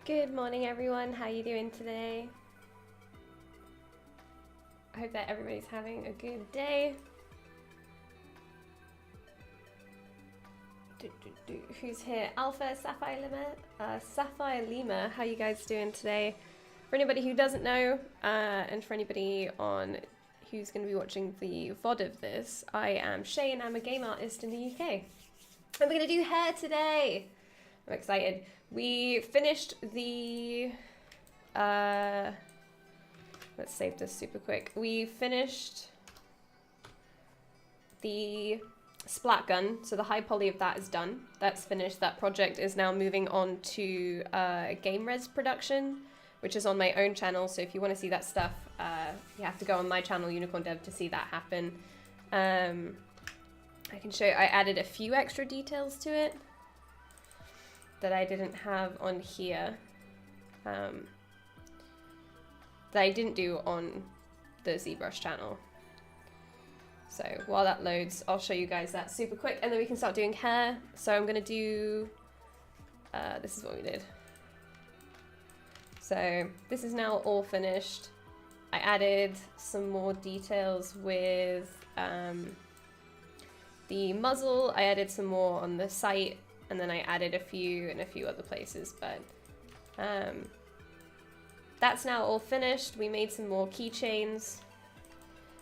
Good morning, everyone. How are you doing today? I hope that everybody's having a good day. Who's here? Alpha, Sapphire Lima. How you guys doing today? For anybody who doesn't know, and for anybody on who's going to be watching the VOD of this, I am Shay and I'm a game artist in the UK. And we're going to do hair today. I'm excited. We finished the, let's save this super quick. We finished the splat gun, so the high poly of that is done. That's finished. That project is now moving on to game res production, which is on my own channel. So if you want to see that stuff, you have to go on my channel, Unicorn Dev, to see that happen. I can show you, I added a few extra details to it that I didn't have on here, that I didn't do on the ZBrush channel. So while that loads, I'll show you guys that super quick and then we can start doing hair. So I'm gonna do, this is what we did. So this is now all finished. I added some more details with the muzzle. I added some more on the sight, and then I added a few in a few other places, but that's now all finished. We made some more keychains.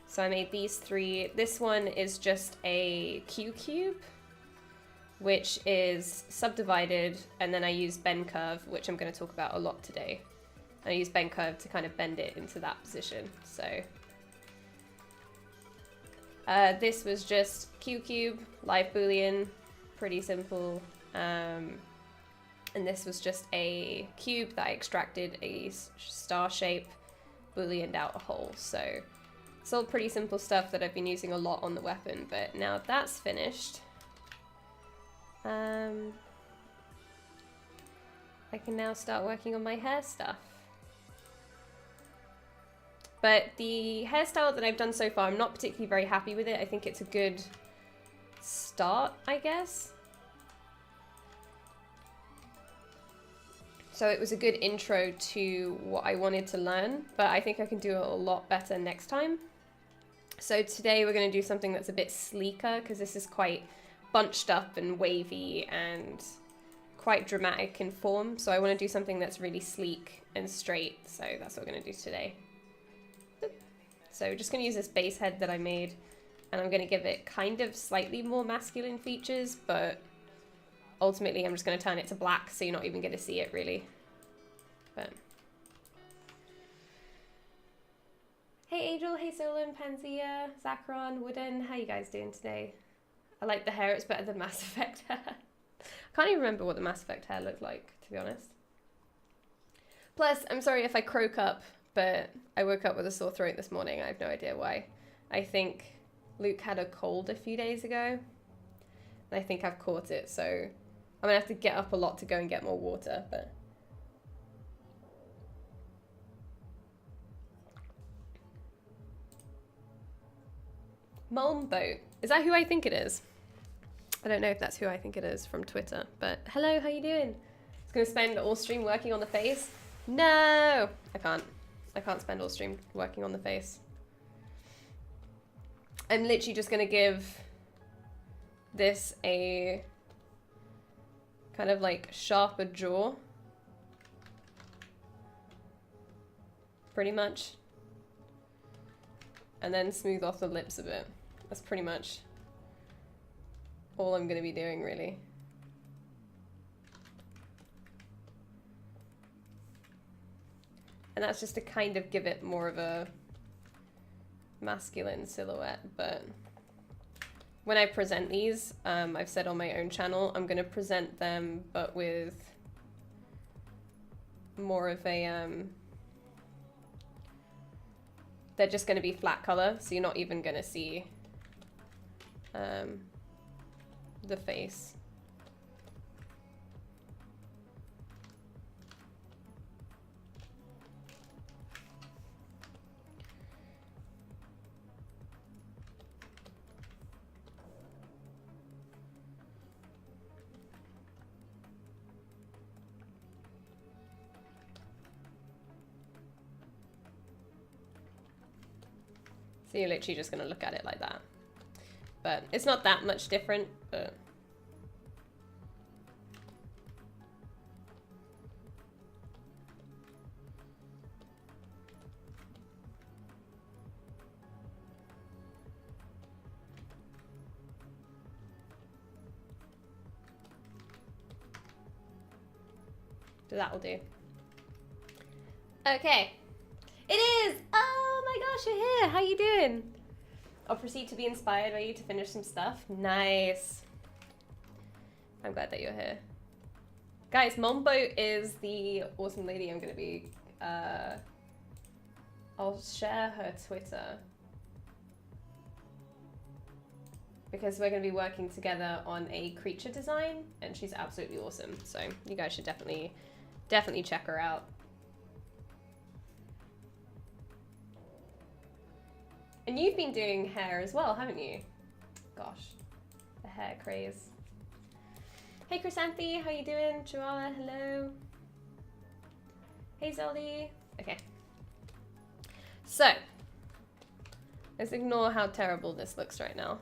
So I made these three. This one is just a Q cube, which is subdivided, and then I use bend curve, which I'm going to talk about a lot today. I use bend curve to kind of bend it into that position. So this was just Q cube, live boolean, pretty simple. And this was just a cube that I extracted a star shape, booleaned out a hole. So it's all pretty simple stuff that I've been using a lot on the weapon, but now that's finished, I can now start working on my hair stuff. But the hairstyle that I've done so far, I'm not particularly very happy with it. I think it's a good start, I guess. So it was a good intro to what I wanted to learn, but I think I can do it a lot better next time. So today we're going to do something that's a bit sleeker, because this is quite bunched up and wavy and quite dramatic in form. So I want to do something that's really sleek and straight. So that's what we're going to do today. So just going to use this base head that I made, and I'm going to give it kind of slightly more masculine features, but ultimately I'm just going to turn it to black, so you're not even going to see it really. But hey Angel, hey Solon, Panzea, Zacron, Wooden, how you guys doing today? I like the hair, it's better than Mass Effect hair. I can't even remember what the Mass Effect hair looked like, to be honest. Plus, I'm sorry if I croak up, but I woke up with a sore throat this morning. I have no idea why. I think Luke had a cold a few days ago, and I think I've caught it, so I'm gonna have to get up a lot to go and get more water, but Mulm Boat. Is that who I think it is? I don't know if that's who I think it is from Twitter, but hello, how you doing? It's gonna spend all stream working on the face? No, I can't. I can't spend all stream working on the face. I'm literally just gonna give this a kind of like sharper jaw. Pretty much. And then smooth off the lips a bit. That's pretty much all I'm gonna be doing, really. And that's just to kind of give it more of a masculine silhouette, but when I present these, I've said on my own channel, I'm gonna present them, but with more of a, they're just gonna be flat color, so you're not even gonna see the face. So you're literally just gonna look at it like that. But it's not that much different, but... So that will do. Okay. It is! Oh my gosh, you're here! How you doing? I'll proceed to be inspired by you to finish some stuff. Nice. I'm glad that you're here. Guys, Mombo is the awesome lady I'm gonna be... I'll share her Twitter. Because we're gonna be working together on a creature design, and she's absolutely awesome. So you guys should definitely check her out. And you've been doing hair as well, haven't you? Gosh, the hair craze. Hey Chrysanthi, how you doing? Joella, hello. Hey Zeldy. Okay. So, let's ignore how terrible this looks right now.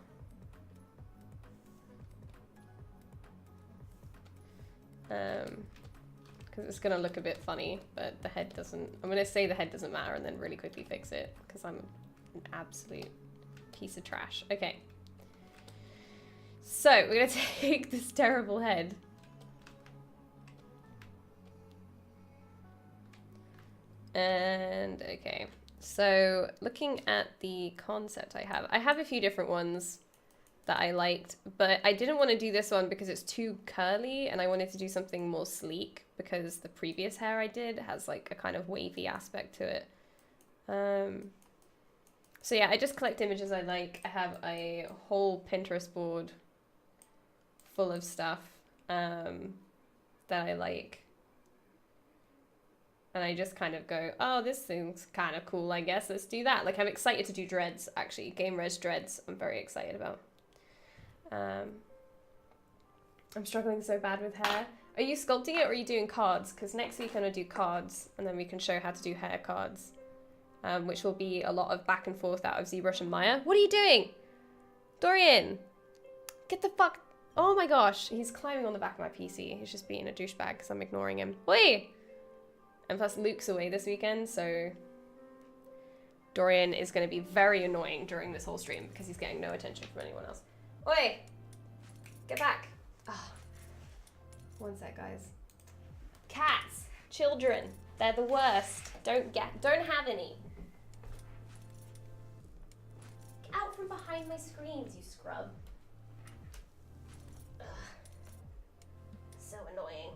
Because it's gonna look a bit funny, but the head doesn't. I'm gonna say the head doesn't matter and then really quickly fix it because I'm an absolute piece of trash. Okay. So we're gonna take this terrible head. And okay. So looking at the concept I have a few different ones that I liked, but I didn't want to do this one because it's too curly and I wanted to do something more sleek because the previous hair I did has like a kind of wavy aspect to it. So yeah, I just collect images I like. I have a whole Pinterest board full of stuff that I like. And I just kind of go, oh, this thing's kind of cool, I guess. Let's do that. Like, I'm excited to do dreads, actually. Game res dreads, I'm very excited about. I'm struggling so bad with hair. Are you sculpting it or are you doing cards? Because next week I'm going to do cards, and then we can show how to do hair cards, which will be a lot of back and forth out of ZBrush and Maya. What are you doing? Dorian! Get the fuck... Oh my gosh, he's climbing on the back of my PC. He's just being a douchebag because I'm ignoring him. Oi! And plus Luke's away this weekend, so Dorian is going to be very annoying during this whole stream because he's getting no attention from anyone else. Oi! Get back. Oh. One sec, guys. Cats, children, they're the worst. Don't have any. Get out from behind my screens, you scrub. Ugh. So annoying.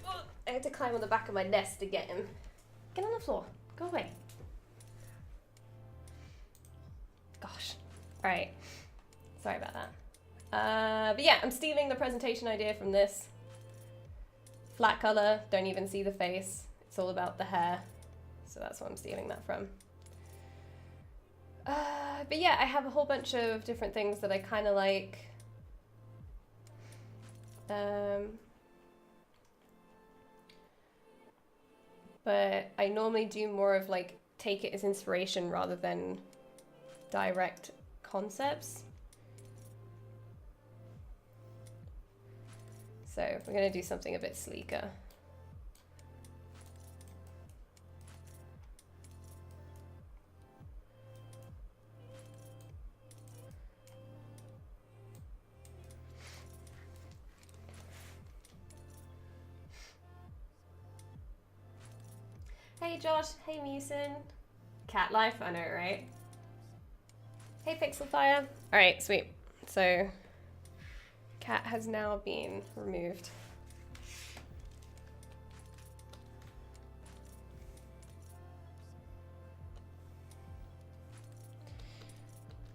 Ugh. I had to climb on the back of my nest to get him. Get on the floor. Go away. Gosh. All right. Sorry about that. But yeah, I'm stealing the presentation idea from this. Flat color, don't even see the face. It's all about the hair. So that's what I'm stealing that from. But yeah, I have a whole bunch of different things that I kind of like. But I normally do more of like, take it as inspiration rather than direct concepts. So we're going to do something a bit sleeker. Hey Josh, hey Musin. Cat life, I know, right? Hey Pixelfire. All right, sweet. So cat has now been removed.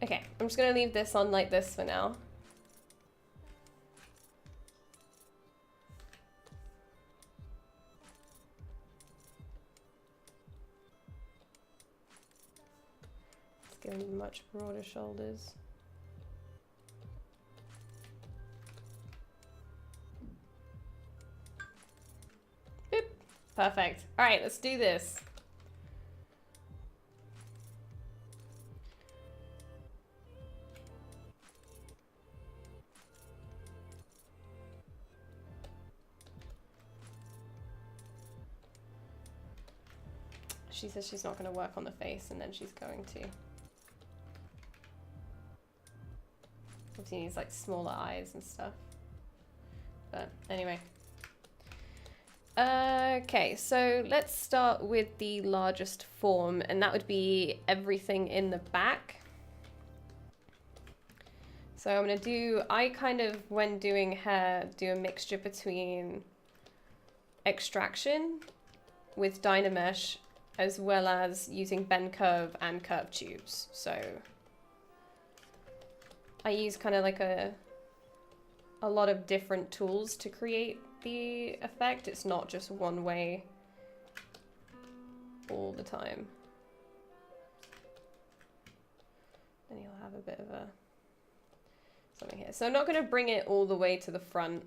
Okay, I'm just gonna leave this on like this for now. Let's give him much broader shoulders. Perfect. All right, let's do this. she says she's not going to work on the face, and then she's going to. Obviously needs like smaller eyes and stuff. But anyway. Okay, so let's start with the largest form, and that would be everything in the back. So I'm going to do, I kind of, when doing hair, do a mixture between extraction with Dynamesh, as well as using bend curve and curve tubes. So I use kind of like a lot of different tools to create the effect. It's not just one way all the time. Then you'll have a bit of a something here. So I'm not going to bring it all the way to the front.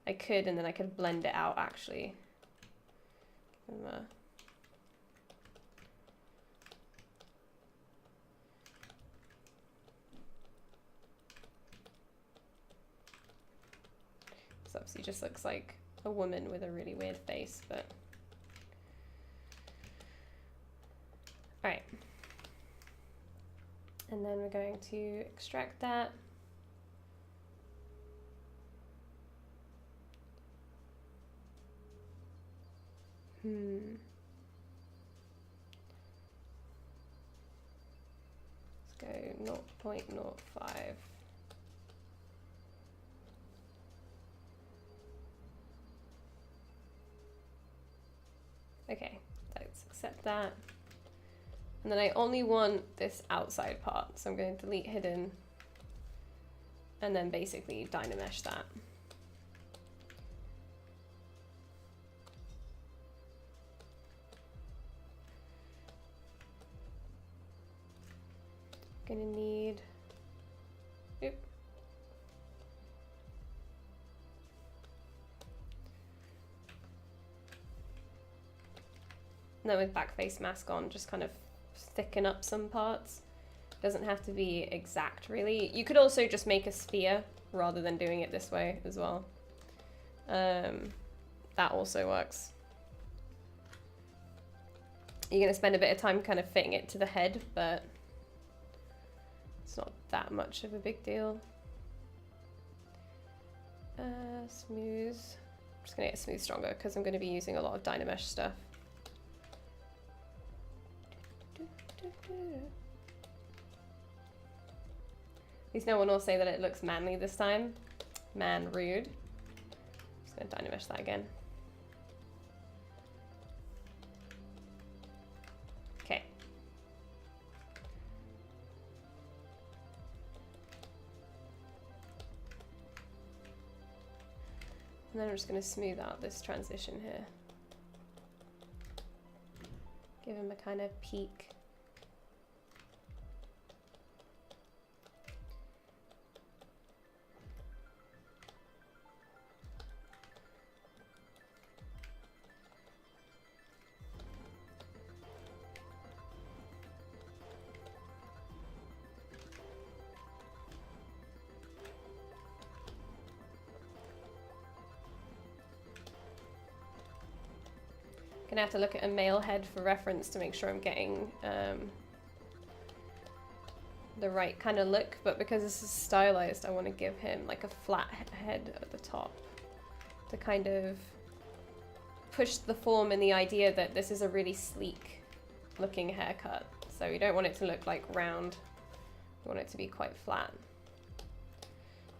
I could, and then I could blend it out actually. Give them a this obviously just looks like a woman with a really weird face, but all right. And then we're going to extract that. Let's go 0.05. Okay, let's accept that. And then I only want this outside part, so I'm going to delete hidden and then basically Dynamesh that. Gonna need, oop. And then with back face mask on, just kind of thicken up some parts. Doesn't have to be exact, really. You could also just make a sphere rather than doing it this way as well. That also works. You're gonna spend a bit of time kind of fitting it to the head, but it's not that much of a big deal. Smooth. I'm just gonna get smooth stronger because I'm gonna be using a lot of Dynamesh stuff. At least no one will say that it looks manly this time. Man, rude. Just gonna Dynamesh that again. Okay. And then I'm just gonna smooth out this transition here. Give him a kind of peak. Gonna have to look at a male head for reference to make sure I'm getting the right kind of look, but because this is stylized, I want to give him like a flat head at the top to kind of push the form and the idea that this is a really sleek looking haircut. So you don't want it to look like round, you want it to be quite flat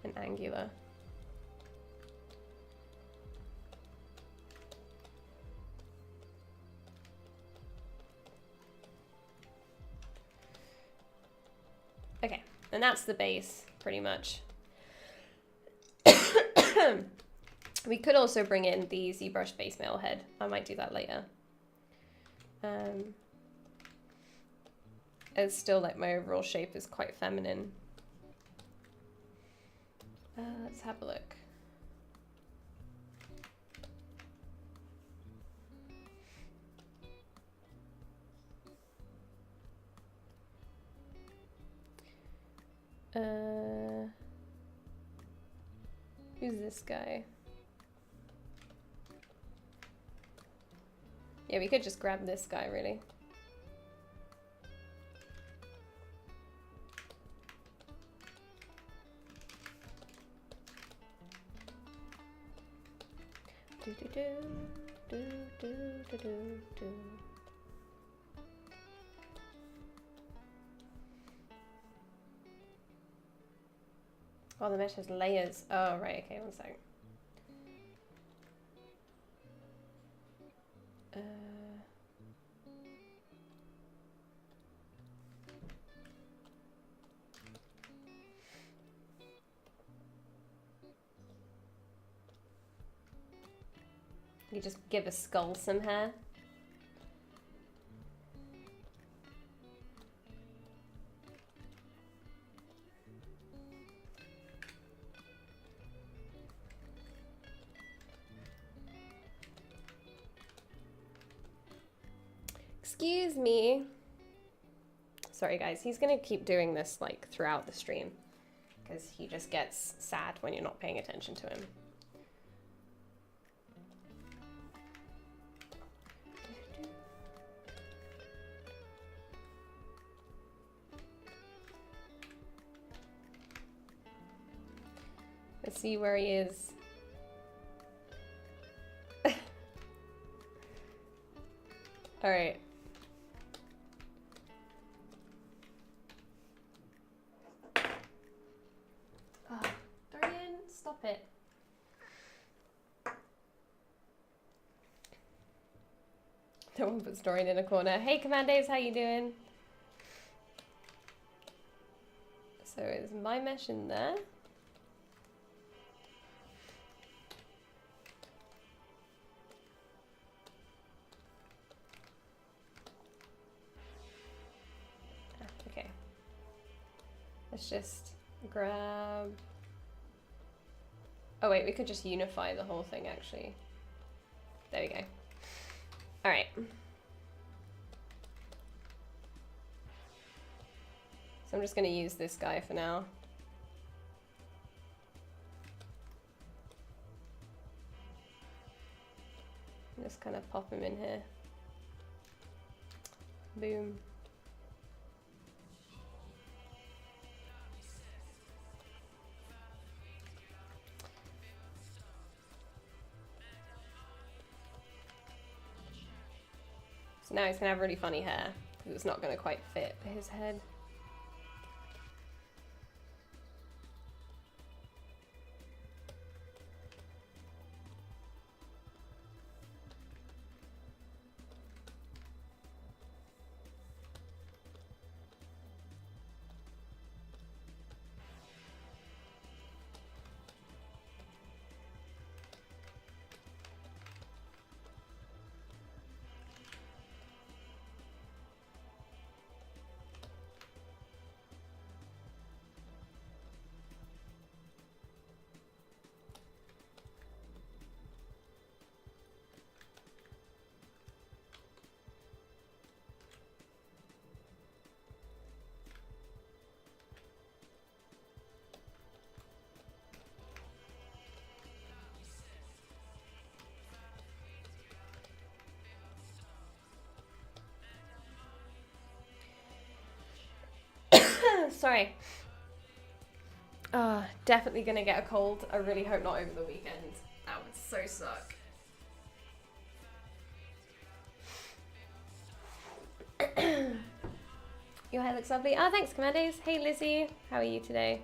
and angular. Okay, and that's the base, pretty much. We could also bring in the ZBrush base male head. I might do that later. It's still like my overall shape is quite feminine. Let's have a look. Who's this guy? Yeah, we could just grab this guy, really. Do, do, do, do, do, do, do, do. Oh, the mesh has layers. Oh, right, okay, one sec. You just give a skull some hair. Excuse me. Sorry guys, he's gonna keep doing this like throughout the stream because he just gets sad when you're not paying attention to him. Let's see where he is. All right. Oh, Dorian, stop it. No one puts Dorian in a corner. Hey, Commandos, how you doing? So is my mesh in there? Okay. Let's just grab... Oh wait, we could just unify the whole thing actually. There we go. All right. So I'm just going to use this guy for now. Just kind of pop him in here. Boom. So now he's going to have really funny hair because it's not going to quite fit his head. Sorry. Definitely gonna get a cold. I really hope not over the weekend. That would so suck. Your hair looks lovely. Oh, thanks, Commandos. Hey, Lizzie. How are you today?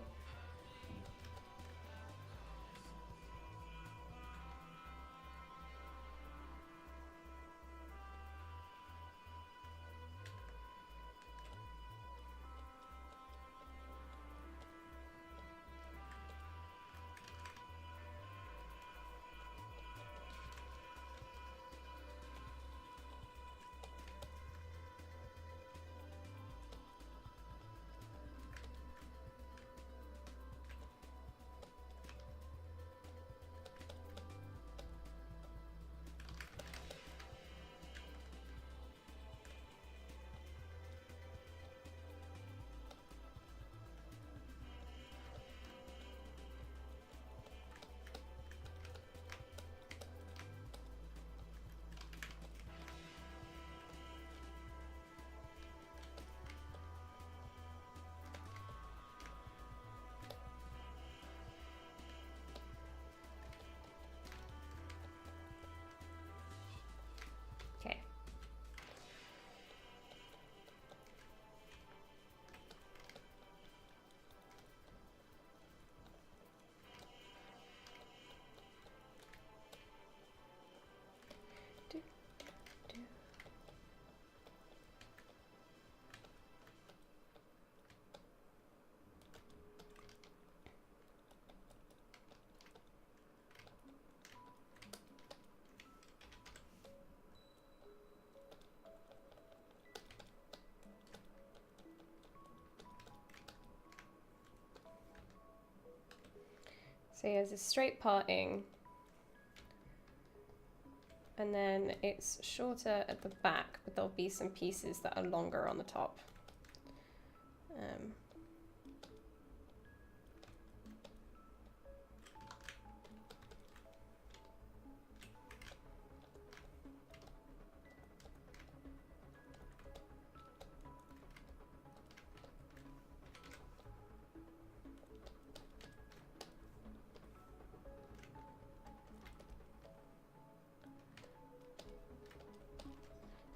So here's a straight parting, and then it's shorter at the back, but there'll be some pieces that are longer on the top.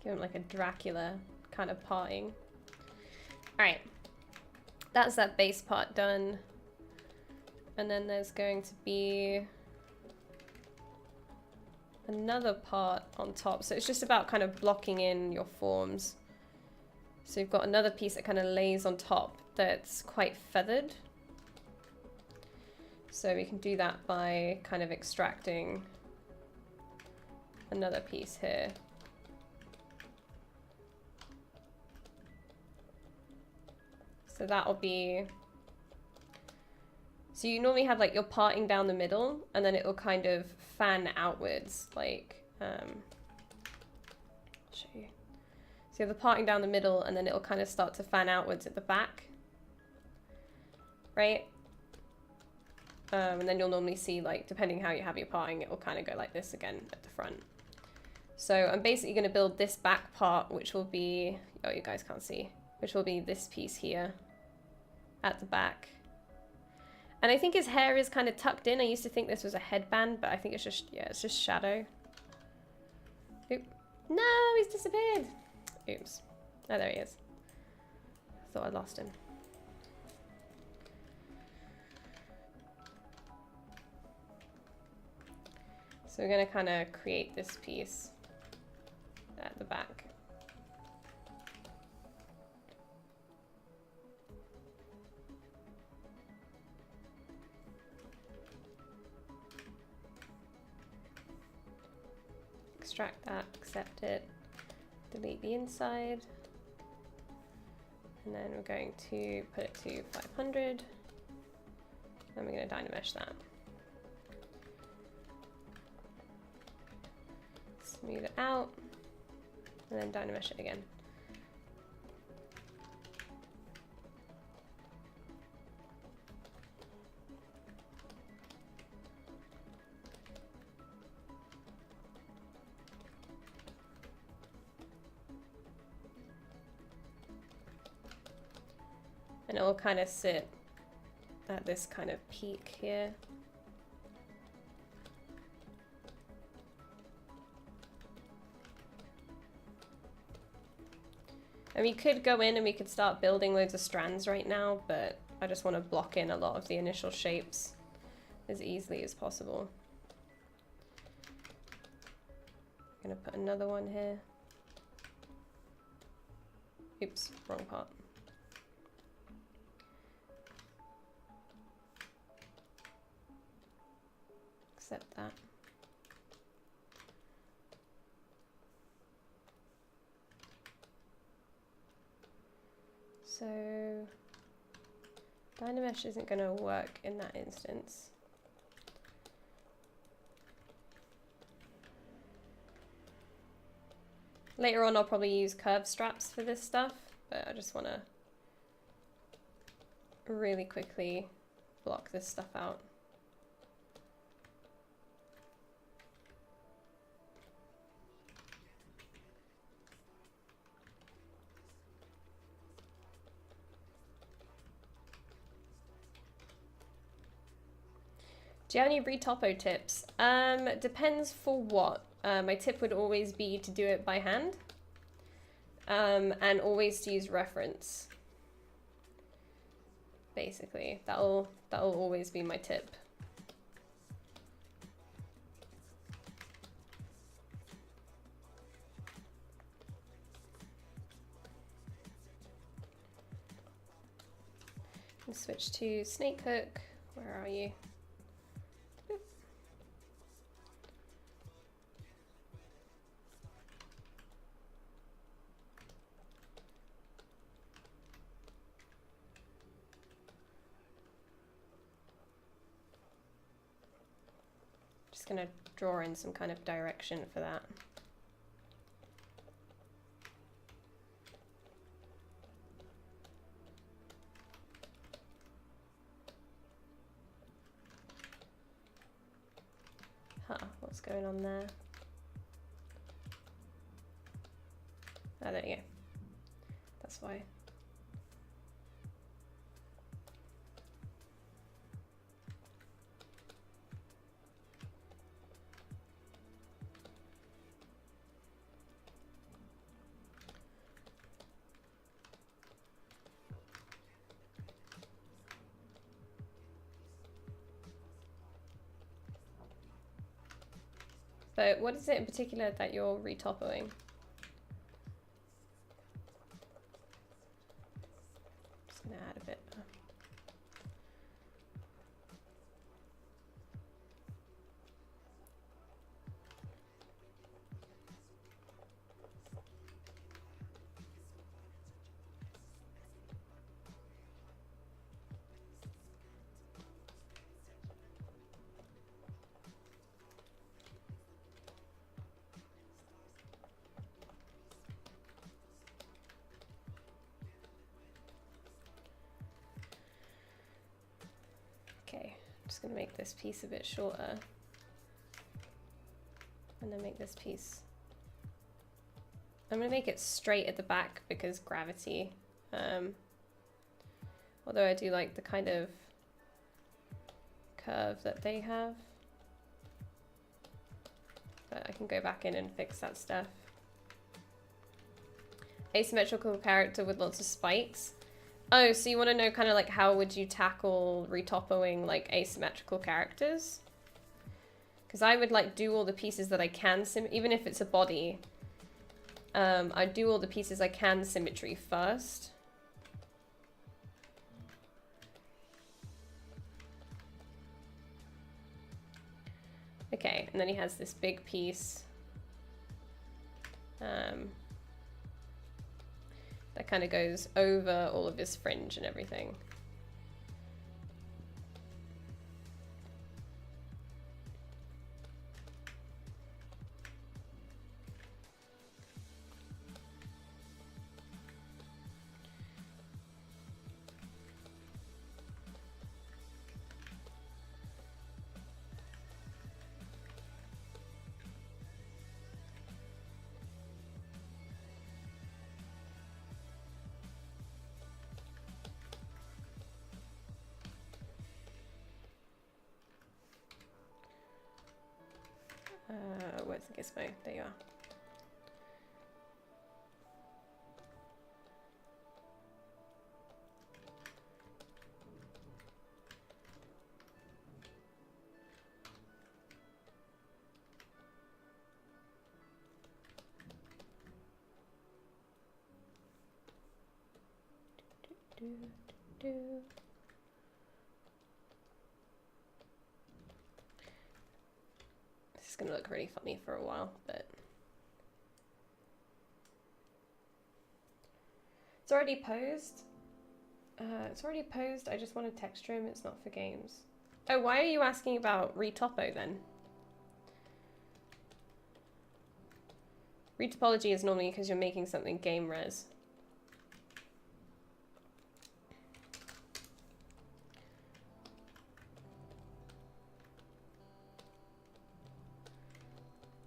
Give him like a Dracula kind of parting. All right, that's that base part done. And then there's going to be another part on top. So it's just about kind of blocking in your forms. So you've got another piece that kind of lays on top that's quite feathered. So we can do that by kind of extracting another piece here. So that'll be, so you normally have like your parting down the middle, and then it'll kind of fan outwards, like, I'll show you. So you have the parting down the middle, and then it'll kind of start to fan outwards at the back, right? And then you'll normally see, like, depending how you have your parting, it will kind of go like this again at the front. So I'm basically going to build this back part, which will be, oh, you guys can't see, which will be this piece here at the back. And I think his hair is kind of tucked in. I used to think this was a headband, but I think it's just, yeah, it's just shadow. Oop. No, he's disappeared. Oops. Oh, there he is. I thought I lost him. So we're going to kind of create this piece at the back. Extract that, accept it, delete the inside, and then we're going to put it to 500, and we're going to Dynamesh that. Smooth it out, and then Dynamesh it again. And it will kind of sit at this kind of peak here. And we could go in and we could start building loads of strands right now, but I just want to block in a lot of the initial shapes as easily as possible. I'm going to put another one here. Oops, wrong part. Accept that. So Dynamesh isn't going to work in that instance. Later on I'll probably use curved straps for this stuff, but I just want to really quickly block this stuff out. Do you have any retopo tips? Depends for what. My tip would always be to do it by hand, and always to use reference. Basically, that'll always be my tip. And switch to snake hook. Where are you? just gonna draw in some kind of direction for that. Huh, what's going on there? Oh, there you go. That's why. But what is it in particular that you're retopoing? Just gonna add a bit. Okay, I'm just gonna make this piece a bit shorter. And then make this piece. I'm gonna make it straight at the back because gravity. Although I do like the kind of curve that they have. But I can go back in and fix that stuff. Asymmetrical character with lots of spikes. Oh, so you want to know kind of like how would you tackle retopoing like asymmetrical characters? Because I would like do all the pieces that I can, even if it's a body. I do all the pieces I can symmetry first. Okay, and then he has this big piece. That kind of goes over all of his fringe and everything. Where's the gizmo? There you are. This is going to look really funny for a while, but it's already posed. It's already posed. I just want to texture him. It's not for games. Oh, why are you asking about retopo then? Retopology is normally because you're making something game res.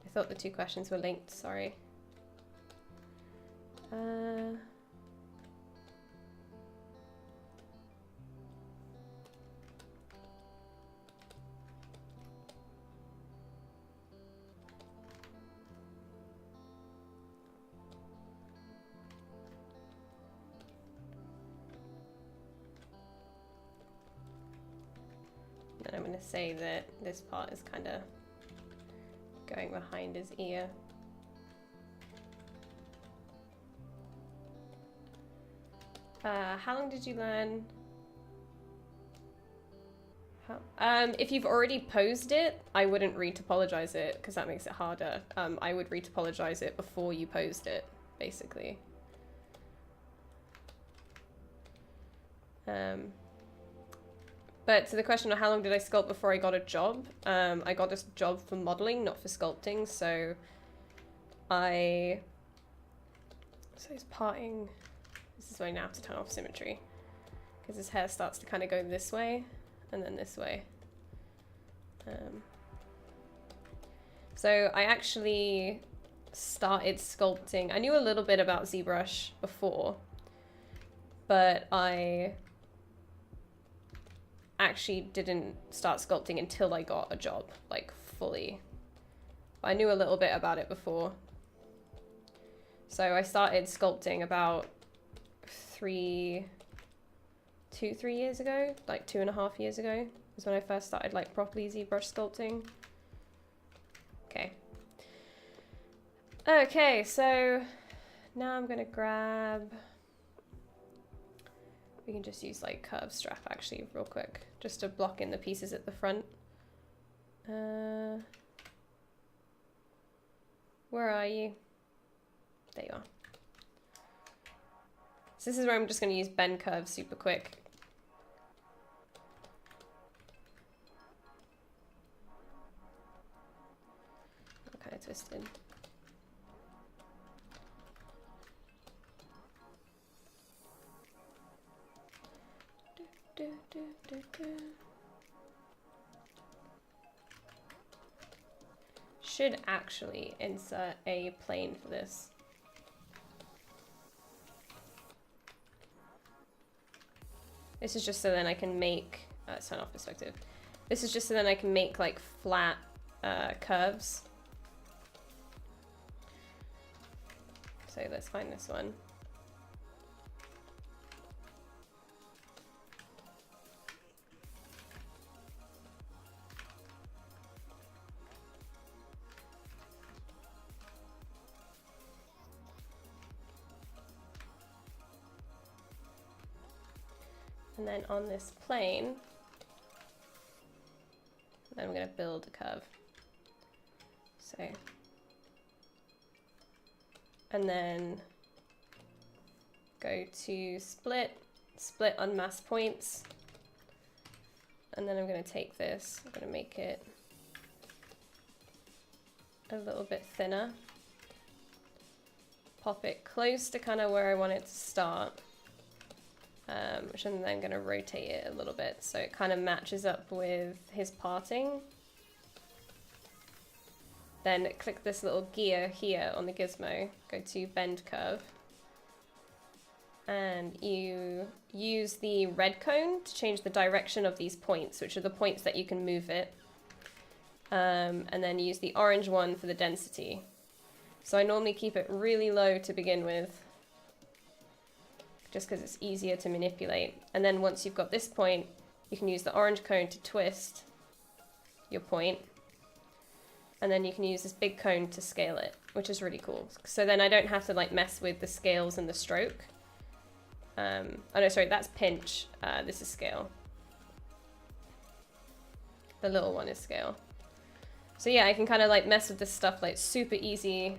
I thought the two questions were linked, sorry. And I'm going to say that this part is kind of going behind his ear. How long did you learn? If you've already posed it, I wouldn't retopologize it because that makes it harder. I would retopologize it before you posed it, basically. But to the question of how long did I sculpt before I got a job, I got this job for modeling, not for sculpting, so he's parting. This is why I now have to turn off symmetry, because his hair starts to kind of go this way and then this way. So I actually started sculpting. I knew a little bit about ZBrush before, but I actually didn't start sculpting until I got a job, like fully. I knew a little bit about it before. So I started sculpting about 3 years ago, like 2.5 years ago was when I first started like properly ZBrush sculpting. Okay, so now I'm gonna grab, we can just use like curve strap actually real quick, just to block in the pieces at the front. Where are you? There you are. So this is where I'm just gonna use bend curve super quick. Kind of twisted. Should actually insert a plane for this. This is just so then I can make, turn off perspective. This is just so then I can make like flat curves. So let's find this one. And then on this plane, then I'm going to build a curve. So, and then go to split, unmask points. And then I'm going to take this, I'm going to make it a little bit thinner. Pop it close to kind of where I want it to start. Which I'm then going to rotate it a little bit so it kind of matches up with his parting. Then click this little gear here on the gizmo, go to bend curve, and you use the red cone to change the direction of these points, which are the points that you can move it, and then use the orange one for the density. So I normally keep it really low to begin with, just because it's easier to manipulate. And then once you've got this point, you can use the orange cone to twist your point. And then you can use this big cone to scale it, which is really cool. So then I don't have to like mess with the scales and the stroke. Oh no, sorry, that's pinch. This is scale. The little one is scale. So yeah, I can kind of like mess with this stuff like super easy.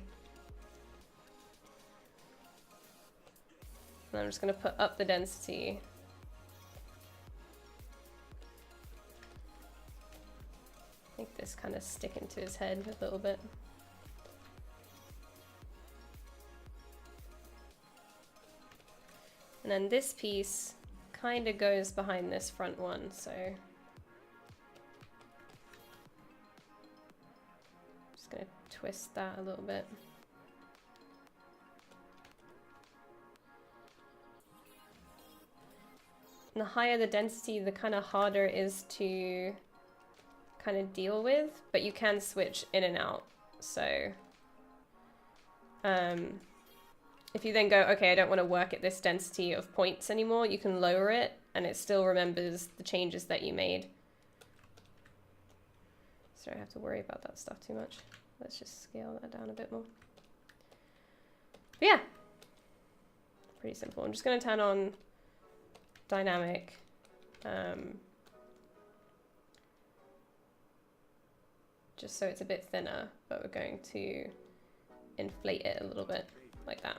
And I'm just going to put up the density. Make this kind of stick into his head a little bit. And then this piece kind of goes behind this front one, so just going to twist that a little bit. And the higher the density, the kind of harder it is to kind of deal with, but you can switch in and out. So if you then go, okay, I don't want to work at this density of points anymore, you can lower it and it still remembers the changes that you made. So I don't have to worry about that stuff too much. Let's just scale that down a bit more. But yeah, pretty simple. I'm just going to turn on dynamic. Just so it's a bit thinner, but we're going to inflate it a little bit like that.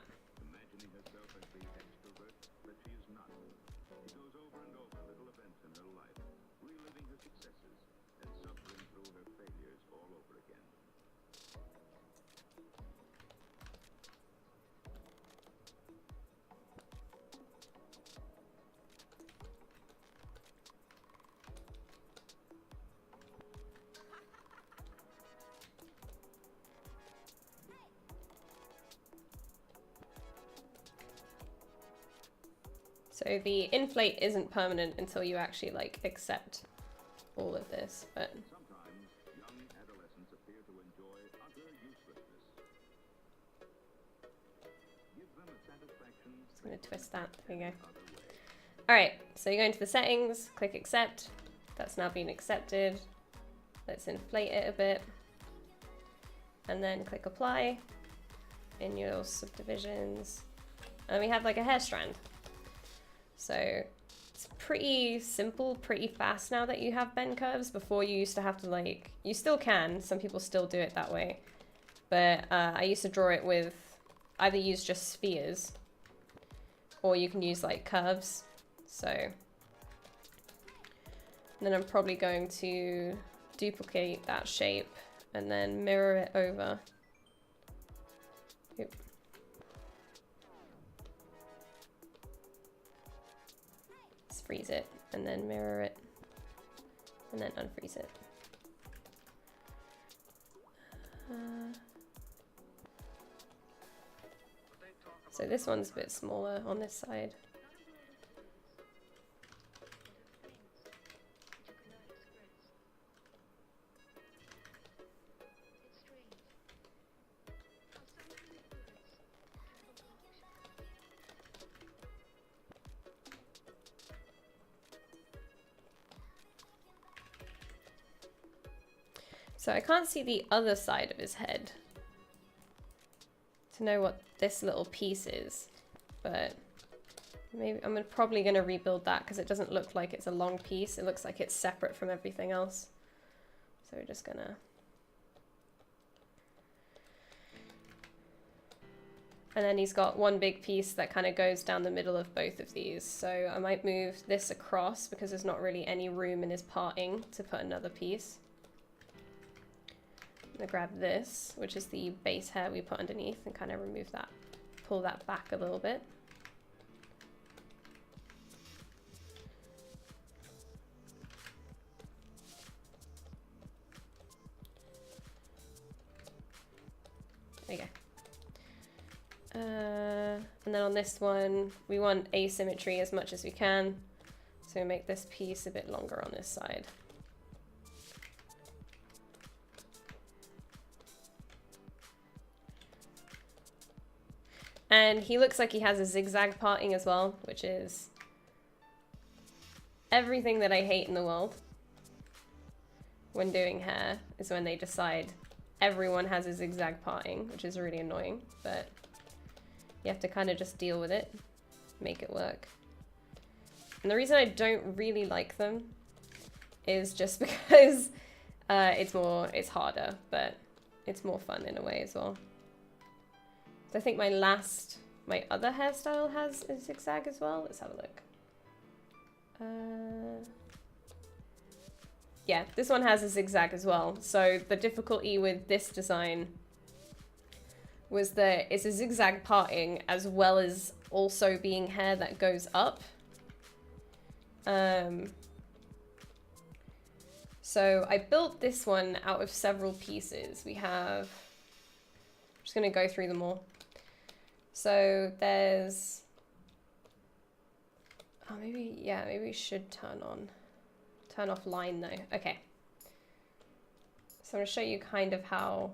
So the inflate isn't permanent until you actually like accept all of this, but Sometimes young adolescents appear to enjoy utter uselessness. Give them a satisfaction. just gonna twist that. There you go. All right, so you go into the settings, click accept. That's now been accepted. Let's inflate it a bit. And then click apply in your subdivisions. And we have like a hair strand. So it's pretty simple, pretty fast now that you have bend curves. Before you used to have to like, you still can, some people still do it that way. But I used to draw it with, either use just spheres or you can use like curves. So, and then I'm probably going to duplicate that shape and then mirror it over. Oop. Let's freeze it and then mirror it and then unfreeze it. So this one's a bit smaller on this side. So I can't see the other side of his head to know what this little piece is, but maybe I'm probably going to rebuild that because it doesn't look like it's a long piece. It looks like it's separate from everything else. So we're just gonna, and then he's got one big piece that kind of goes down the middle of both of these. So I might move this across because there's not really any room in his parting to put another piece. I'm gonna grab this, which is the base hair we put underneath, and kind of remove that, pull that back a little bit. There you go. And then on this one, we want asymmetry as much as we can. So we make this piece a bit longer on this side. And he looks like he has a zigzag parting as well, which is everything that I hate in the world when doing hair, is when they decide everyone has a zigzag parting, which is really annoying, but you have to kind of just deal with it, make it work. And the reason I don't really like them is just because it's harder, but it's more fun in a way as well. I think my other hairstyle has a zigzag as well. Let's have a look. Yeah, this one has a zigzag as well. So the difficulty with this design was that it's a zigzag parting as well as also being hair that goes up. So I built this one out of several pieces. We have, I'm just gonna go through them all. So there's, oh maybe, yeah, maybe we should turn off line though. Okay. So I'm gonna show you kind of how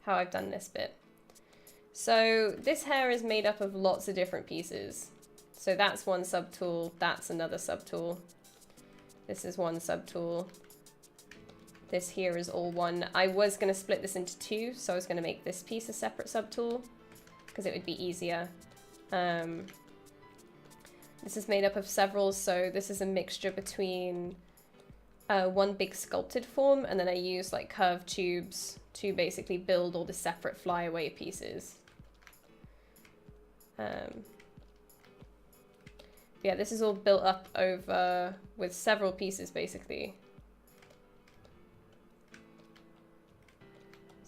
I've done this bit. So this hair is made up of lots of different pieces. So that's one subtool, that's another subtool. This is one subtool. This here is all one. I was going to split this into two, so I was going to make this piece a separate subtool because it would be easier. This is made up of several, so this is a mixture between one big sculpted form, and then I use like curved tubes to basically build all the separate flyaway pieces. Yeah, this is all built up over with several pieces basically.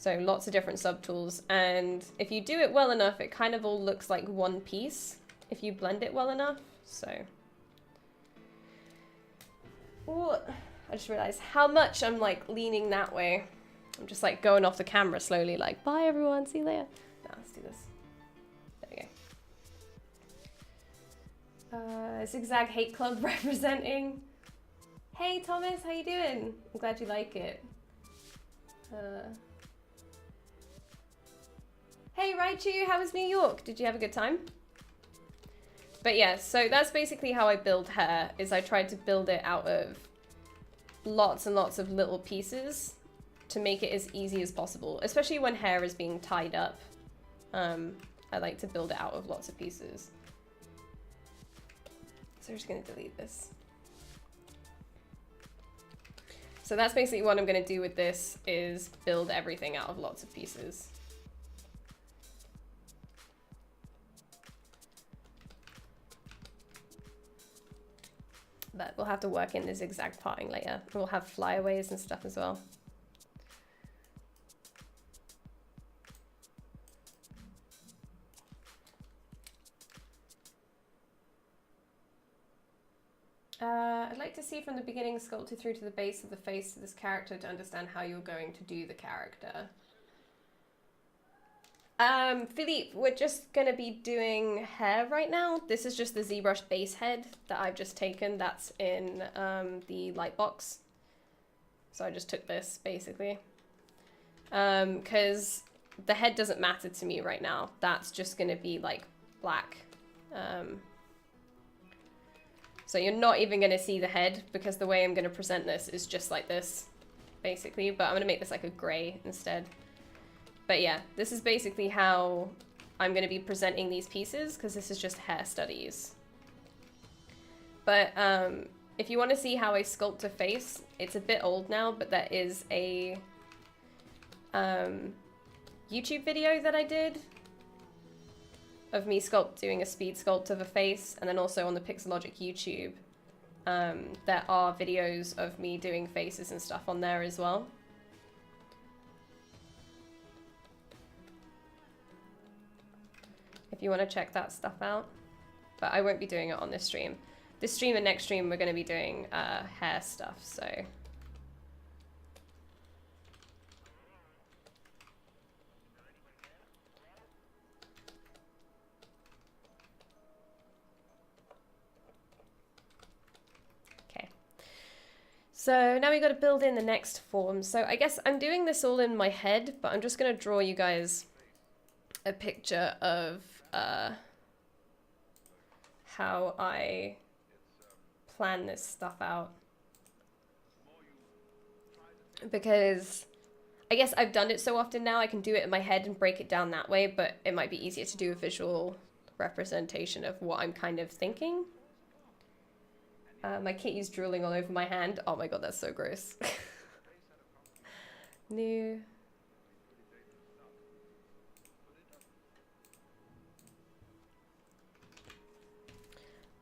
So lots of different subtools, and if you do it well enough, it kind of all looks like one piece if you blend it well enough. So, ooh, I just realized how much I'm like leaning that way. I'm just like going off the camera slowly, like, bye everyone, see you later. Now let's do this. There we go. Zigzag Hate Club representing. Hey Thomas, how you doing? I'm glad you like it. Hey Raichu, how was New York? Did you have a good time? But yeah, so that's basically how I build hair, is I tried to build it out of lots and lots of little pieces to make it as easy as possible, especially when hair is being tied up. I like to build it out of lots of pieces. So I'm just gonna delete this. So that's basically what I'm gonna do with this, is build everything out of lots of pieces. But we'll have to work in the zigzag parting later. We'll have flyaways and stuff as well. I'd like to see from the beginning sculpted through to the base of the face of this character to understand how you're going to do the character. Philippe, we're just gonna be doing hair right now. This is just the ZBrush base head that I've just taken. That's in the Lightbox. So I just took this basically. Because the head doesn't matter to me right now. That's just gonna be like black. So you're not even gonna see the head because the way I'm gonna present this is just like this, basically. But I'm gonna make this like a gray instead. But yeah, this is basically how I'm going to be presenting these pieces, because this is just hair studies. But if you want to see how I sculpt a face, it's a bit old now, but there is a YouTube video that I did of me doing a speed sculpt of a face, and then also on the Pixelogic YouTube, there are videos of me doing faces and stuff on there as well. If you want to check that stuff out. But I won't be doing it on this stream. This stream and next stream we're going to be doing hair stuff, so. Okay. So now we got to build in the next form. So I guess I'm doing this all in my head, but I'm just going to draw you guys a picture of how I plan this stuff out, because I guess I've done it so often now I can do it in my head and break it down that way, but it might be easier to do a visual representation of what I'm kind of thinking. My kitty's drooling all over my hand. Oh my god, that's so gross. New.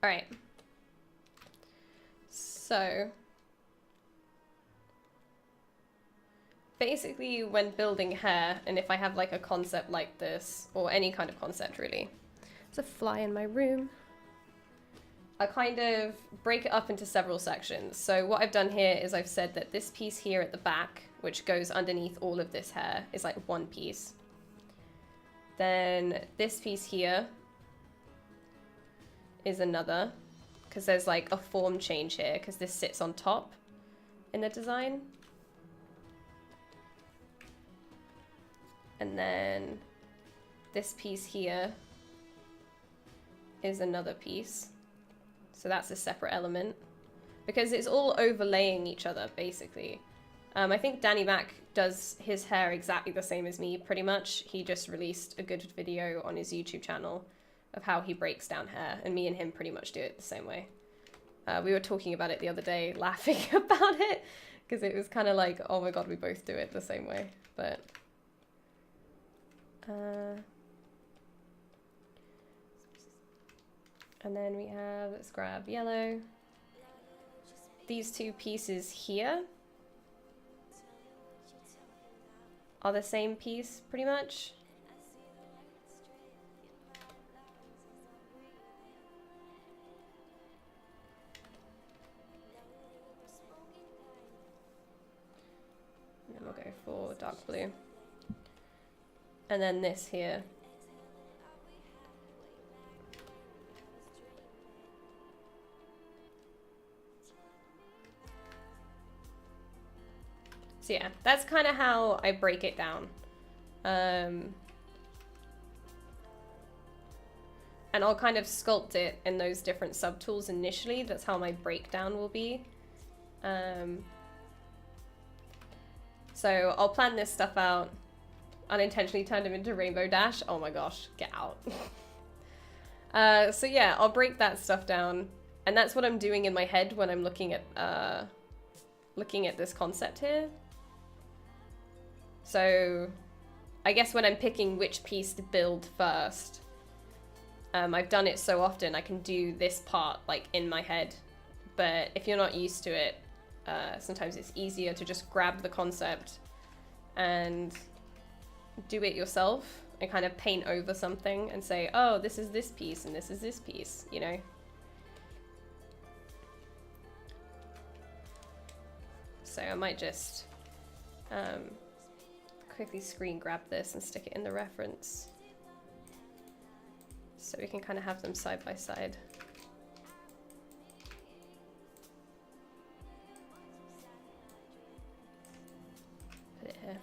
Alright, so basically when building hair, and if I have like a concept like this, or any kind of concept really, there's a fly in my room, I kind of break it up into several sections. So what I've done here is I've said that this piece here at the back, which goes underneath all of this hair, is like one piece. Then this piece here is another, because there's like a form change here, because this sits on top in the design. And then this piece here is another piece. So that's a separate element, because it's all overlaying each other, basically. I think Dynamesh does his hair exactly the same as me, pretty much. He just released a good video on his YouTube channel of how he breaks down hair, and me and him pretty much do it the same way. We were talking about it the other day, laughing about it, because it was kind of like, oh my god, we both do it the same way. But and then we have, let's grab yellow. These two pieces here are the same piece, pretty much. And then we'll go for dark blue. And then this here So yeah, that's kind of how I break it down. And I'll kind of sculpt it in those different subtools initially. That's how my breakdown will be. So I'll plan this stuff out. Unintentionally turned him into Rainbow Dash. Oh my gosh, get out. So yeah, I'll break that stuff down. And that's what I'm doing in my head when I'm looking at this concept here. So I guess when I'm picking which piece to build first, I've done it so often I can do this part like in my head. But if you're not used to it, sometimes it's easier to just grab the concept and do it yourself and kind of paint over something and say, oh, this is this piece and this is this piece, you know? So I might just quickly screen grab this and stick it in the reference so we can kind of have them side by side. Put it here.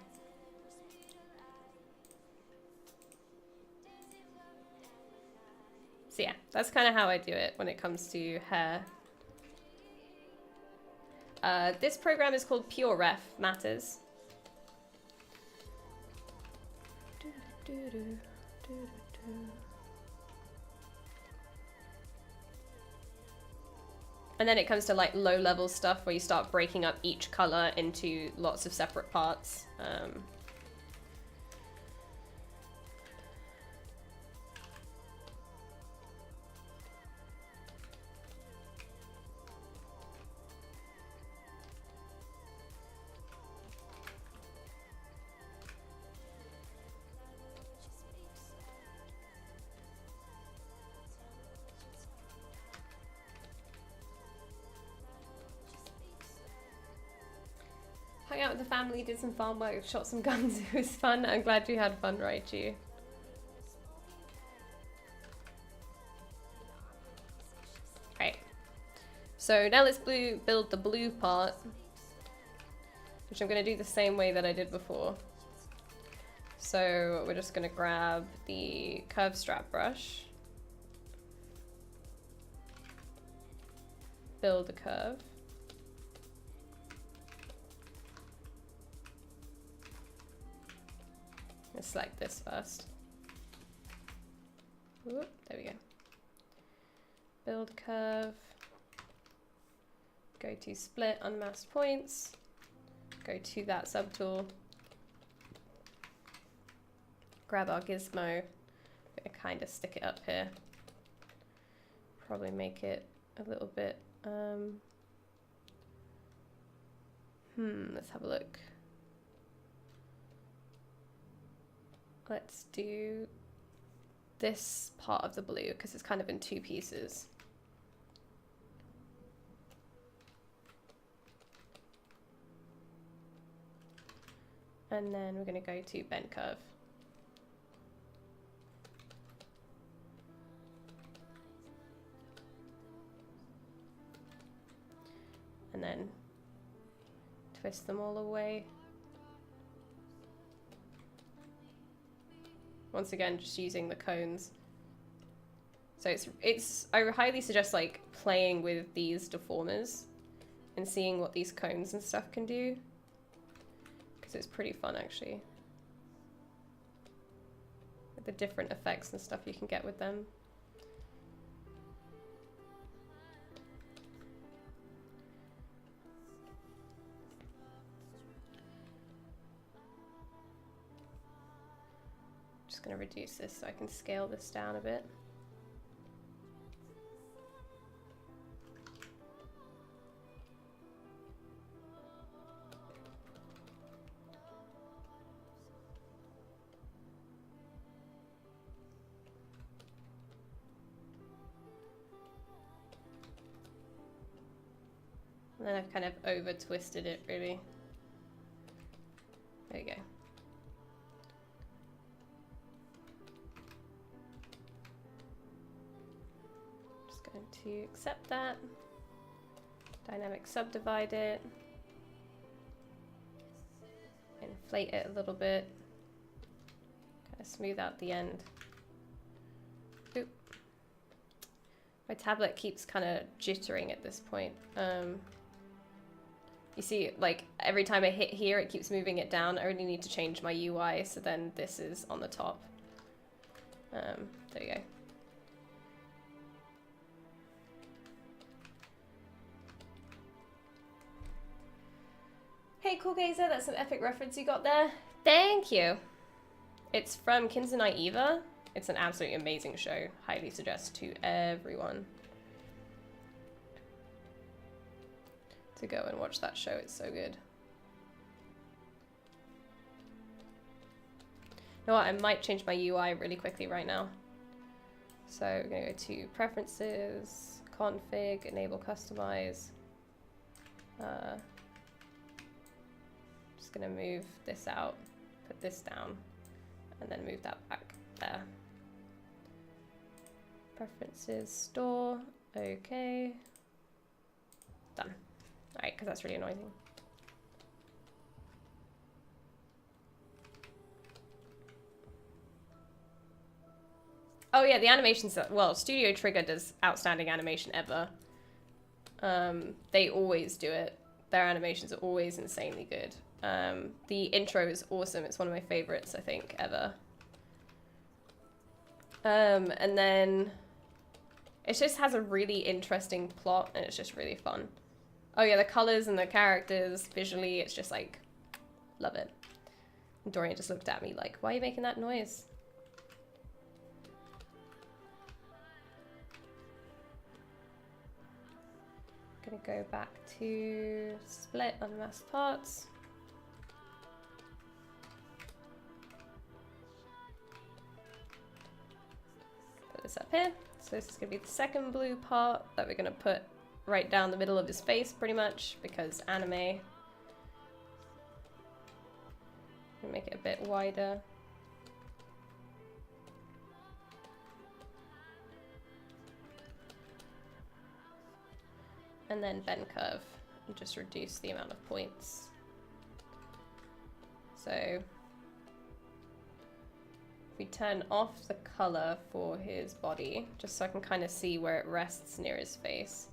So yeah, that's kind of how I do it when it comes to hair. This program is called Pure Ref Matters. And then it comes to like low level stuff where you start breaking up each color into lots of separate parts. Hung out with the family, did some farm work, shot some guns. It was fun. I'm glad you had fun, Raichu. Right. So now let's build the blue part, which I'm going to do the same way that I did before. So we're just going to grab the curve strap brush, build a curve. Let's select this first. Whoop, there we go. Build a curve. Go to split unmasked points. Go to that subtool. Grab our gizmo. I'm gonna kind of stick it up here. Probably make it a little bit. Let's have a look. Let's do this part of the blue because it's kind of in two pieces. And then we're going to go to bend curve. And then twist them all away. Once again, just using the cones. So I highly suggest like playing with these deformers and seeing what these cones and stuff can do, because it's pretty fun actually. The different effects and stuff you can get with them. Going to reduce this so I can scale this down a bit. And then I've kind of over twisted it really. There you go. To accept that, dynamic subdivide it, inflate it a little bit. Kind of smooth out the end. Oop. My tablet keeps kind of jittering at this point. You see, like, every time I hit here, it keeps moving it down. I really need to change my UI, so then this is on the top. There you go. Hey, Cool Gazer, that's an epic reference you got there. Thank you. It's from Kinzanite Eva. It's an absolutely amazing show. Highly suggest to everyone to go and watch that show. It's so good. You know what? I might change my UI really quickly right now. So we're gonna go to Preferences, Config, Enable Customize. Just gonna move this out, put this down, and then move that back there. Preferences, Store, okay. Done. Alright, because that's really annoying. Oh yeah, the animations, well, Studio Trigger does outstanding animation ever. They always do it. Their animations are always insanely good. The intro is awesome. It's one of my favorites, I think, ever. And then it just has a really interesting plot and it's just really fun. Oh yeah, the colors and the characters, visually, it's just like, love it. And Dorian just looked at me like, why are you making that noise? Gonna go back to split unmasked parts. Put this up here. So this is gonna be the second blue part that we're gonna put right down the middle of his face, pretty much, because anime. Make it a bit wider. And then bend curve, and just reduce the amount of points. So if we turn off the color for his body, just so I can kind of see where it rests near his face.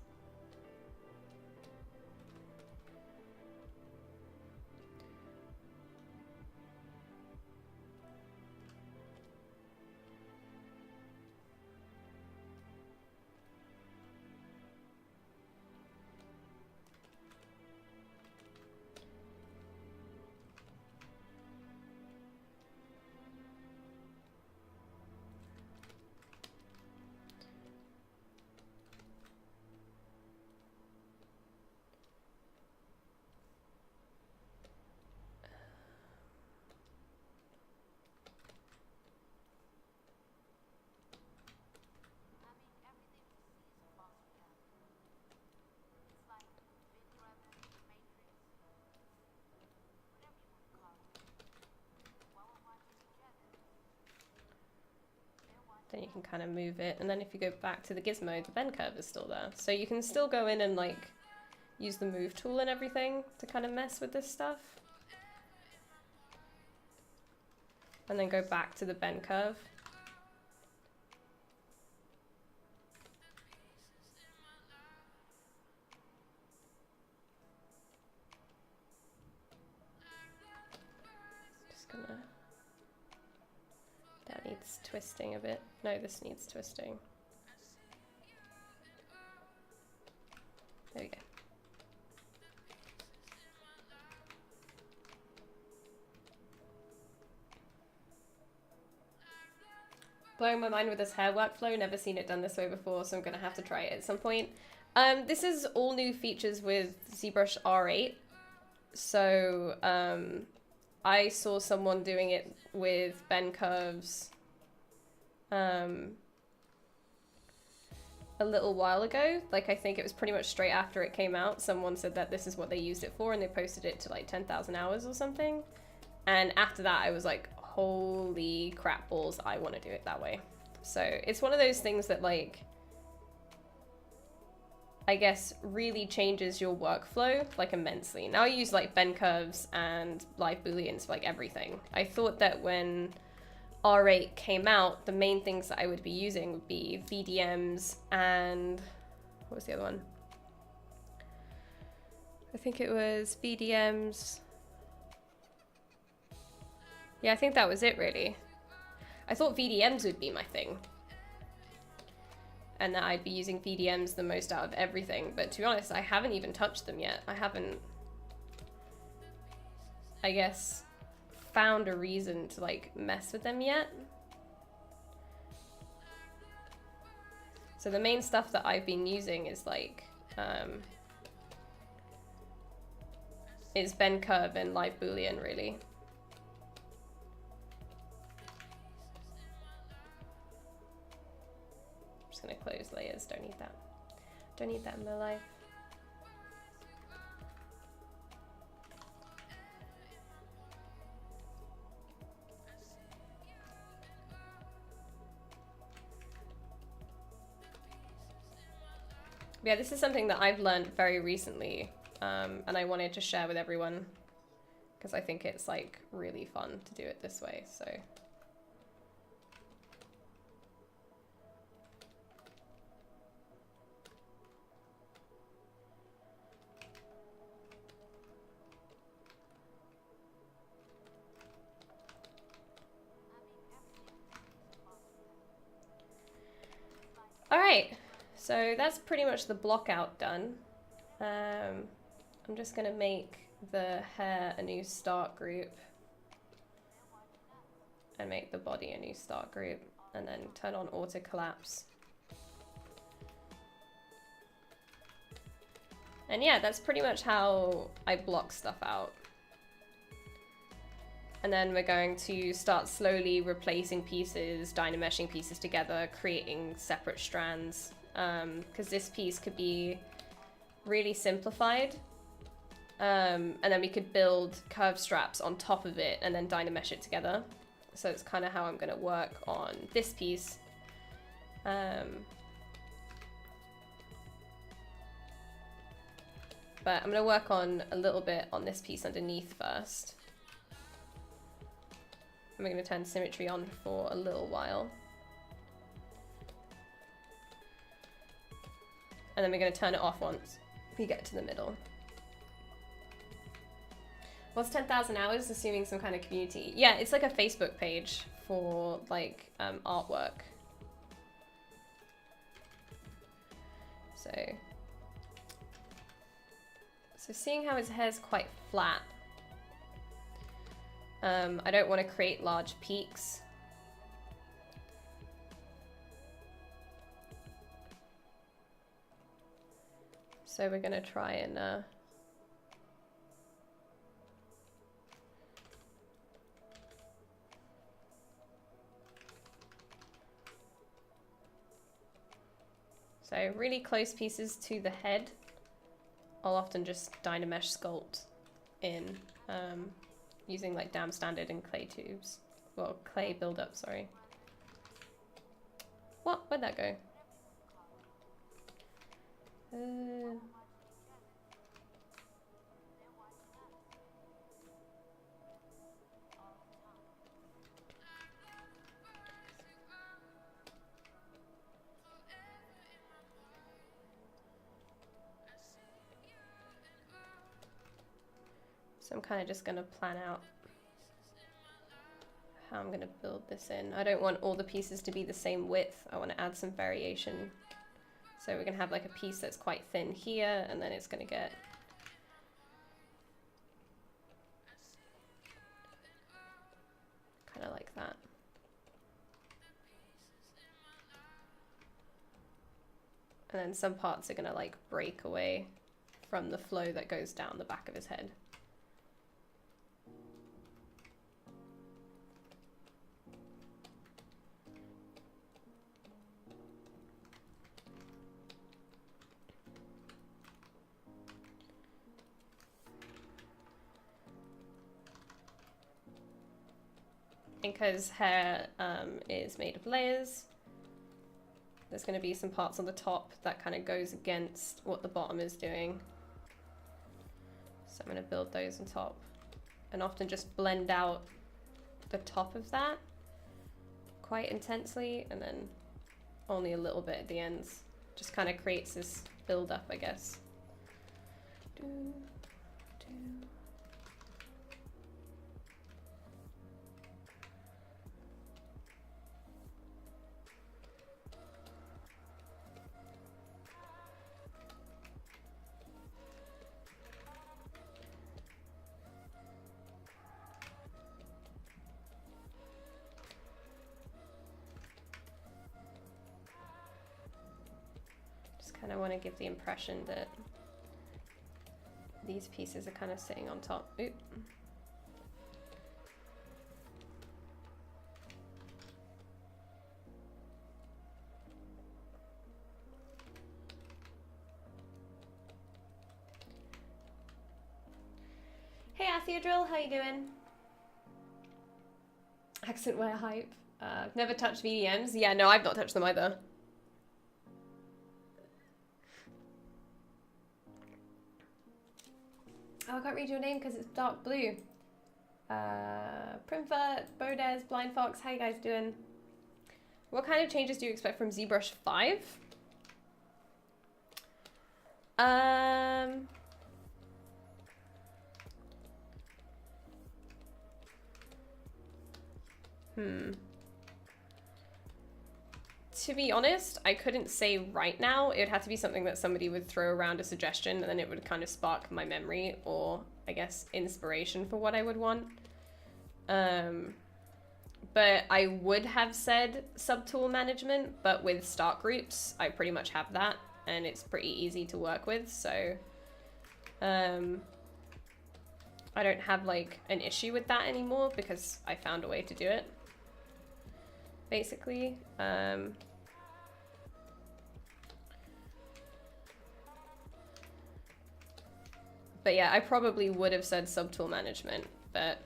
Then you can kind of move it, and then if you go back to the gizmo, the bend curve is still there. So you can still go in and like use the move tool and everything to kind of mess with this stuff. And then go back to the bend curve. Just gonna... That needs twisting a bit. No, this needs twisting. There we go. Blowing my mind with this hair workflow. Never seen it done this way before, so I'm gonna have to try it at some point. This is all new features with ZBrush R8. So I saw someone doing it with bend curves a little while ago. Like, I think it was pretty much straight after it came out. Someone said that this is what they used it for, and they posted it to like 10,000 hours or something. And after that, I was like, holy crap balls, I want to do it that way. So it's one of those things that, like, I guess, really changes your workflow like immensely. Now I use like bend curves and live booleans for like everything. I thought that when R8 came out, the main things that I would be using would be VDMs and what was the other one? I think it was VDMs. Yeah, I think that was it really. I thought VDMs would be my thing. And that I'd be using VDMs the most out of everything. But to be honest, I haven't even touched them yet. I haven't, I guess, found a reason to like mess with them yet. So the main stuff that I've been using is like, is bend curve and live boolean really. Gonna close layers, don't need that. Don't need that in my life. Yeah, this is something that I've learned very recently, and I wanted to share with everyone because I think it's like really fun to do it this way, so. All right, so that's pretty much the block out done. I'm just gonna make the hair a new start group and make the body a new start group and then turn on auto collapse. And yeah, that's pretty much how I block stuff out. And then we're going to start slowly replacing pieces, Dynameshing pieces together, creating separate strands. Because this piece could be really simplified. And then we could build curved straps on top of it and then Dynamesh it together. So it's kind of how I'm going to work on this piece. But I'm going to work on a little bit on this piece underneath first. And we're going to turn symmetry on for a little while. And then we're going to turn it off once we get to the middle. What's 10,000 hours? Assuming some kind of community. Yeah, it's like a Facebook page for like artwork. So seeing how his hair's quite flat, I don't want to create large peaks. So we're going to try and so really close pieces to the head. I'll often just Dynamesh sculpt in using like dam standard and clay tubes. Well, clay buildup, sorry. What? Where'd that go? So I'm kind of just going to plan out how I'm going to build this in. I don't want all the pieces to be the same width. I want to add some variation. So we're going to have like a piece that's quite thin here, and then it's going to get kind of like that. And then some parts are going to like break away from the flow that goes down the back of his head. Because hair is made of layers, there's going to be some parts on the top that kind of goes against what the bottom is doing. So I'm going to build those on top and often just blend out the top of that quite intensely and then only a little bit at the ends. Just kind of creates this build up, I guess. Kind of want to give the impression that these pieces are kind of sitting on top. Oop. Hey Atheodrill, how you doing? Accent wear hype. Never touched VDMs. Yeah, no, I've not touched them either. Oh, I can't read your name because it's dark blue. Primfert, Bodez, Blind Fox, how you guys doing? What kind of changes do you expect from ZBrush 5? To be honest, I couldn't say right now. It would have to be something that somebody would throw around a suggestion and then it would kind of spark my memory or, I guess, inspiration for what I would want. But I would have said subtool management, but with start groups, I pretty much have that and it's pretty easy to work with. So I don't have like an issue with that anymore because I found a way to do it, basically. But yeah, I probably would have said subtool management, but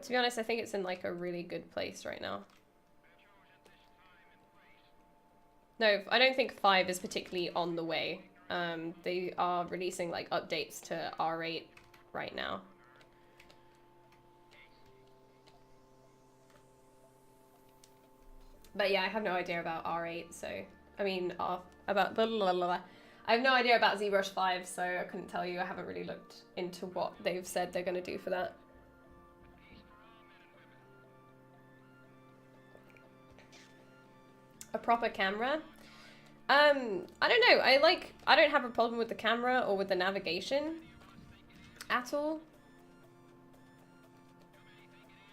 to be honest, I think it's in like a really good place right now. No, I don't think 5 is particularly on the way. They are releasing like updates to R8 right now. But yeah, I have no idea about R8, so I mean, about I have no idea about ZBrush 5, so I couldn't tell you. I haven't really looked into what they've said they're going to do for that. A proper camera? I don't know. I don't have a problem with the camera or with the navigation at all.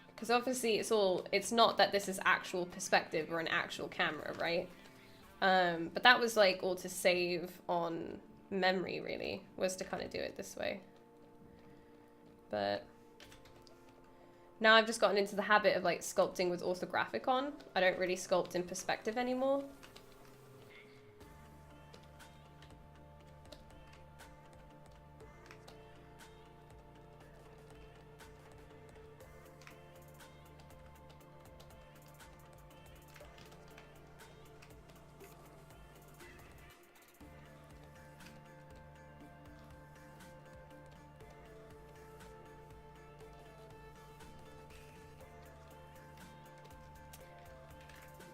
Because obviously it's not that this is actual perspective or an actual camera, right? But that was like all to save on memory, really, was to kind of do it this way. But now I've just gotten into the habit of like sculpting with orthographic on. I don't really sculpt in perspective anymore.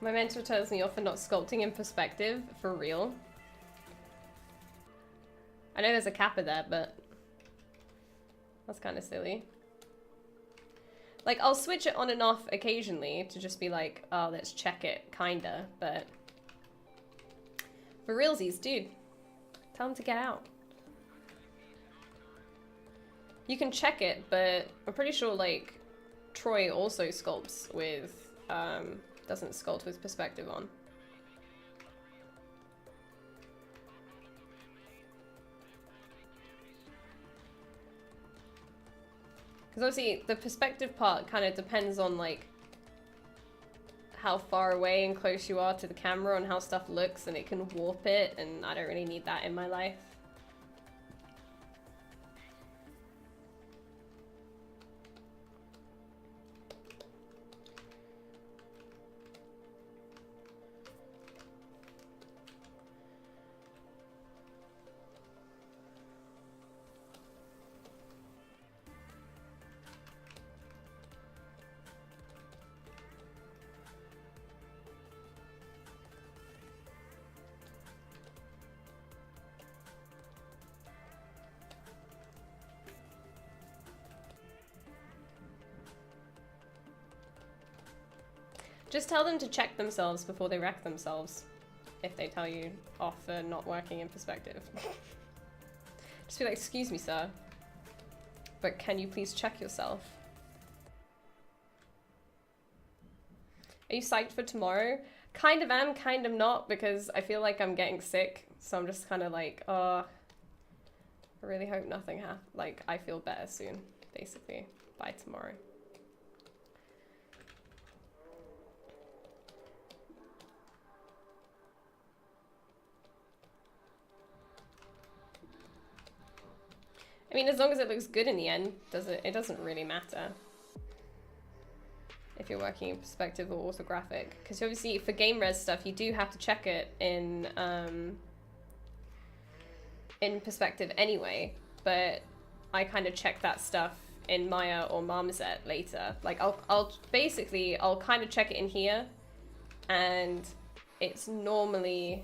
My mentor tells me off for not sculpting in perspective, for real. I know there's a kappa there, but that's kind of silly. Like, I'll switch it on and off occasionally to just be like, oh, let's check it, kinda, but for realsies, dude, tell him to get out. You can check it, but I'm pretty sure, like, Troy also sculpts with, doesn't sculpt with perspective on. Because obviously the perspective part kind of depends on like how far away and close you are to the camera and how stuff looks, and it can warp it, and I don't really need that in my life. Just tell them to check themselves before they wreck themselves, if they tell you off for not working in perspective. Just be like, excuse me, sir, but can you please check yourself? Are you psyched for tomorrow? Kind of am, kind of not, because I feel like I'm getting sick, so I'm just kind of like, I really hope nothing happens. Like, I feel better soon, basically, by tomorrow. I mean, as long as it looks good in the end, it doesn't really matter if you're working in perspective or orthographic. Because obviously for game res stuff, you do have to check it in perspective anyway, but I kind of check that stuff in Maya or Marmoset later. Like I'll kind of check it in here, and it's normally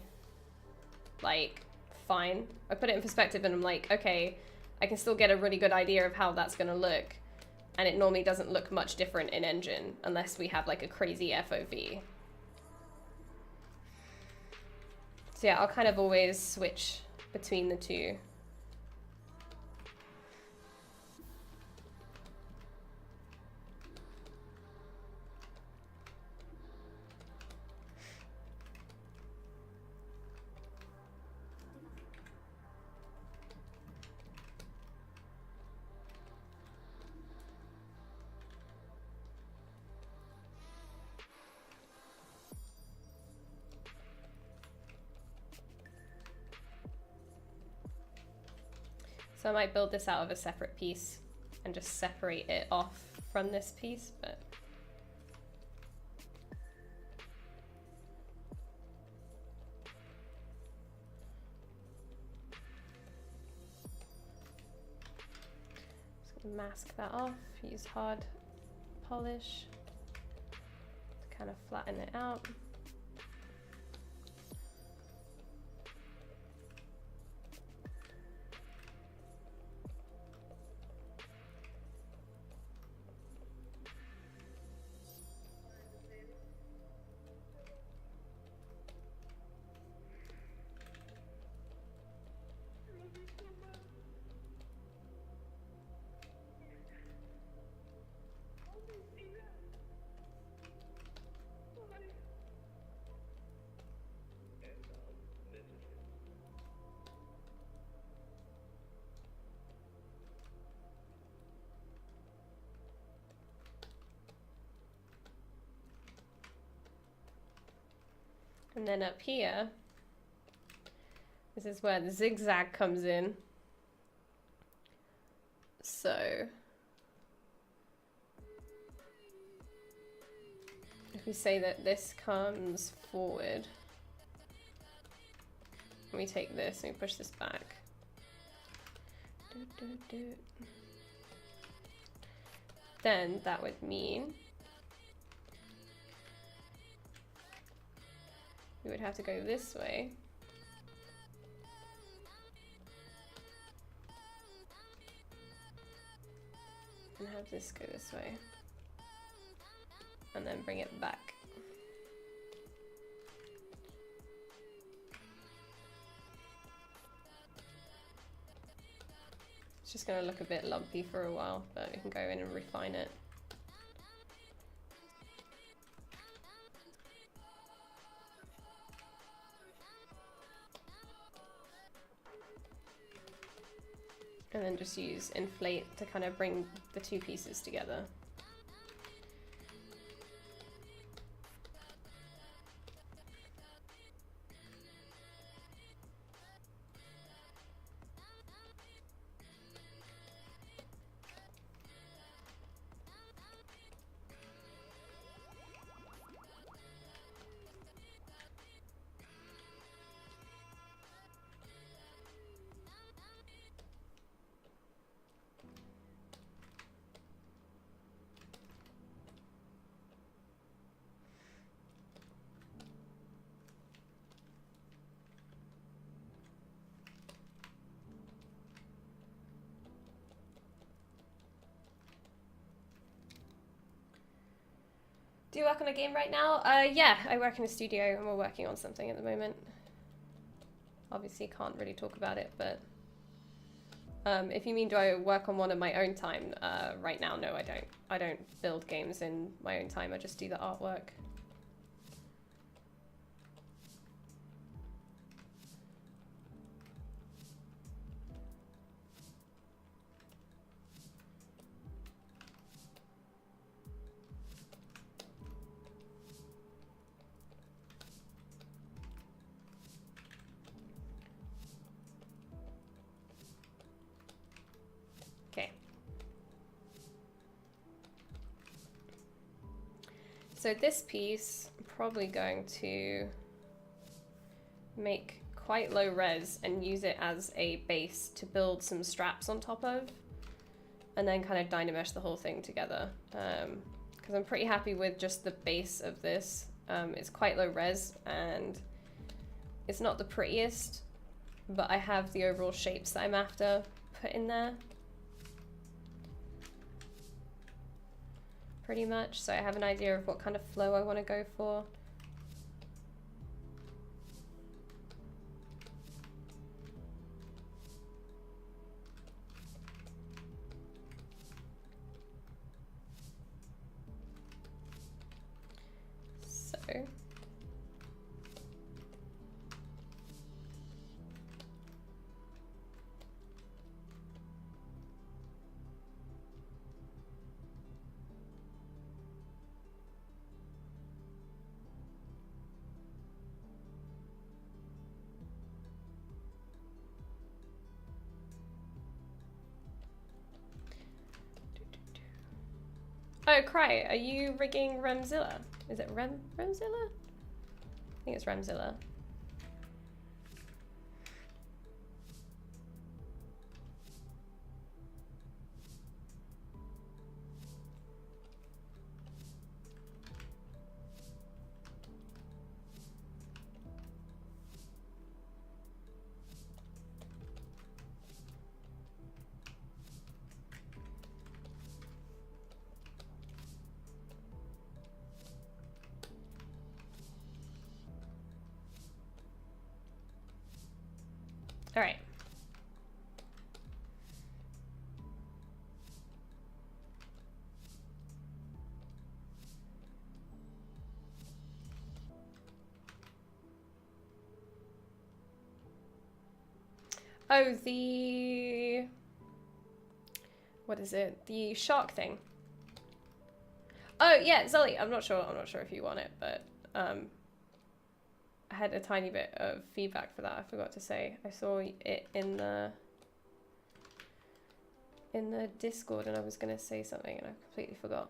like fine. I put it in perspective and I'm like, okay, I can still get a really good idea of how that's going to look, and it normally doesn't look much different in engine unless we have like a crazy FOV. So yeah, I'll kind of always switch between the two. So I might build this out of a separate piece and just separate it off from this piece, but just gonna mask that off, use hard polish to kind of flatten it out. And then up here, this is where the zigzag comes in. So if we say that this comes forward, and we take this and we push this back. Then that would mean we would have to go this way. And have this go this way. And then bring it back. It's just going to look a bit lumpy for a while, but we can go in and refine it. And then just use inflate to kind of bring the two pieces together. Do you work on a game right now? Yeah, I work in a studio and we're working on something at the moment. Obviously can't really talk about it, but if you mean do I work on one in my own time, right now, no, I don't. I don't build games in my own time, I just do the artwork. So this piece, I'm probably going to make quite low res and use it as a base to build some straps on top of, and then kind of Dynamesh the whole thing together. Because I'm pretty happy with just the base of this. It's quite low res and it's not the prettiest, but I have the overall shapes that I'm after put in there. Pretty much, so I have an idea of what kind of flow I want to go for. So oh, Cry, are you rigging Remzilla? Is it Remzilla? I think it's Remzilla. All right. Oh, what is it? The shark thing. Oh yeah, Zully. I'm not sure if you want it, but I had a tiny bit of feedback for that. I forgot to say. I saw it in the Discord, and I was gonna say something, and I completely forgot.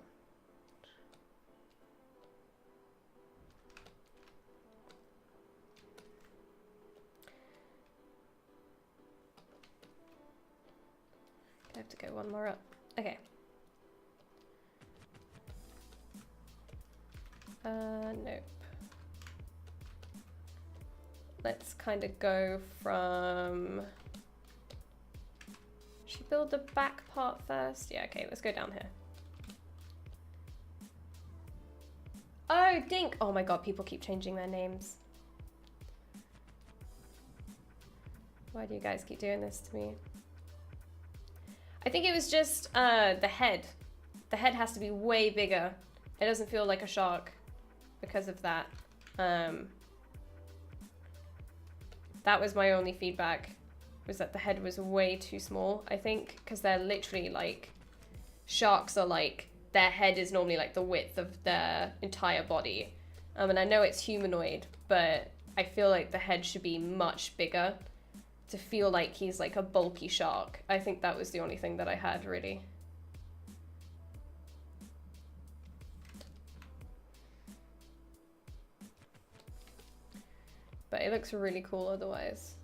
I have to go one more up. Okay. Nope. Let's kind of go from... Should we build the back part first? Yeah, okay, let's go down here. Oh, Dink! Oh my god, people keep changing their names. Why do you guys keep doing this to me? I think it was just the head. The head has to be way bigger. It doesn't feel like a shark because of that. That was my only feedback, was that the head was way too small, I think, because they're literally like, sharks are like, their head is normally like the width of their entire body. And I know it's humanoid, but I feel like the head should be much bigger to feel like he's like a bulky shark. I think that was the only thing that I had, really. But it looks really cool otherwise.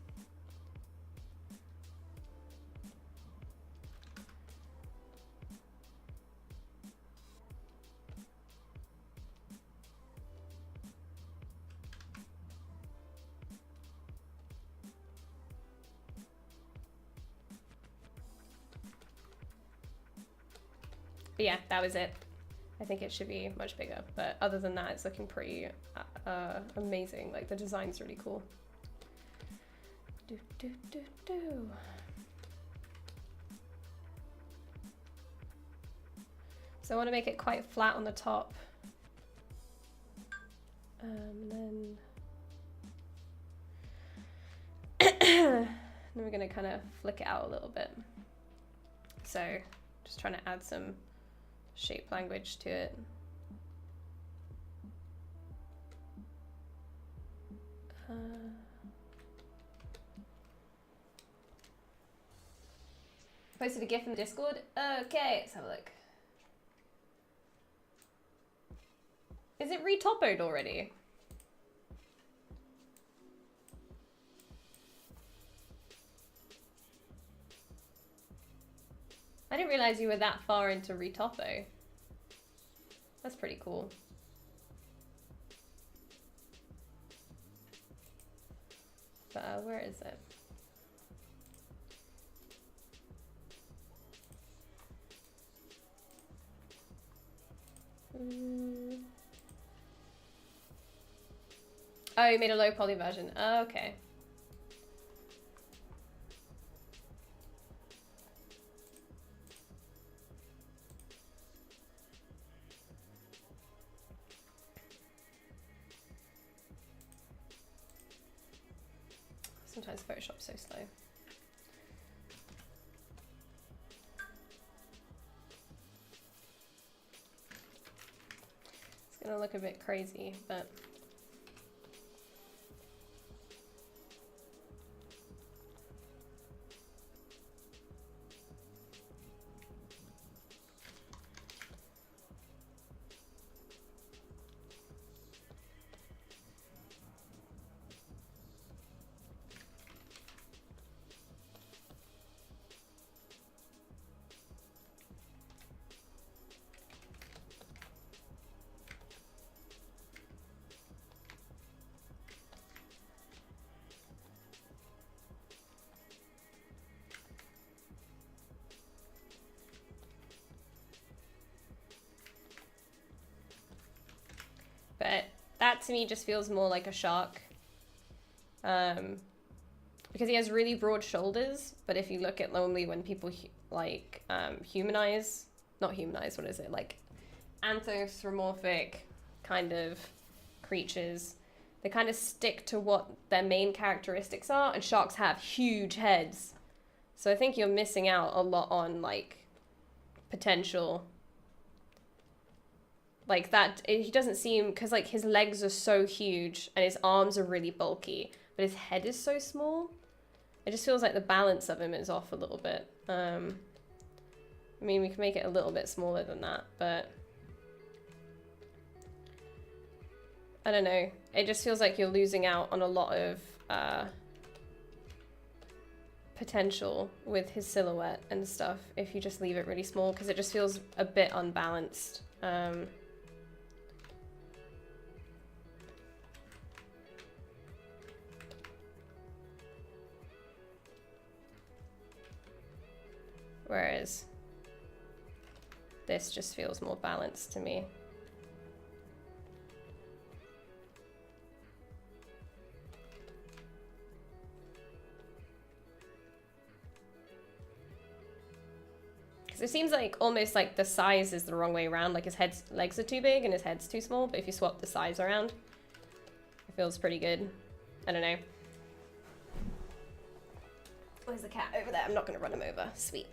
But yeah, that was it. I think it should be much bigger, but other than that, it's looking pretty amazing. Like the design's really cool. Do, do, do, do. So I want to make it quite flat on the top. Then we're going to kind of flick it out a little bit. So just trying to add some shape language to it. Posted a GIF in the Discord. Okay, let's have a look. Is it retopoed already? I didn't realize you were that far into retopo. That's pretty cool. But where is it? Oh, you made a low poly version. Oh, okay. Sometimes Photoshop's so slow. It's gonna look a bit crazy, but that to me just feels more like a shark. Because he has really broad shoulders, but if you look at normally when people humanize, not humanize, what is it? Like anthropomorphic kind of creatures, they kind of stick to what their main characteristics are, and sharks have huge heads. So I think you're missing out a lot on like potential. Like that, he doesn't seem, because like his legs are so huge and his arms are really bulky, but his head is so small. It just feels like the balance of him is off a little bit. I mean, we can make it a little bit smaller than that, but I don't know. It just feels like you're losing out on a lot of potential with his silhouette and stuff if you just leave it really small, because it just feels a bit unbalanced. Whereas this just feels more balanced to me. Because it seems like almost like the size is the wrong way around. Like his legs are too big and his head's too small. But if you swap the size around, it feels pretty good. I don't know. Where's the cat? Over there. I'm not going to run him over. Sweet.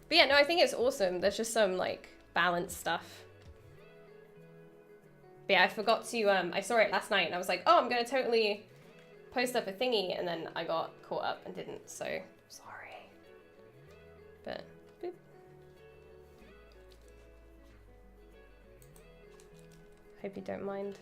But yeah, no, I think it's awesome. There's just some like balance stuff. But yeah, I forgot to, I saw it last night and I was like, oh, I'm going to totally post up a thingy. And then I got caught up and didn't. So sorry. But boop. Hope you don't mind.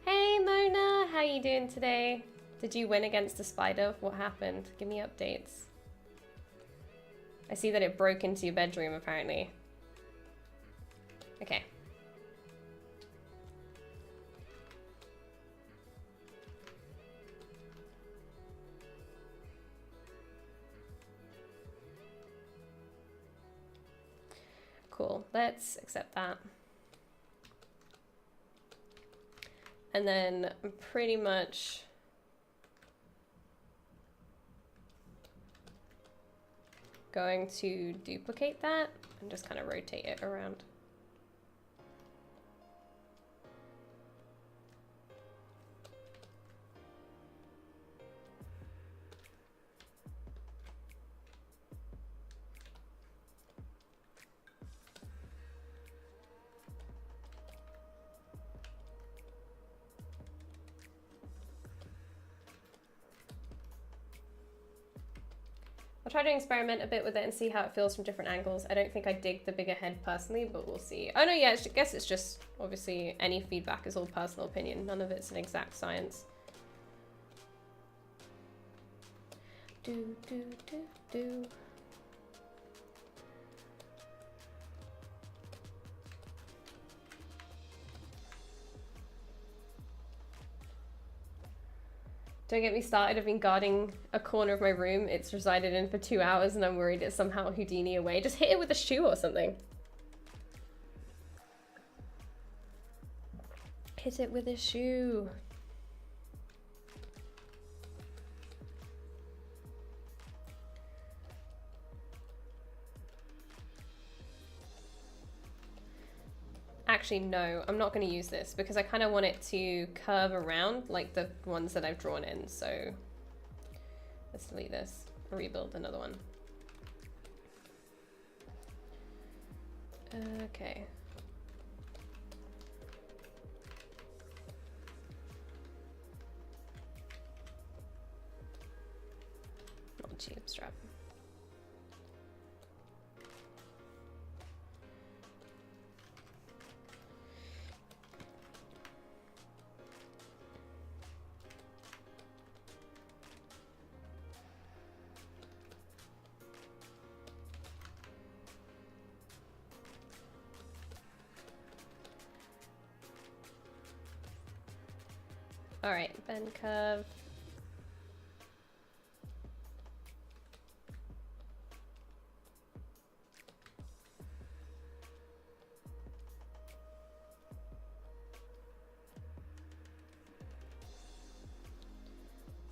Hey Mona, how you doing today? Did you win against the spider? What happened? Give me updates. I see that it broke into your bedroom apparently. Okay. Cool, let's accept that. And then I'm pretty much going to duplicate that and just kind of rotate it around. I'll try to experiment a bit with it and see how it feels from different angles. I don't think I dig the bigger head personally, but we'll see. Oh no, yeah, I guess it's just, obviously, any feedback is all personal opinion. None of it's an exact science. Do, do, do, do. Don't get me started. I've been guarding a corner of my room it's resided in for 2 hours and I'm worried it's somehow Houdini away. Just hit it with a shoe or something. Hit it with a shoe. Actually, no, I'm not going to use this because I kind of want it to curve around like the ones that I've drawn in. So let's delete this, rebuild another one. Okay. Not cheap strap. All right, bend curve.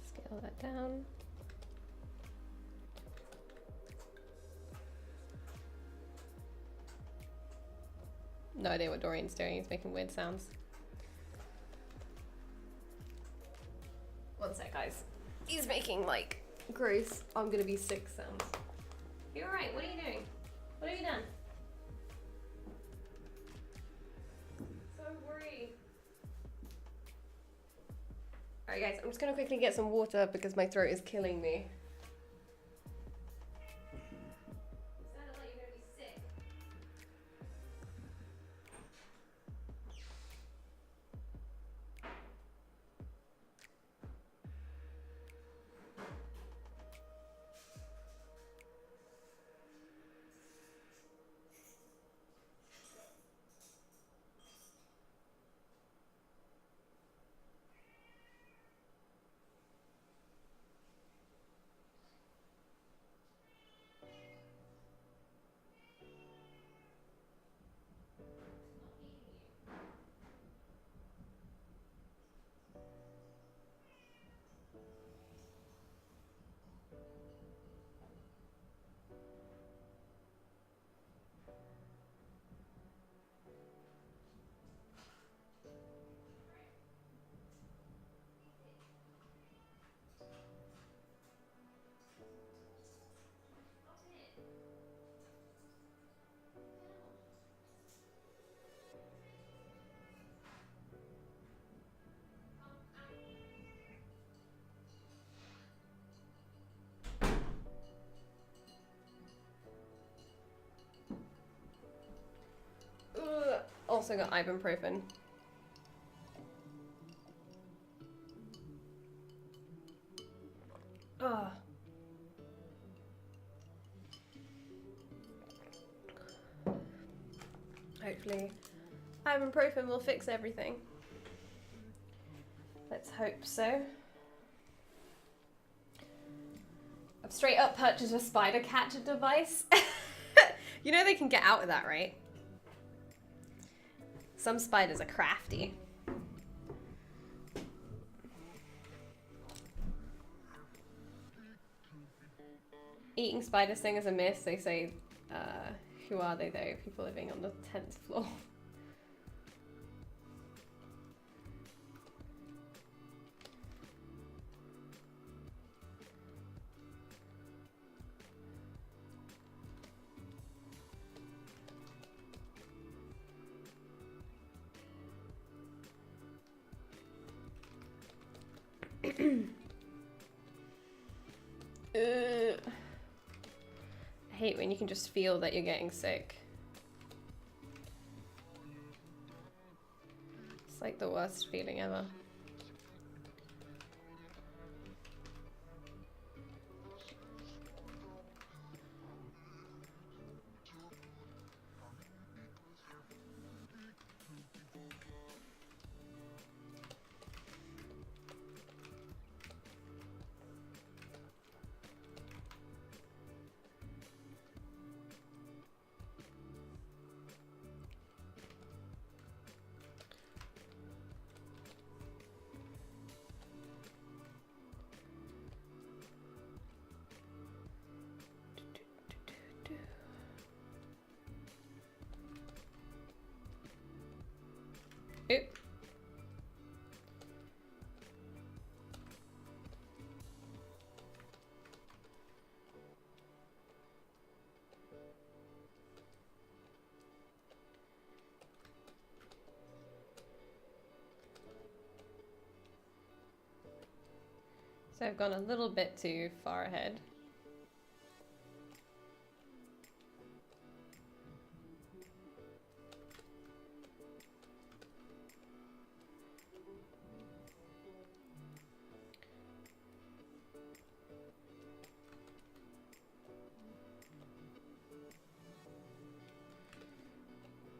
Scale that down. No idea what Dorian's doing, he's making weird sounds. One sec, guys. He's making like gross, I'm gonna be sick sounds. You alright? What are you doing? What have you done? So worried. Alright guys, I'm just gonna quickly get some water because my throat is killing me. Sounded like you're gonna be sick. Also got ibuprofen. Ugh. Hopefully ibuprofen will fix everything. Let's hope so. I've straight up purchased a spider catcher device. You know they can get out of that, right? Some spiders are crafty. Eating spider sting is a myth. They say, who are they though? People living on the 10th floor. I hate when you can just feel that you're getting sick. It's like the worst feeling ever. Oop. So I've gone a little bit too far ahead.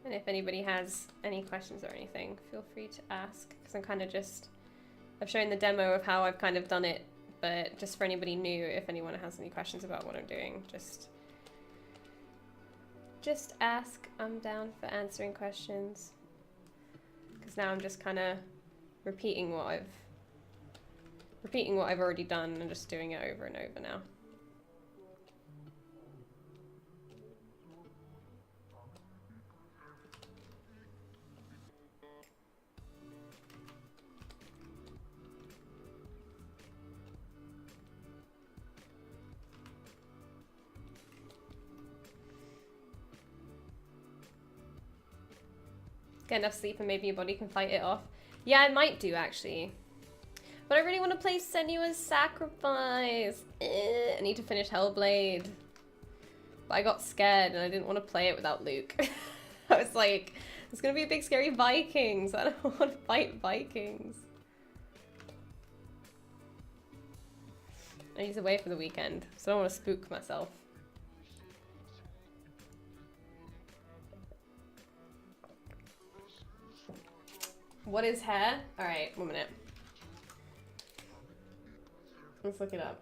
And if anybody has any questions or anything, feel free to ask, because I'm kind of just, I've shown the demo of how I've kind of done it, but just for anybody new, if anyone has any questions about what I'm doing, just ask. I'm down for answering questions, because now I'm just kind of repeating what I've already done and just doing it over and over now. Get enough sleep and maybe your body can fight it off. Yeah, I might do actually. But I really want to play Senua's Sacrifice. I need to finish Hellblade. But I got scared and I didn't want to play it without Luke. I was like, there's going to be a big scary Vikings. I don't want to fight Vikings. And he's away for the weekend, so I don't want to spook myself. What is hair? Alright, 1 minute. Let's look it up.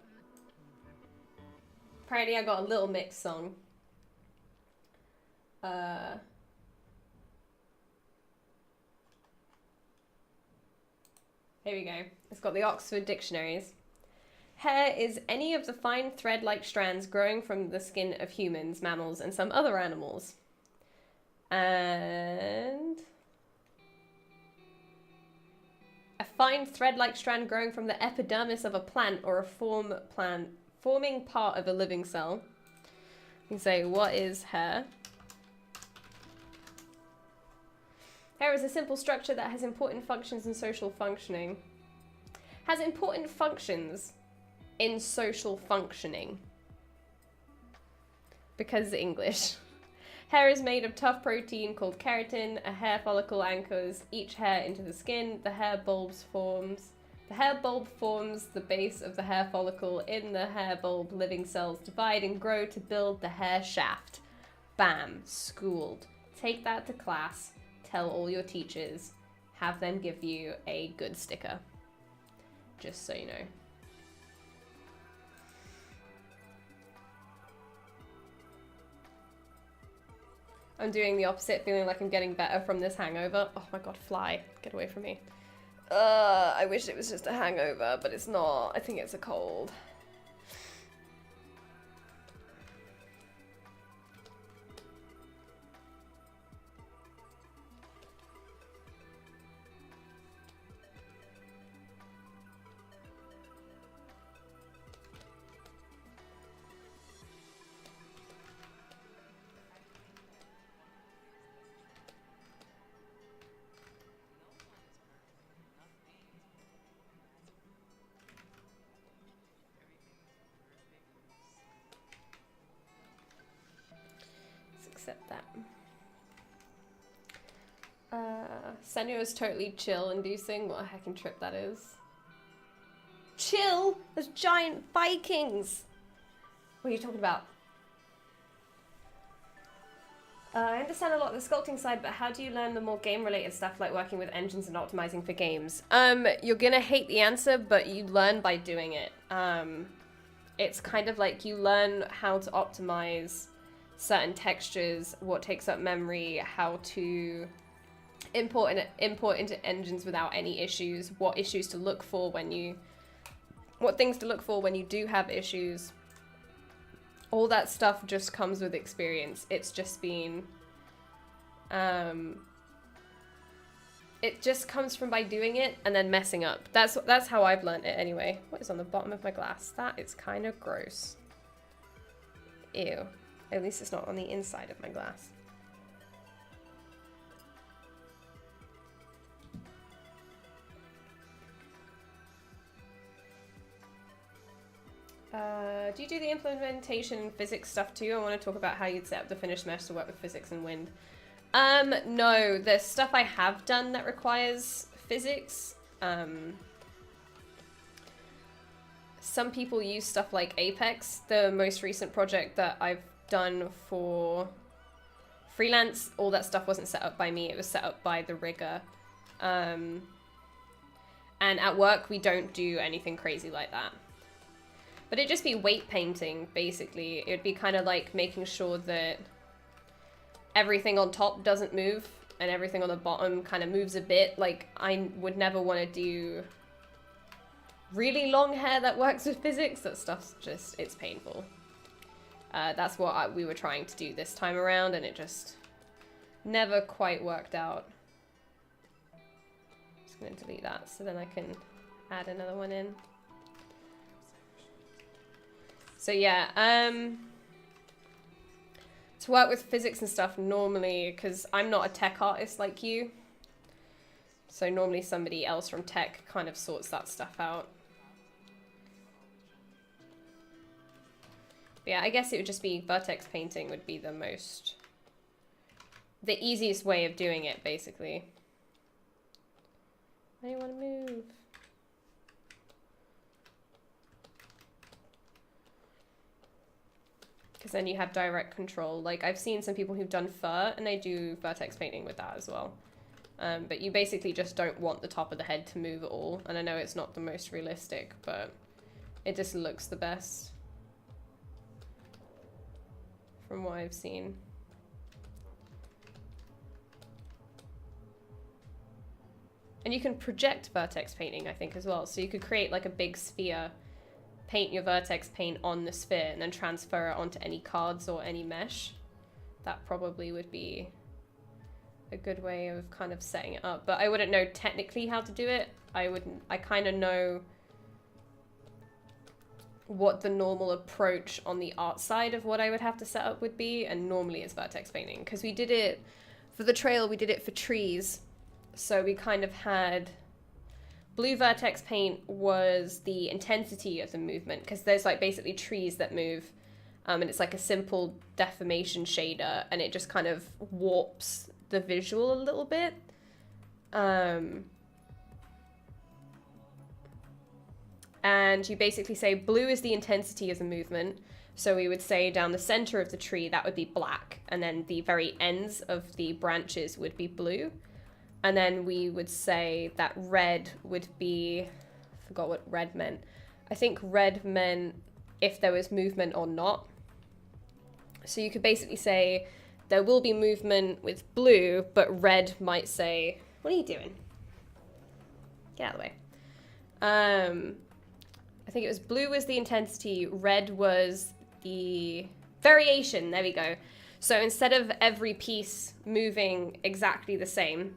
Apparently I got a Little Mix song. Here we go. It's got the Oxford dictionaries. Hair is any of the fine thread-like strands growing from the skin of humans, mammals, and some other animals. And a fine thread-like strand growing from the epidermis of a plant or a forming part of a living cell. You can say, what is hair? Hair is a simple structure that has important functions in social functioning. Has important functions in social functioning. Because English. Hair is made of tough protein called keratin. A hair follicle anchors each hair into the skin. The hair bulb forms the base of the hair follicle. In the hair bulb, living cells divide and grow to build the hair shaft. Bam, schooled. Take that to class. Tell all your teachers. Have them give you a good sticker. Just so you know. I'm doing the opposite, feeling like I'm getting better from this hangover. Oh my god, fly. Get away from me. I wish it was just a hangover, but it's not. I think it's a cold. Accept that. Senua is totally chill inducing. What a heckin' trip that is. Chill? There's giant Vikings! What are you talking about? I understand a lot of the sculpting side, but how do you learn the more game-related stuff like working with engines and optimizing for games? You're gonna hate the answer, but you learn by doing it. It's kind of like you learn how to optimize certain textures, what takes up memory, how to import into engines without any issues, what issues to look for when you, what things to look for when you do have issues. All that stuff just comes with experience. It's just been, it just comes from by doing it and then messing up. That's how I've learned it anyway. What is on the bottom of my glass? That is kind of gross. Ew. At least it's not on the inside of my glass. Do you do the implementation and physics stuff too? I want to talk about how you'd set up the finished mesh to work with physics and wind. No, there's stuff I have done that requires physics. Some people use stuff like Apex. The most recent project that I've done for freelance, all that stuff wasn't set up by me, it was set up by the rigger. And at work, we don't do anything crazy like that. But it'd just be weight painting, basically. It'd be kind of like making sure that everything on top doesn't move and everything on the bottom kind of moves a bit. Like, I would never want to do really long hair that works with physics. That stuff's just, it's painful. That's what we were trying to do this time around, and it just never quite worked out. Just going to delete that so then I can add another one in. So yeah, to work with physics and stuff normally, because I'm not a tech artist like you, so normally somebody else from tech kind of sorts that stuff out. But yeah, I guess it would just be vertex painting would be the easiest way of doing it, basically. I don't want to move. Because then you have direct control. Like, I've seen some people who've done fur, and they do vertex painting with that as well. But you basically just don't want the top of the head to move at all. And I know it's not the most realistic, but it just looks the best from what I've seen. And you can project vertex painting, I think, as well. So you could create like a big sphere, paint your vertex paint on the sphere, and then transfer it onto any cards or any mesh. That probably would be a good way of kind of setting it up. But I wouldn't know technically how to do it. I kind of know what the normal approach on the art side of what I would have to set up would be, and normally it's vertex painting. Because we did it for the trail, we did it for trees. So we kind of had blue vertex paint was the intensity of the movement, because there's like basically trees that move, and it's like a simple deformation shader, and it just kind of warps the visual a little bit. And you basically say blue is the intensity of the movement. So we would say down the center of the tree, that would be black, and then the very ends of the branches would be blue. And then we would say that red would be, I forgot what red meant. I think red meant if there was movement or not. So you could basically say there will be movement with blue, but red might say, what are you doing? Get out of the way. I think it was blue was the intensity, red was the variation. There we go. So instead of every piece moving exactly the same,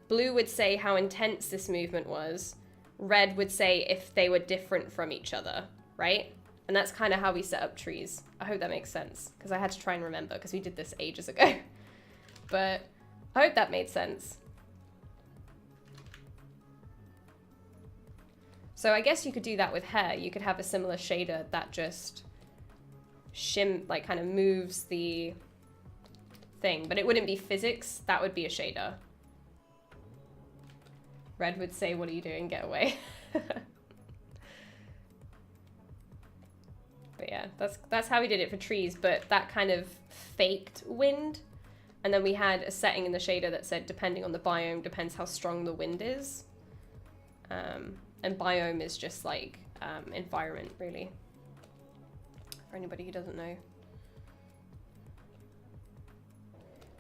blue would say how intense this movement was. Red would say if they were different from each other, right? And that's kind of how we set up trees. I hope that makes sense, because I had to try and remember, because we did this ages ago. But I hope that made sense. So I guess you could do that with hair. You could have a similar shader that just like kind of moves the thing, but it wouldn't be physics. That would be a shader. Red would say, what are you doing? Get away. But yeah, that's how we did it for trees, but that kind of faked wind. And then we had a setting in the shader that said, depending on the biome, depends how strong the wind is. And biome is just like environment, really. For anybody who doesn't know.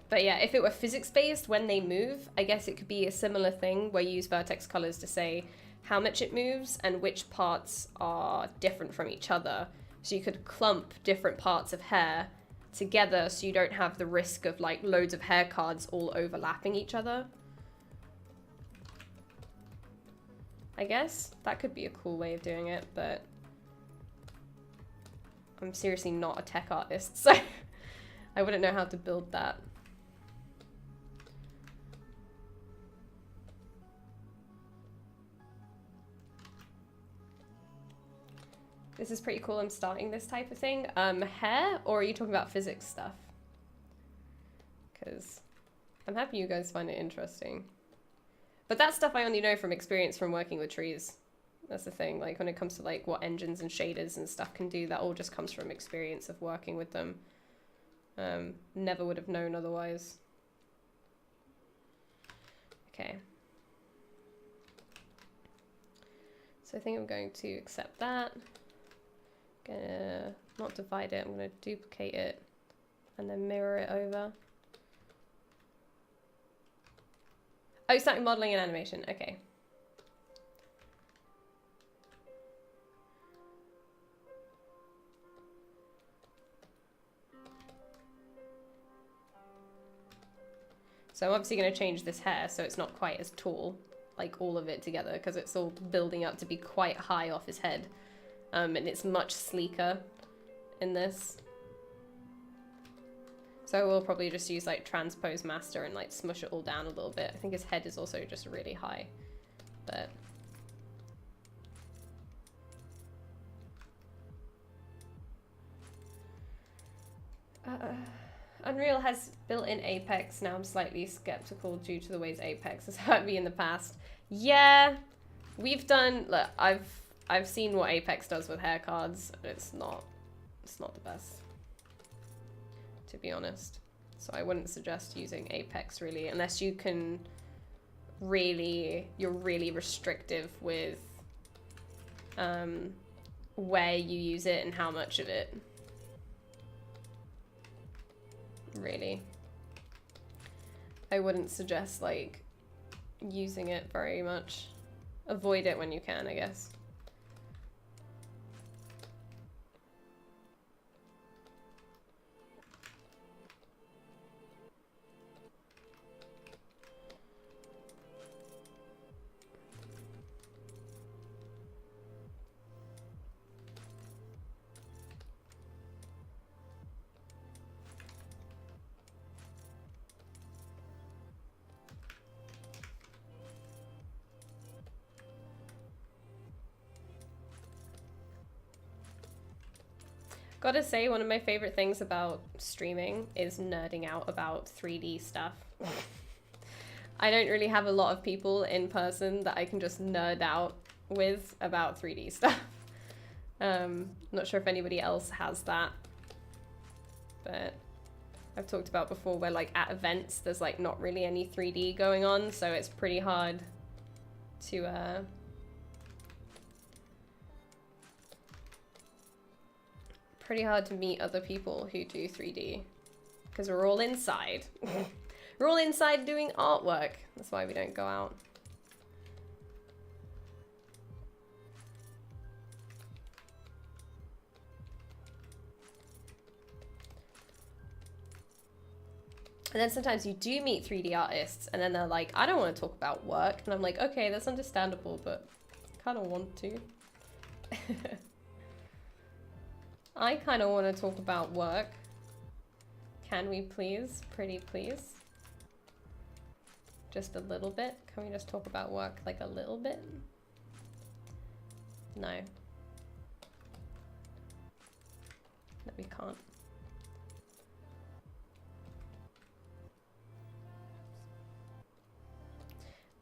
But yeah, if it were physics-based, when they move, I guess it could be a similar thing where you use vertex colors to say how much it moves and which parts are different from each other. So you could clump different parts of hair together so you don't have the risk of like loads of hair cards all overlapping each other. I guess that could be a cool way of doing it, but I'm seriously not a tech artist, so I wouldn't know how to build that. This is pretty cool. I'm starting this type of thing. Hair, or are you talking about physics stuff? Because I'm happy you guys find it interesting. But that stuff I only know from experience from working with trees. That's the thing. Like when it comes to like what engines and shaders and stuff can do, that all just comes from experience of working with them. Never would have known otherwise. Okay. So I think I'm going to accept that. Gonna not divide it, I'm gonna duplicate it and then mirror it over. Oh, starting modeling and animation, okay. So I'm obviously gonna change this hair so it's not quite as tall, like all of it together, because it's all building up to be quite high off his head. And it's much sleeker in this. So we'll probably just use like transpose master and like smush it all down a little bit. I think his head is also just really high, but. Unreal has built-in Apex. Now I'm slightly skeptical due to the ways Apex has hurt me in the past. Yeah, we've done, look, I've seen what Apex does with hair cards. It's not the best, to be honest. So I wouldn't suggest using Apex really, unless you can you're really restrictive with where you use it and how much of it. Really. I wouldn't suggest like using it very much. Avoid it when you can, I guess. Gotta say, one of my favorite things about streaming is nerding out about 3D stuff. I don't really have a lot of people in person that I can just nerd out with about 3D stuff. Not sure if anybody else has that, but I've talked about before where like at events there's like not really any 3D going on, so it's pretty hard to meet other people who do 3D. because we're all inside. We're all inside doing artwork. That's why we don't go out. And then sometimes you do meet 3D artists and then they're like, I don't want to talk about work. And I'm like, okay, that's understandable, but I kind of want to. I kind of want to talk about work. Can we please? Pretty please. Just a little bit. Can we just talk about work like a little bit? No. No, we can't.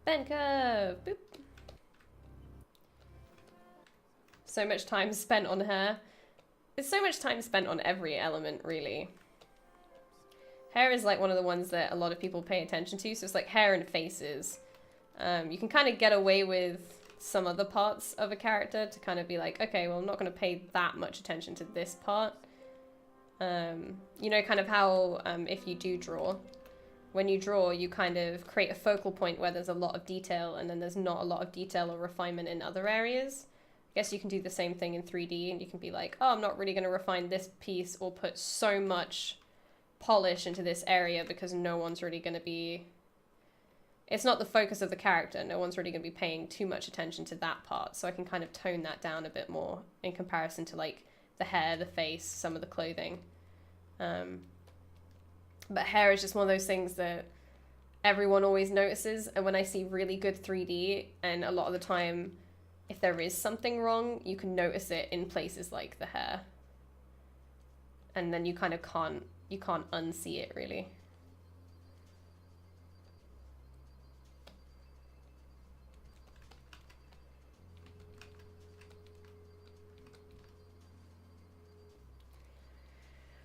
Benka! Boop. So much time spent on hair. It's so much time spent on every element, really. Hair is like one of the ones that a lot of people pay attention to. So it's like hair and faces. You can kind of get away with some other parts of a character to kind of be like, okay, well, I'm not going to pay that much attention to this part. You know, kind of how if you do draw, when you draw, you kind of create a focal point where there's a lot of detail and then there's not a lot of detail or refinement in other areas. I guess you can do the same thing in 3D and you can be like, oh, I'm not really going to refine this piece or put so much polish into this area because no one's really going to be... It's not the focus of the character. No one's really going to be paying too much attention to that part. So I can kind of tone that down a bit more in comparison to like the hair, the face, some of the clothing. But hair is just one of those things that everyone always notices. And when I see really good 3D, and a lot of the time, if there is something wrong, you can notice it in places like the hair. And then you kind of can't unsee it, really.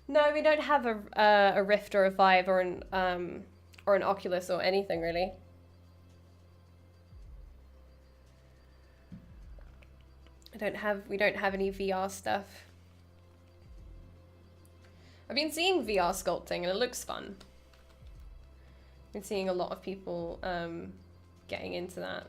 No, we don't have a Rift or a Vive or an Oculus or anything, really. We don't have any VR stuff. I've been seeing VR sculpting and it looks fun. I've been seeing a lot of people getting into that.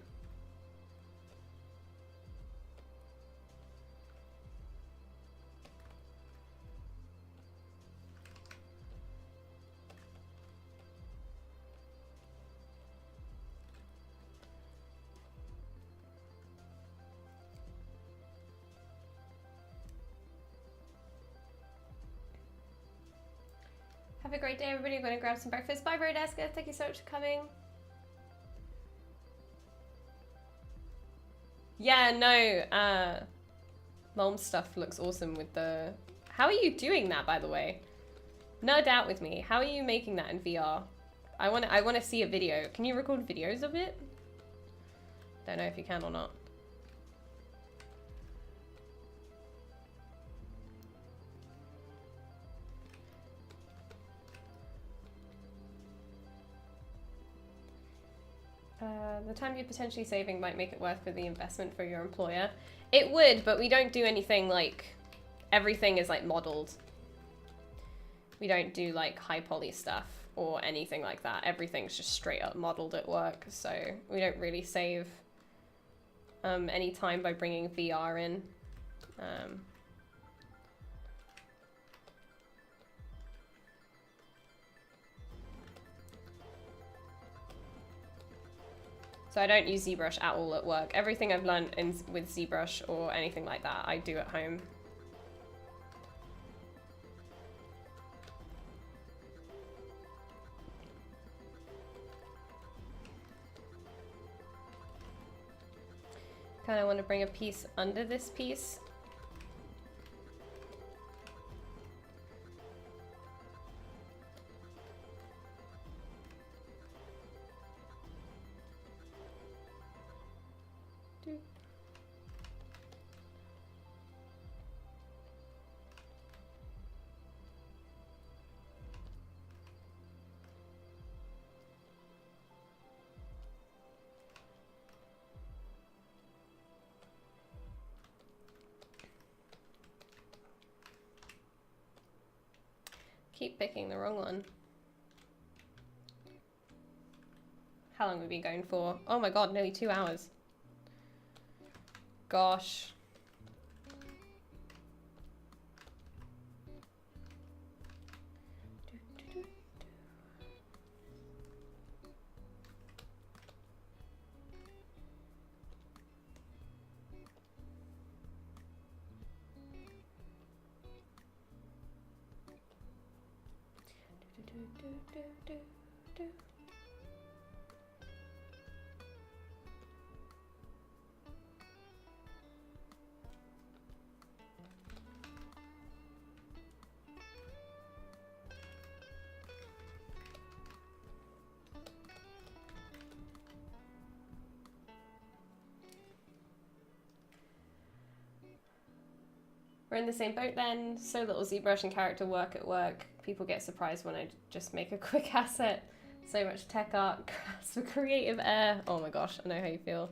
Have a great day, everybody. I'm going to grab some breakfast. Bye, Brodeska. Thank you so much for coming. Yeah, no. Mom's stuff looks awesome with the... How are you doing that, by the way? Nerd out with me. How are you making that in VR? I want to see a video. Can you record videos of it? Don't know if you can or not. The time you're potentially saving might make it worth for the investment for your employer. It would, but we don't do anything like... Everything is like modeled. We don't do like high poly stuff or anything like that. Everything's just straight up modeled at work, so we don't really save any time by bringing VR in. So I don't use ZBrush at all at work. Everything I've learned with ZBrush or anything like that, I do at home. Kind of want to bring a piece under this piece. keep picking the wrong one. How long have we been going for? Oh my god, nearly 2 hours. Gosh. We're in the same boat then. So little ZBrush and character work at work. People get surprised when I just make a quick asset. So much tech art, for creative air. Oh my gosh, I know how you feel.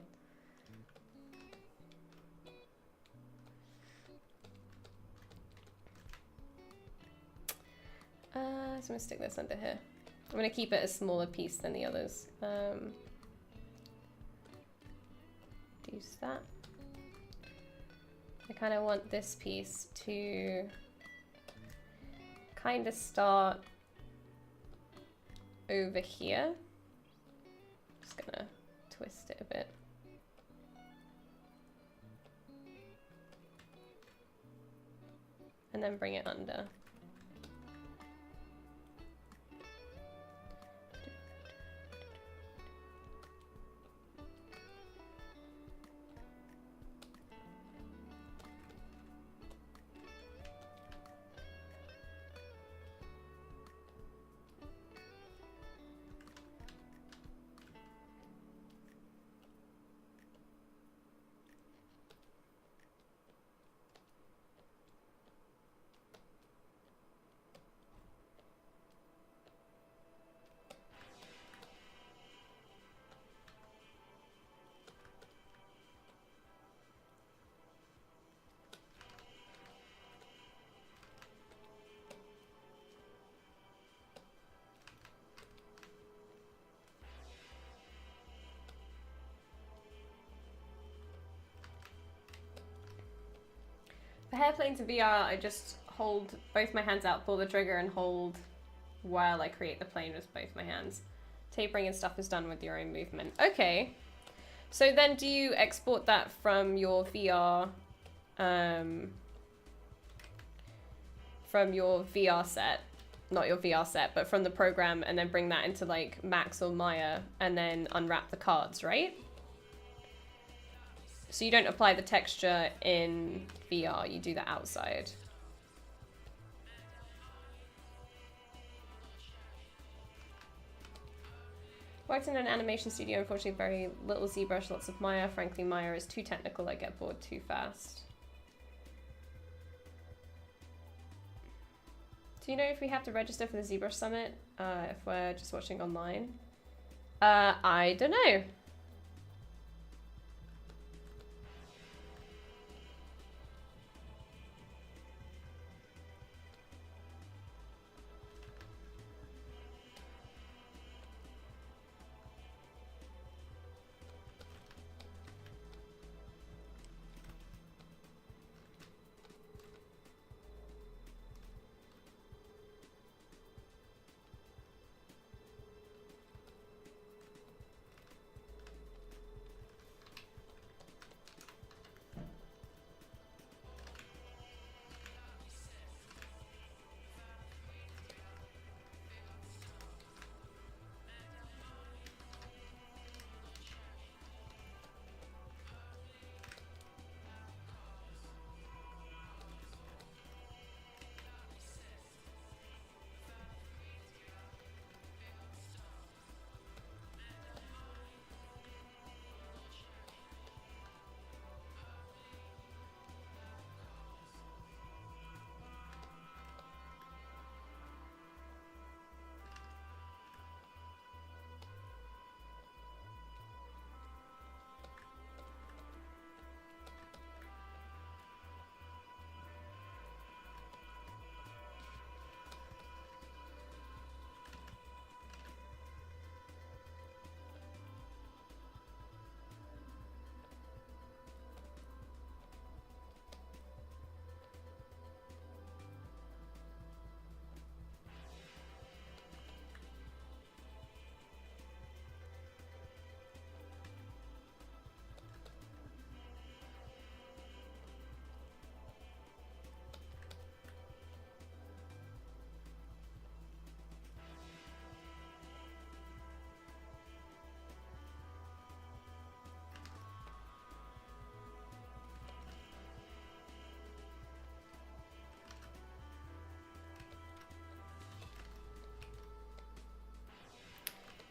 So I'm gonna stick this under here. I'm gonna keep it a smaller piece than the others. Use that. I kind of want this piece to kind of start over here. Just gonna twist it a bit. And then bring it under. For hairplane to VR, I just hold both my hands out, pull the trigger, and hold while I create the plane with both my hands. Tapering and stuff is done with your own movement. Okay. So then do you export that from your VR, set, not your VR set, but from the program, and then bring that into like Max or Maya, and then unwrap the cards, right? So you don't apply the texture in VR, you do that outside. Worked in an animation studio, unfortunately very little ZBrush, lots of Maya. Frankly, Maya is too technical, I get bored too fast. Do you know if we have to register for the ZBrush Summit, if we're just watching online? I don't know.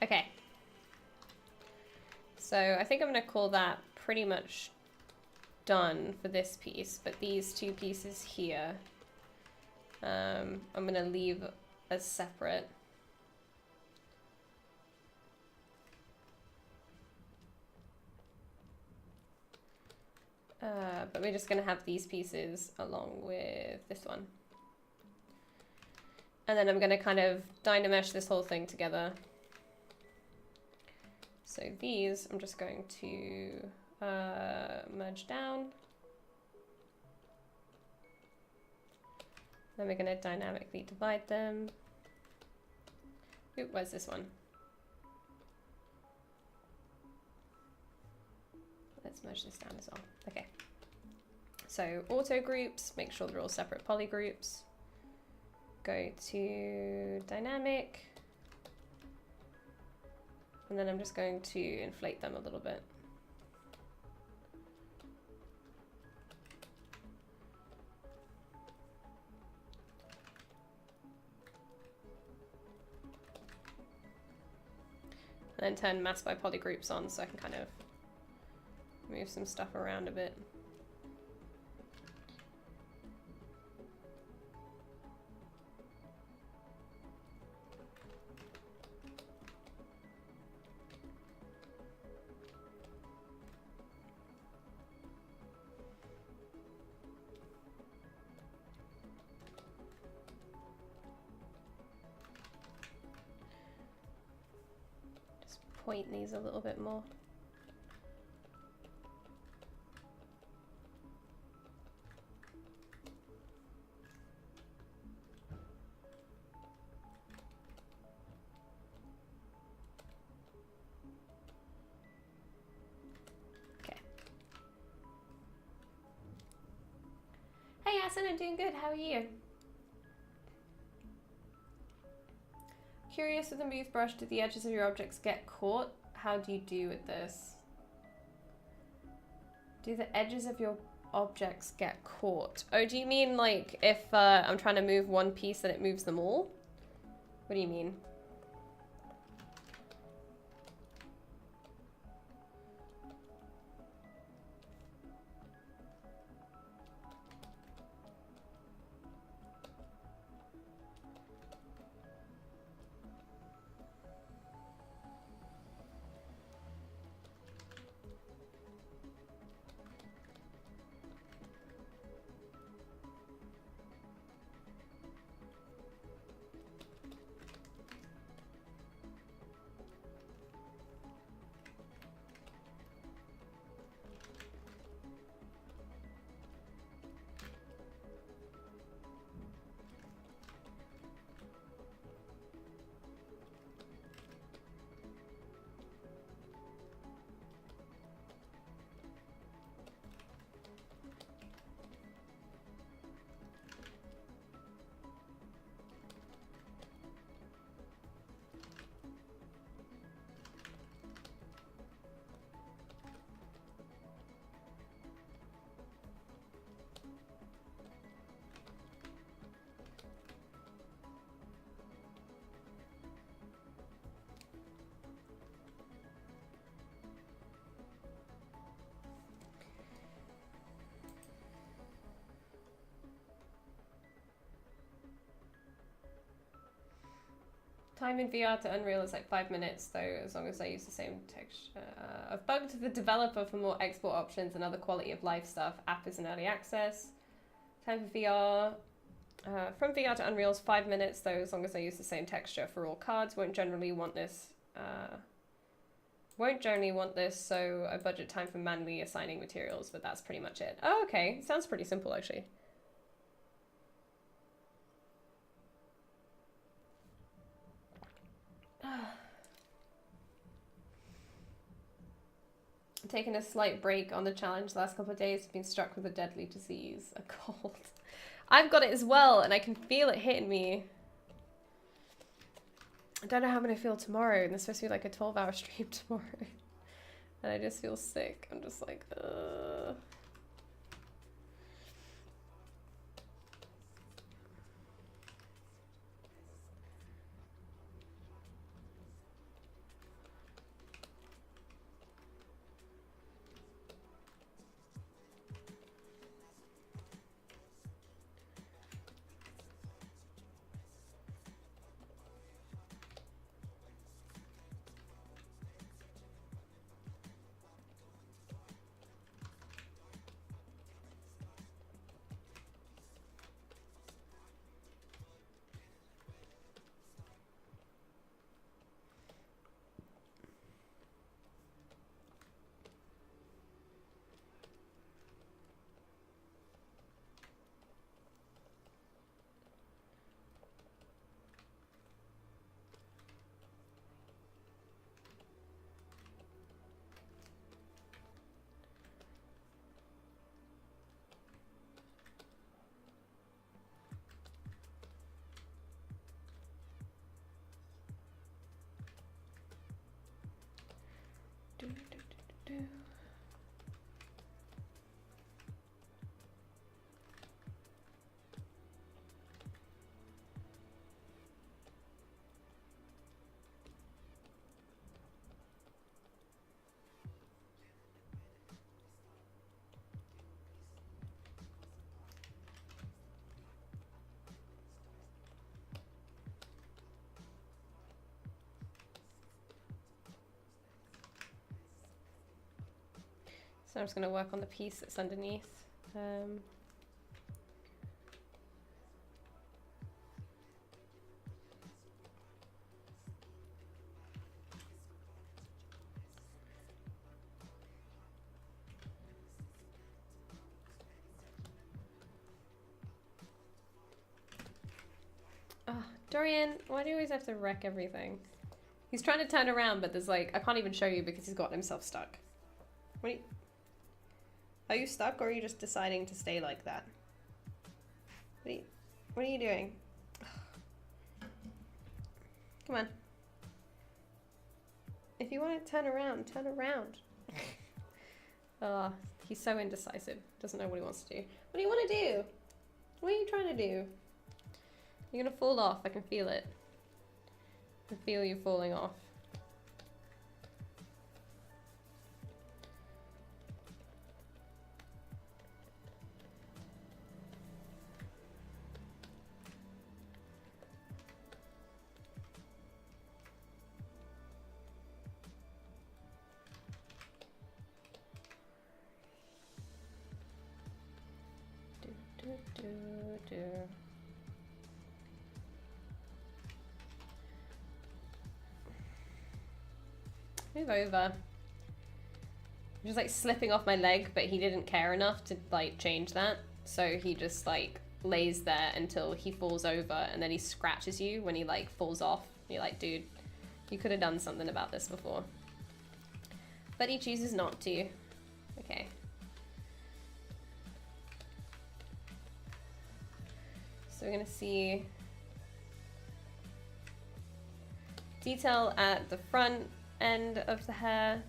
Okay. So I think I'm going to call that pretty much done for this piece, but these two pieces here, I'm going to leave as separate. But we're just going to have these pieces along with this one. And then I'm going to kind of Dynamesh this whole thing together. So these, I'm just going to merge down. Then we're going to dynamically divide them. Ooh, where's this one? Let's merge this down as well. Okay. So auto groups, make sure they're all separate poly groups. Go to dynamic. And then I'm just going to inflate them a little bit. And then turn mask by poly groups on so I can kind of move some stuff around a bit. Point these a little bit more. Okay. Hey Asin, I'm doing good. How are you? Curious with the move brush, did the edges of your objects get caught? How do you do with this? Do the edges of your objects get caught? Oh, do you mean like if I'm trying to move one piece and it moves them all? What do you mean? Time in VR to Unreal is like 5 minutes, though, as long as I use the same texture. I've bugged the developer for more export options and other quality of life stuff. App is in early access. Time for VR. From VR to Unreal is 5 minutes, though, as long as I use the same texture for all cards. Won't generally want this. So I budget time for manually assigning materials, but that's pretty much it. Oh, okay. Sounds pretty simple, actually. Taken a slight break on the challenge the last couple of days. Been struck with a deadly disease, a cold. I've got it as well, and I can feel it hitting me. I don't know how I'm gonna feel tomorrow, and there's supposed to be like a 12-hour stream tomorrow. And I just feel sick. I'm just like, ugh. So I'm just going to work on the piece that's underneath. Oh, Dorian, why do you always have to wreck everything? He's trying to turn around, but there's like, I can't even show you because he's gotten himself stuck. Are you stuck, or are you just deciding to stay like that? What are you doing? Come on. If you want to turn around, turn around. Oh, he's so indecisive. Doesn't know what he wants to do. What do you want to do? What are you trying to do? You're gonna fall off. I can feel it. I can feel you falling off. Move over. I'm just like slipping off my leg, but he didn't care enough to like change that. So he just like lays there until he falls over, and then he scratches you when he like falls off. You're like, dude, you could have done something about this before. But he chooses not to. Okay. So we're gonna see detail at the front end of the hair.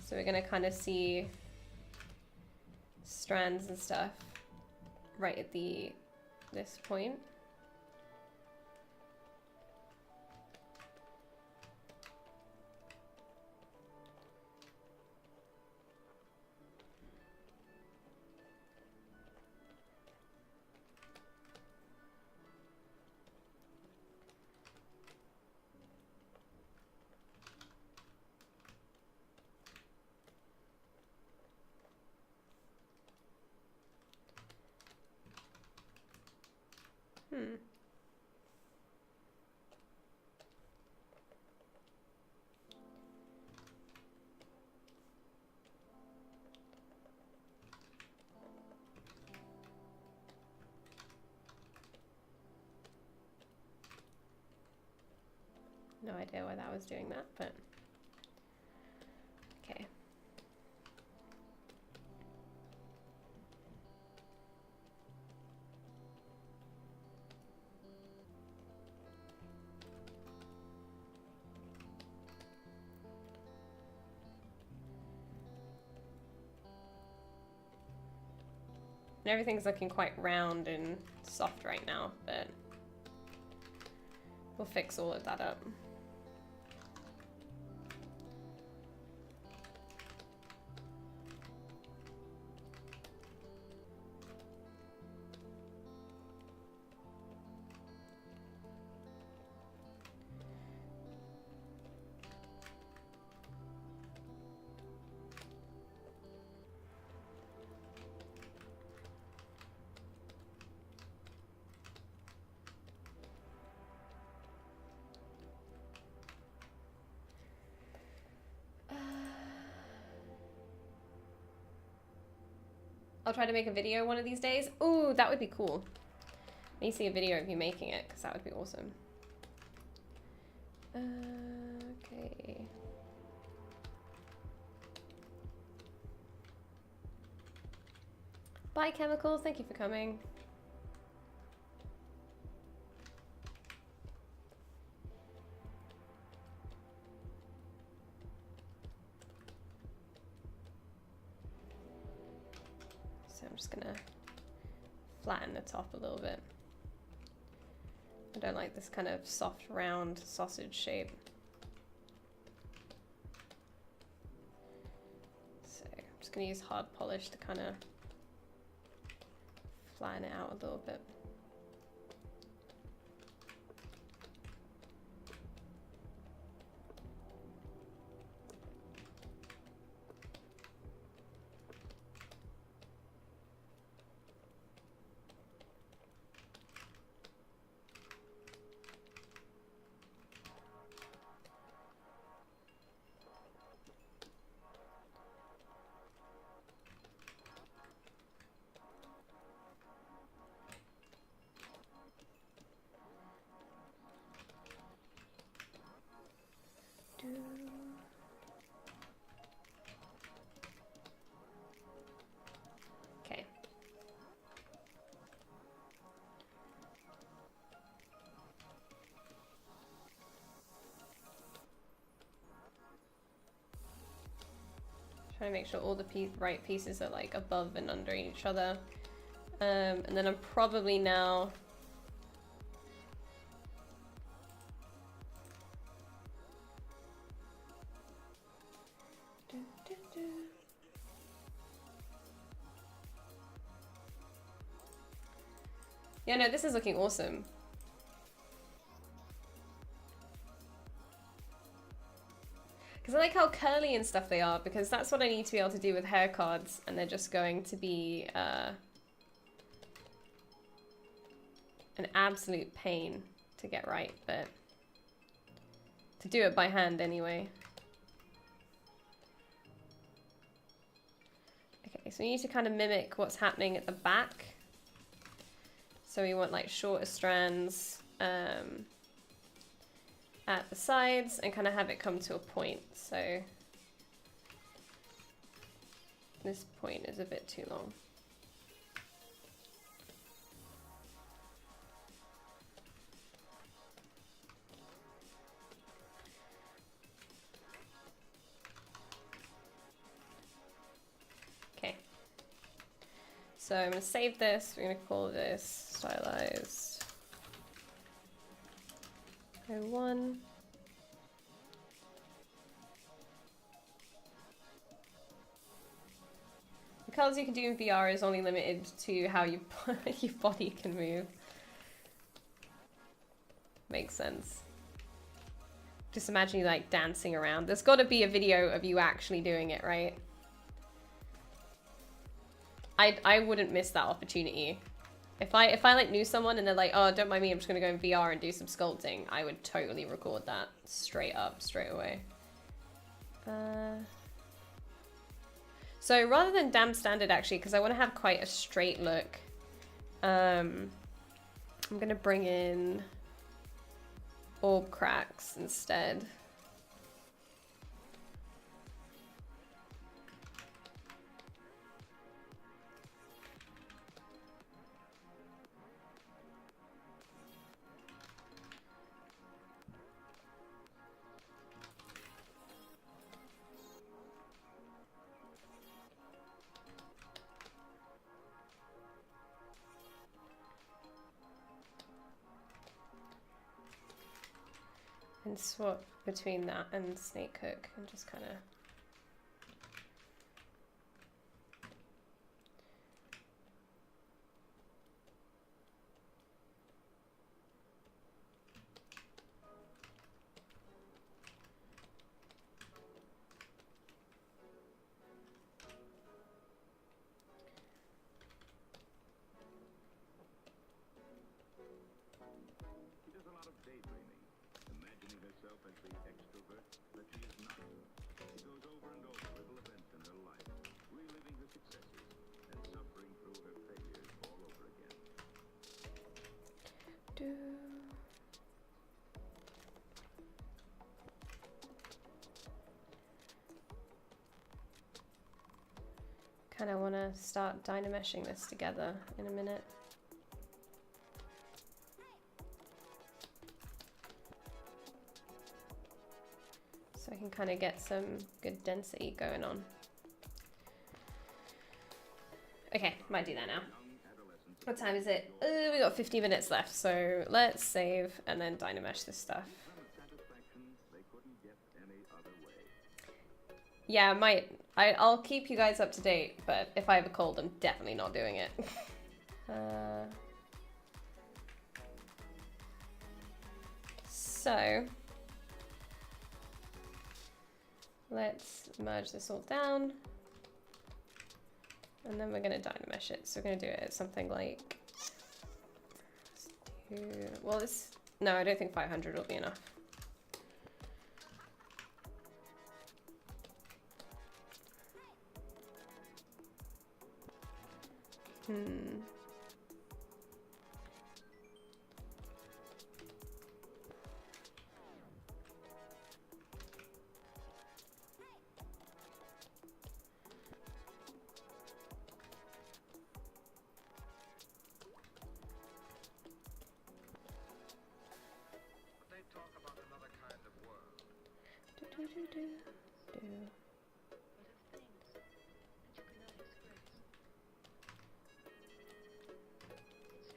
So we're gonna kind of see strands and stuff right at this point. No idea why that was doing that, but okay. And everything's looking quite round and soft right now, but we'll fix all of that up. I'll try to make a video one of these days. Ooh, that would be cool. Let me see a video of you making it, because that would be awesome. Okay. Bye, Chemicals. Thank you for coming. I'm just gonna flatten the top a little bit. I don't like this kind of soft, round sausage shape. So I'm just gonna use hard polish to kind of flatten it out a little bit. trying to make sure all the right pieces are like above and under each other. And then I'm probably now yeah, no, this is looking awesome. Because I like how curly and stuff they are, because that's what I need to be able to do with hair cards, and they're just going to be an absolute pain to get right, but to do it by hand anyway. Okay, so we need to kind of mimic what's happening at the back. So we want like shorter strands at the sides and kind of have it come to a point. So this point is a bit too long. Okay. So I'm going to save this. We're going to call this stylized 01. The colors you can do in VR is only limited to how your body can move. Makes sense. Just imagine you like dancing around. There's got to be a video of you actually doing it, right? I wouldn't miss that opportunity. If I like knew someone and they're like, oh, don't mind me, I'm just gonna go in VR and do some sculpting, I would totally record that straight up, straight away. So rather than damn standard actually, because I want to have quite a straight look, I'm gonna bring in orb cracks instead. And swap between that and snake hook and just kind of She does a lot of daydreaming, imagining herself as the extrovert that she is not. She goes over and over little events in her life, reliving her successes and suffering through her failures all over again. kind of want to start dynameshing this together in a minute. So I can kind of get some good density going on. Okay, might do that now. What time is it? We got 50 minutes left, so let's save and then Dynamesh this stuff. Yeah, I'll keep you guys up to date, but if I have a cold, I'm definitely not doing it. So let's merge this all down. And then we're going to Dynamesh it. So we're going to do it at something like... well, this... no, I don't think 500 will be enough.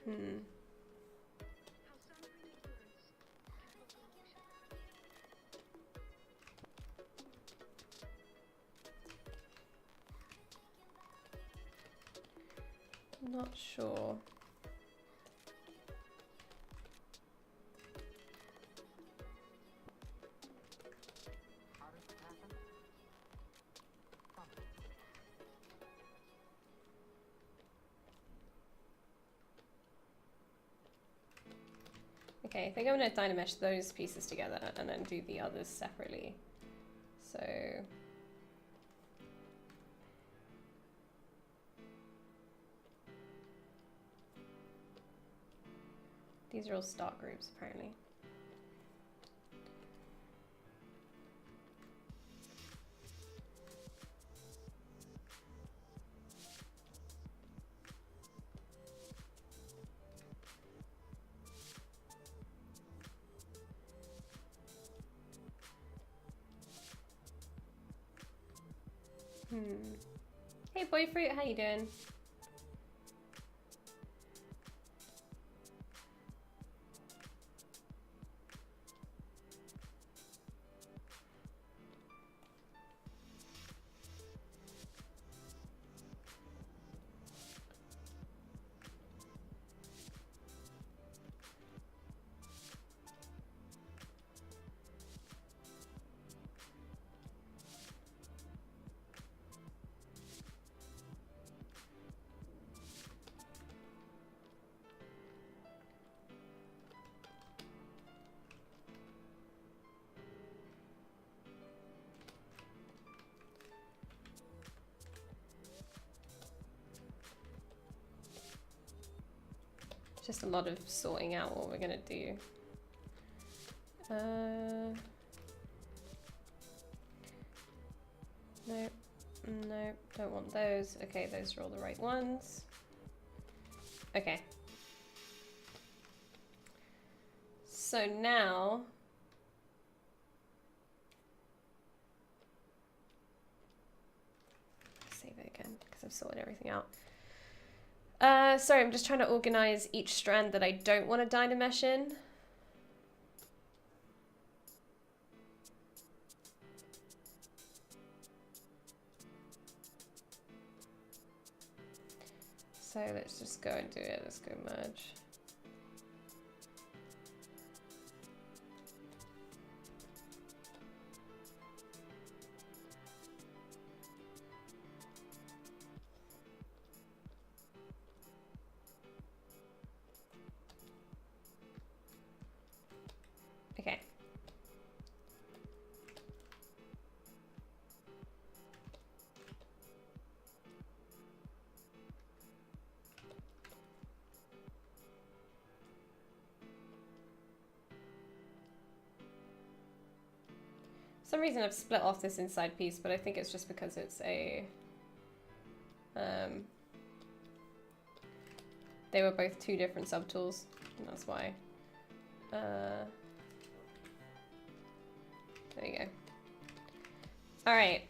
Hmm. Not sure. Okay, I think I'm going to Dynamesh those pieces together and then do the others separately. So these are all start groups apparently. Hey Boyfruit, how you doing? Just a lot of sorting out what we're gonna do. Nope, nope, don't want those. Okay, those are all the right ones. Okay. So now, save it again because I've sorted everything out. Sorry, I'm just trying to organize each strand that I don't want to Dynamesh in. So let's just go and do it. Let's go merge. Okay. For some reason I've split off this inside piece, but I think it's just because it's a they were both two different subtools, and that's why. There you go. All right.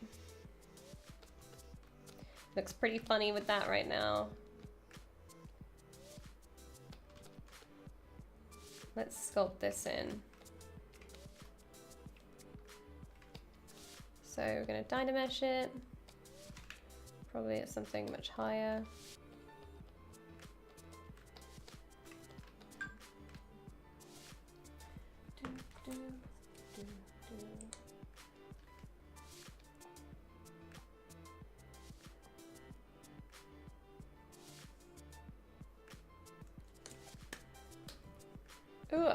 Looks pretty funny with that right now. Let's sculpt this in. So we're going to Dynamesh it. Probably at something much higher. Ooh.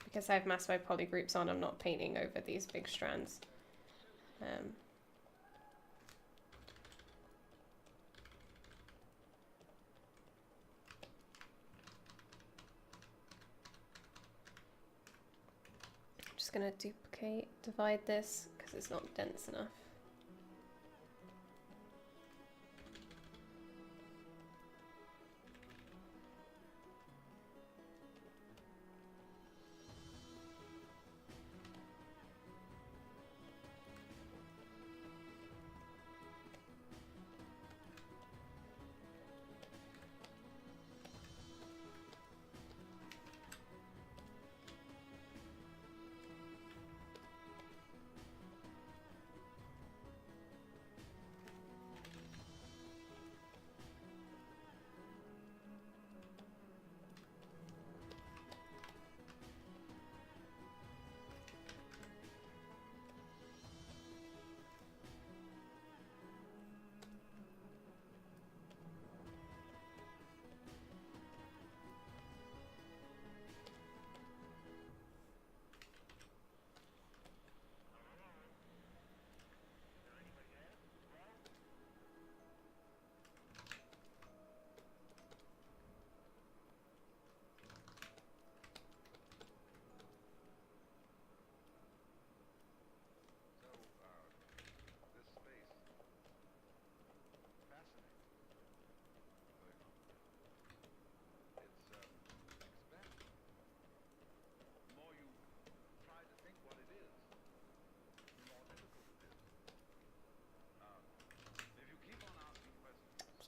Because I have massified polygroups on, I'm not painting over these big strands. just gonna divide this because it's not dense enough.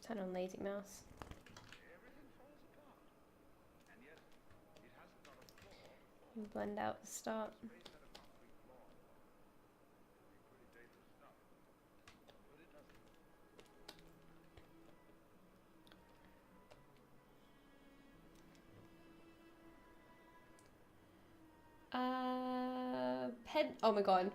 Turn on lazy mouse. And blend out the start. Oh my god.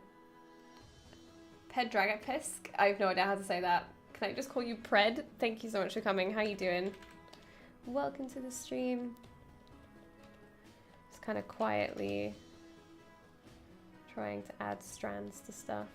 Pedragapisk? I have no idea how to say that. Can I just call you Pred? Thank you so much for coming. How you doing? Welcome to the stream. Just kind of quietly trying to add strands to stuff.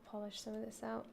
Polish some of this out.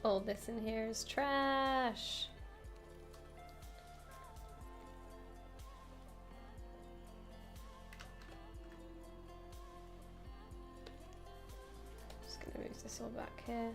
All this in here is trash. Just gonna move this all back here.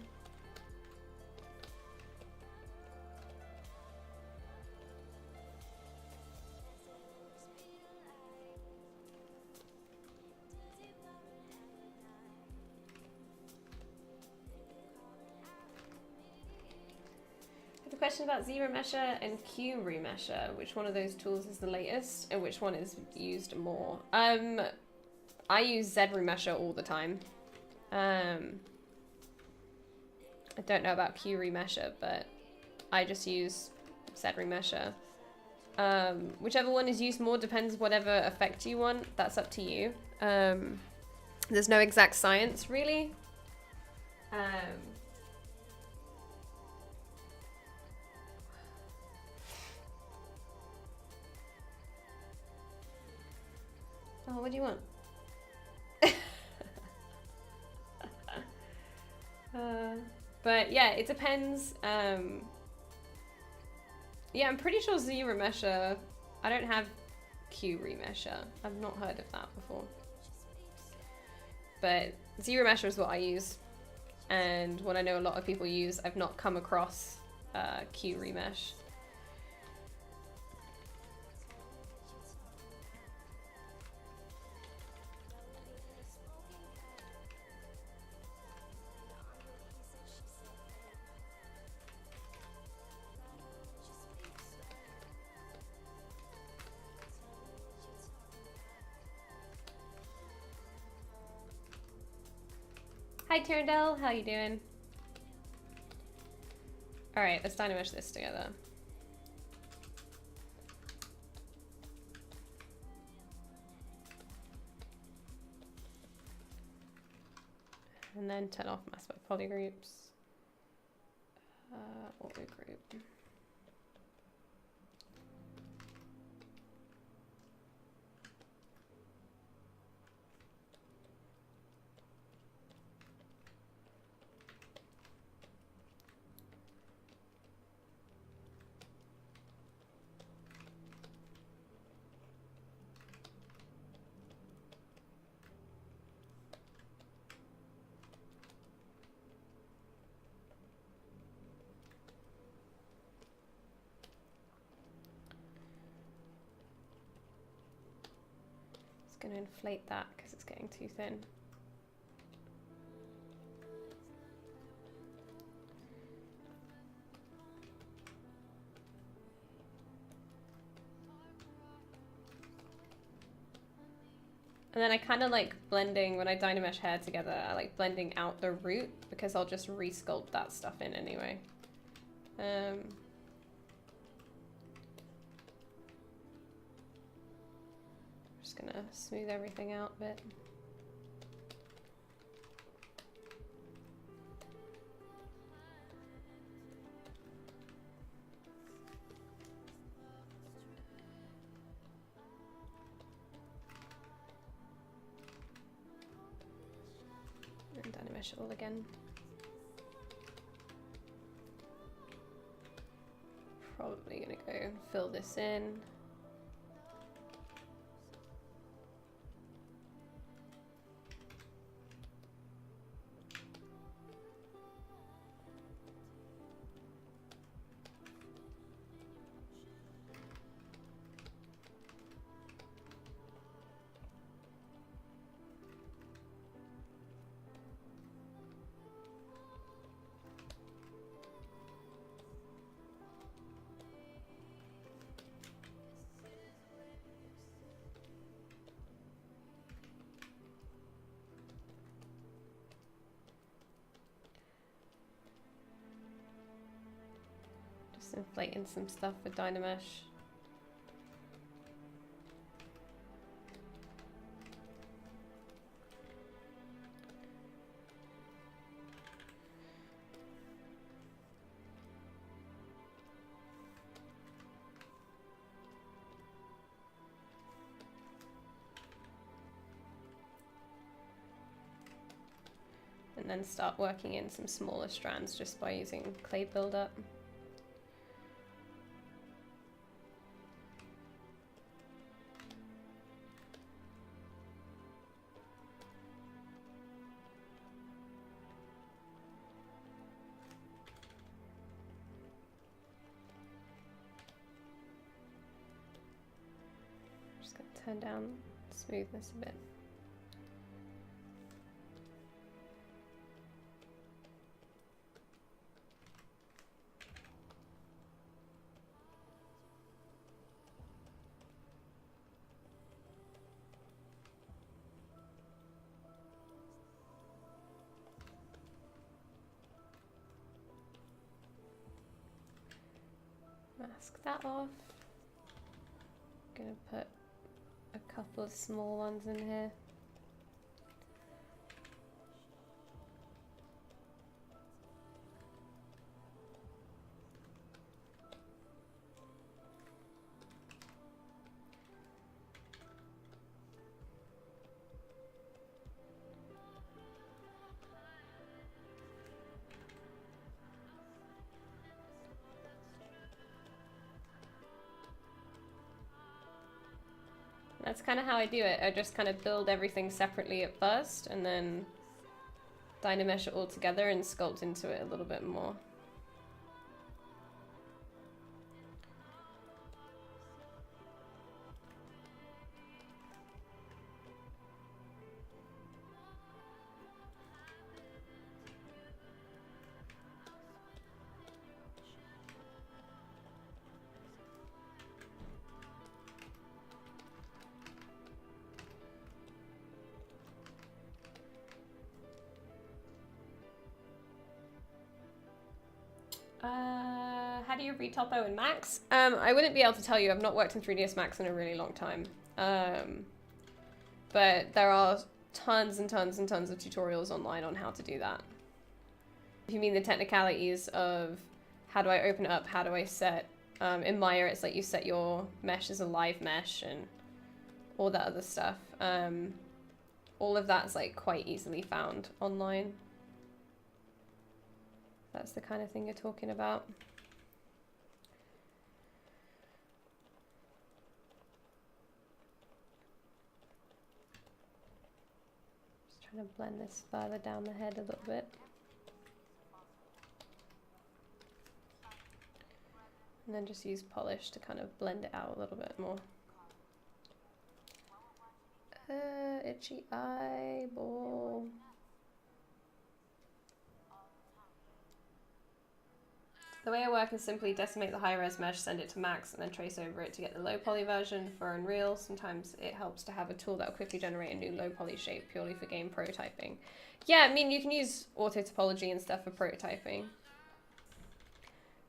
question about ZBrush and QRemesher. Which one of those tools is the latest and which one is used more? I use ZBrush all the time. I don't know about QRemesher, but I just use ZBrush. Whichever one is used more depends whatever effect you want. That's up to you. There's no exact science, really. Oh, what do you want? But yeah, it depends. Yeah, I'm pretty sure ZBrush. I don't have QRemesher. I've not heard of that before. But ZBrush is what I use, and what I know a lot of people use. I've not come across QRemesh. Hi Tyrandel, how you doing? Alright, let's Dynamesh this together. And then turn off mask by polygroups. Auto group. Going to inflate that because it's getting too thin. And then I kind of like blending, when I Dynamesh hair together, I like blending out the root because I'll just re-sculpt that stuff in anyway. Just gonna smooth everything out a bit. And Dynamesh it all again. Probably gonna go and fill this in. Inflating some stuff with Dynamesh. And then start working in some smaller strands just by using clay buildup. Turn down smoothness a bit. Mask that off. Gonna put a couple of small ones in here. That's kind of how I do it. I just kind of build everything separately at first and then Dynamesh it all together and sculpt into it a little bit more. How do you read Topo in Max? I wouldn't be able to tell you. I've not worked in 3ds Max in a really long time. But there are tons and tons and tons of tutorials online on how to do that. If you mean the technicalities of how do I open it up, how do I set, in Maya it's like you set your mesh as a live mesh and all that other stuff. All of that's like quite easily found online. That's the kind of thing you're talking about. Just trying to blend this further down the head a little bit. And then just use polish to kind of blend it out a little bit more. Itchy eyeball. The way I work is simply decimate the high-res mesh, send it to max, and then trace over it to get the low-poly version for Unreal. Sometimes it helps to have a tool that will quickly generate a new low-poly shape purely for game prototyping. Yeah, I mean, you can use auto topology and stuff for prototyping.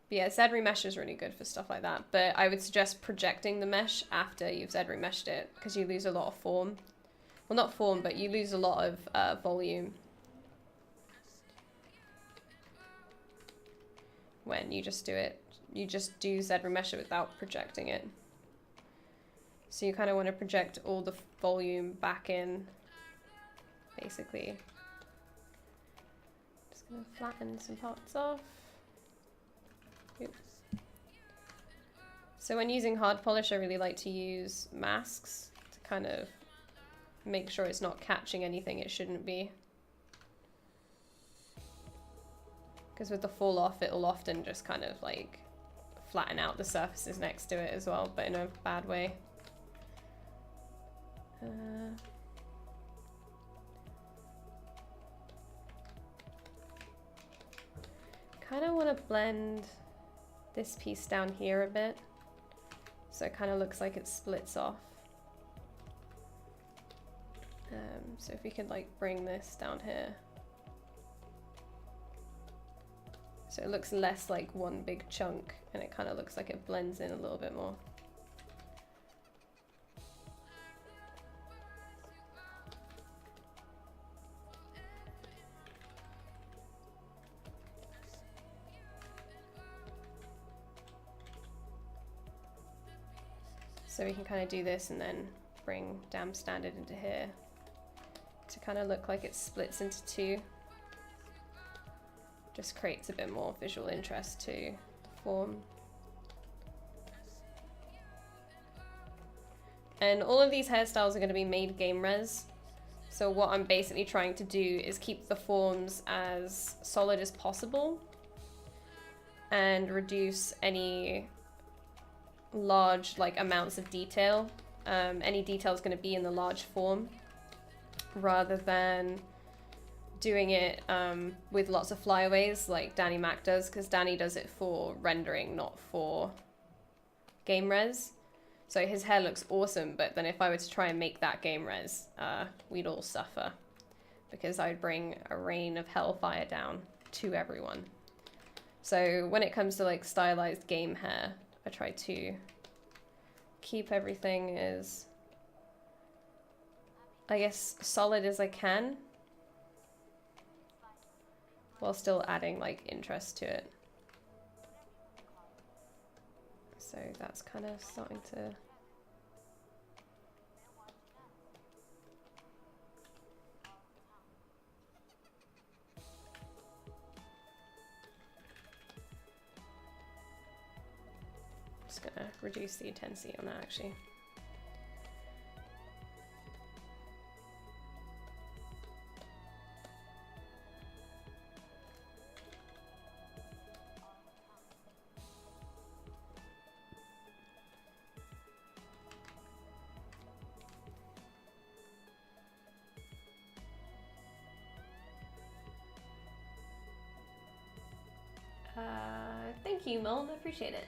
But yeah, ZBrush is really good for stuff like that. But I would suggest projecting the mesh after you've ZBrushed it, because you lose a lot of form. Well, not form, but you lose a lot of volume when you just do it. You just do ZBrush it without projecting it. So you kind of want to project all the volume back in, basically. Just gonna flatten some parts off. Oops. So when using hard polish, I really like to use masks to kind of make sure it's not catching anything it shouldn't be. Because with the fall off, it'll often just kind of like flatten out the surfaces next to it as well, but in a bad way. Kind of want to blend this piece down here a bit, so it kind of looks like it splits off. So if we could like bring this down here, so it looks less like one big chunk, and it kind of looks like it blends in a little bit more. So we can kind of do this and then bring Dam Standard into here to kind of look like it splits into two. Just creates a bit more visual interest to the form. And all of these hairstyles are going to be made game res. So what I'm basically trying to do is keep the forms as solid as possible and reduce any large like amounts of detail. Any detail is going to be in the large form rather than doing it with lots of flyaways like Danny Mac does, because Danny does it for rendering, not for game res. So his hair looks awesome, but then if I were to try and make that game res, we'd all suffer, because I'd bring a rain of hellfire down to everyone. So when it comes to like stylized game hair, I try to keep everything as, I guess, solid as I can, while still adding like interest to it. So that's kind of starting to... Just gonna reduce the intensity on that actually. Thank you, Mom. I appreciate it.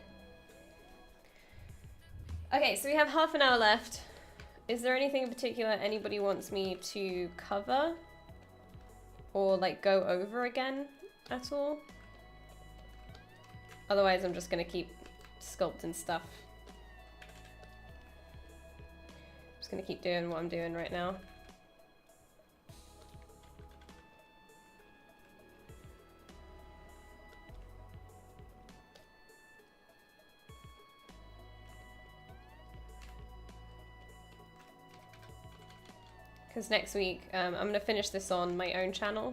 Okay, so we have half an hour left. Is there anything in particular anybody wants me to cover? Or like go over again at all? Otherwise I'm just gonna keep sculpting stuff. Just gonna keep doing what I'm doing right now. Because next week, I'm going to finish this on my own channel.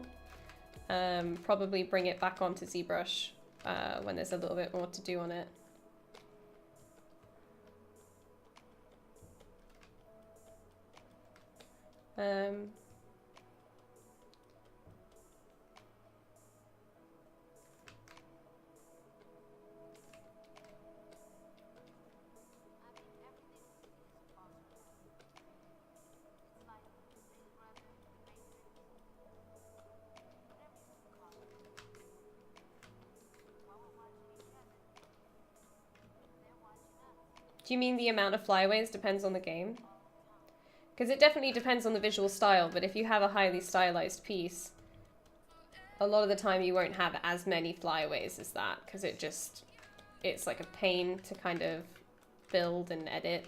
Probably bring it back onto ZBrush when there's a little bit more to do on it. Do you mean the amount of flyaways depends on the game? Because it definitely depends on the visual style, but if you have a highly stylized piece, a lot of the time you won't have as many flyaways as that, because it's like a pain to kind of build and edit.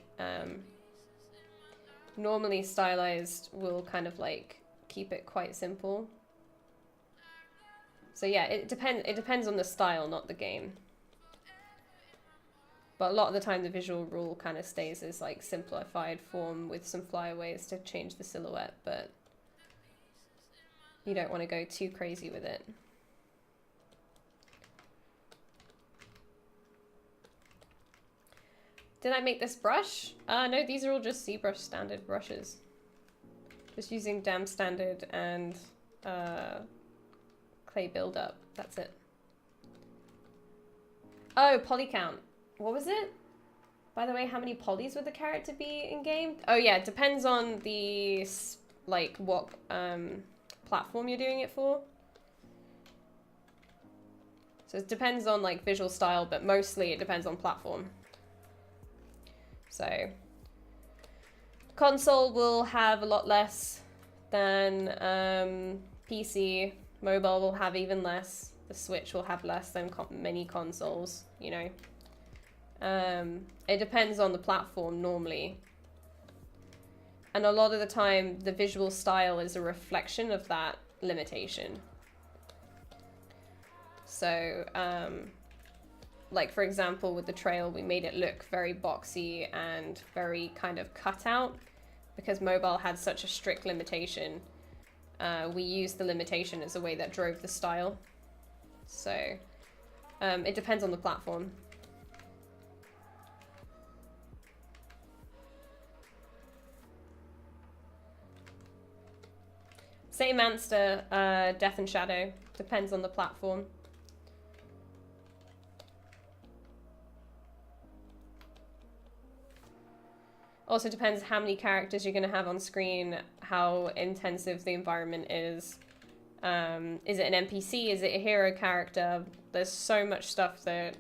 Normally stylized will kind of like keep it quite simple. So yeah, it depends on the style, not the game. But a lot of the time the visual rule kind of stays as like simplified form with some flyaways to change the silhouette, but you don't want to go too crazy with it. Did I make this brush? No, these are all just ZBrush standard brushes. Just using damn standard and clay buildup. That's it. Oh, poly count. What was it? By the way, how many polys would the character be in game? Oh yeah, it depends on the, like, what platform you're doing it for. So it depends on, like, visual style, but mostly it depends on platform. So, console will have a lot less than PC. Mobile will have even less. The Switch will have less than many consoles, you know. It depends on the platform normally. And a lot of the time, the visual style is a reflection of that limitation. So, like for example, with the trail, we made it look very boxy and very kind of cut out because mobile had such a strict limitation. We used the limitation as a way that drove the style. So, it depends on the platform. Same answer, Death and Shadow. Depends on the platform. Also depends how many characters you're going to have on screen, how intensive the environment is. Is it an NPC? Is it a hero character? There's so much stuff that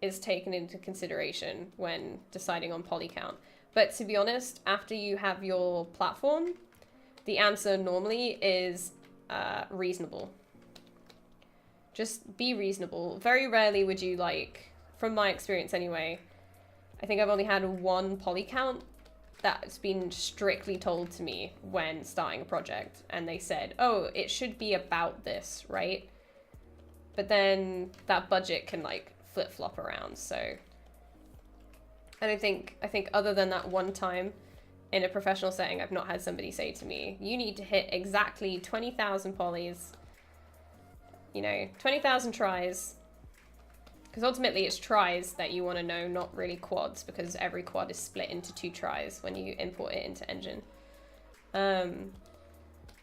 is taken into consideration when deciding on poly count. But to be honest, after you have your platform, the answer normally is reasonable. Just be reasonable. Very rarely would you, like, from my experience anyway, I think I've only had one poly count that's been strictly told to me when starting a project, and they said, oh, it should be about this, right? But then that budget can like flip-flop around, so I think other than that one time in a professional setting, I've not had somebody say to me, you need to hit exactly 20,000 polys, you know, 20,000 tries. Because ultimately it's tries that you want to know, not really quads, because every quad is split into 2 tries when you import it into Engine. It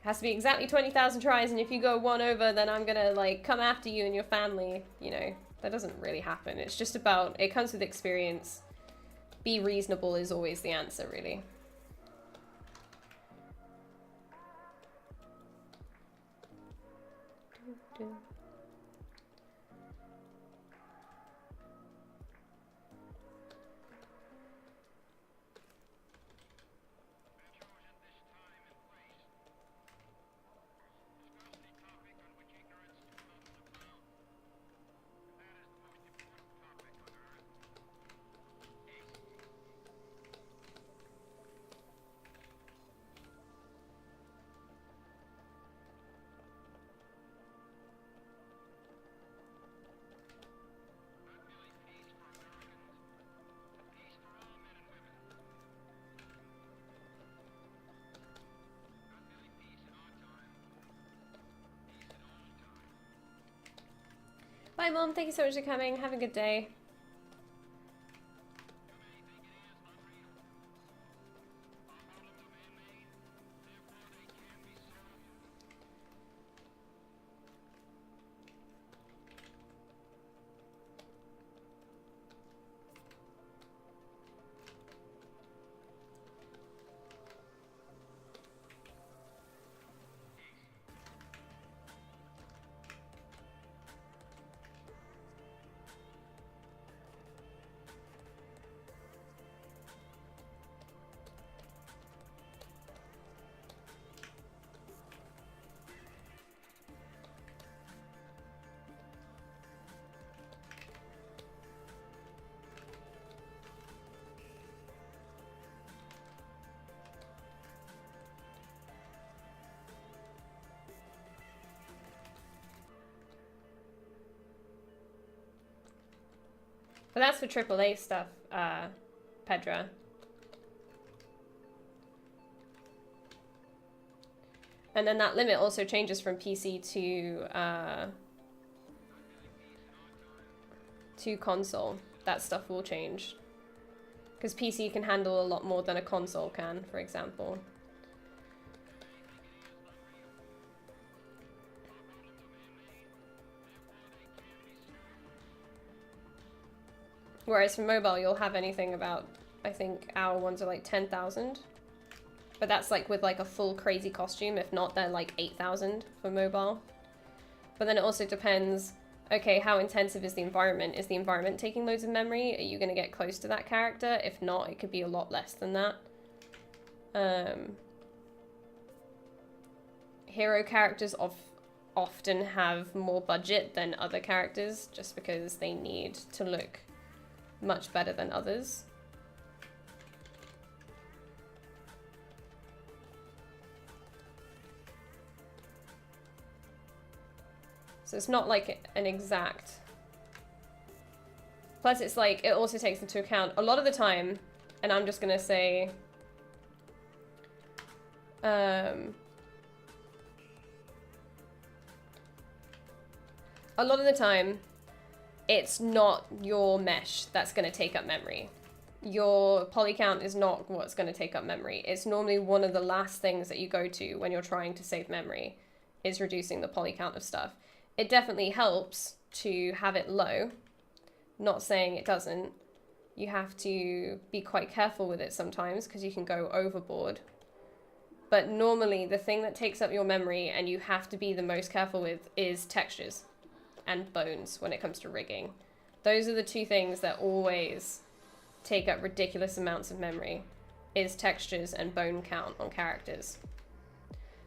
has to be exactly 20,000 tries, and if you go 1 over, then I'm gonna like come after you and your family. You know, that doesn't really happen. It's just about, it comes with experience. Be reasonable is always the answer, really. Bye, Mom. Thank you so much for coming. Have a good day. But that's for AAA stuff, Pedra. And then that limit also changes from PC to console. That stuff will change. Because PC can handle a lot more than a console can, for example. Whereas for mobile, you'll have anything about, I think our ones are like 10,000. But that's like with like a full crazy costume. If not, they're like 8,000 for mobile. But then it also depends, okay, how intensive is the environment? Is the environment taking loads of memory? Are you going to get close to that character? If not, it could be a lot less than that. Hero characters often have more budget than other characters just because they need to look much better than others. So it's not like an exact. Plus it's like, it also takes into account a lot of the time, and I'm just gonna say, a lot of the time, it's not your mesh that's going to take up memory. Your poly count is not what's going to take up memory. It's normally one of the last things that you go to when you're trying to save memory, is reducing the poly count of stuff. It definitely helps to have it low. Not saying it doesn't. You have to be quite careful with it sometimes because you can go overboard. But normally the thing that takes up your memory and you have to be the most careful with is textures and bones when it comes to rigging. Those are the 2 things that always take up ridiculous amounts of memory, is textures and bone count on characters.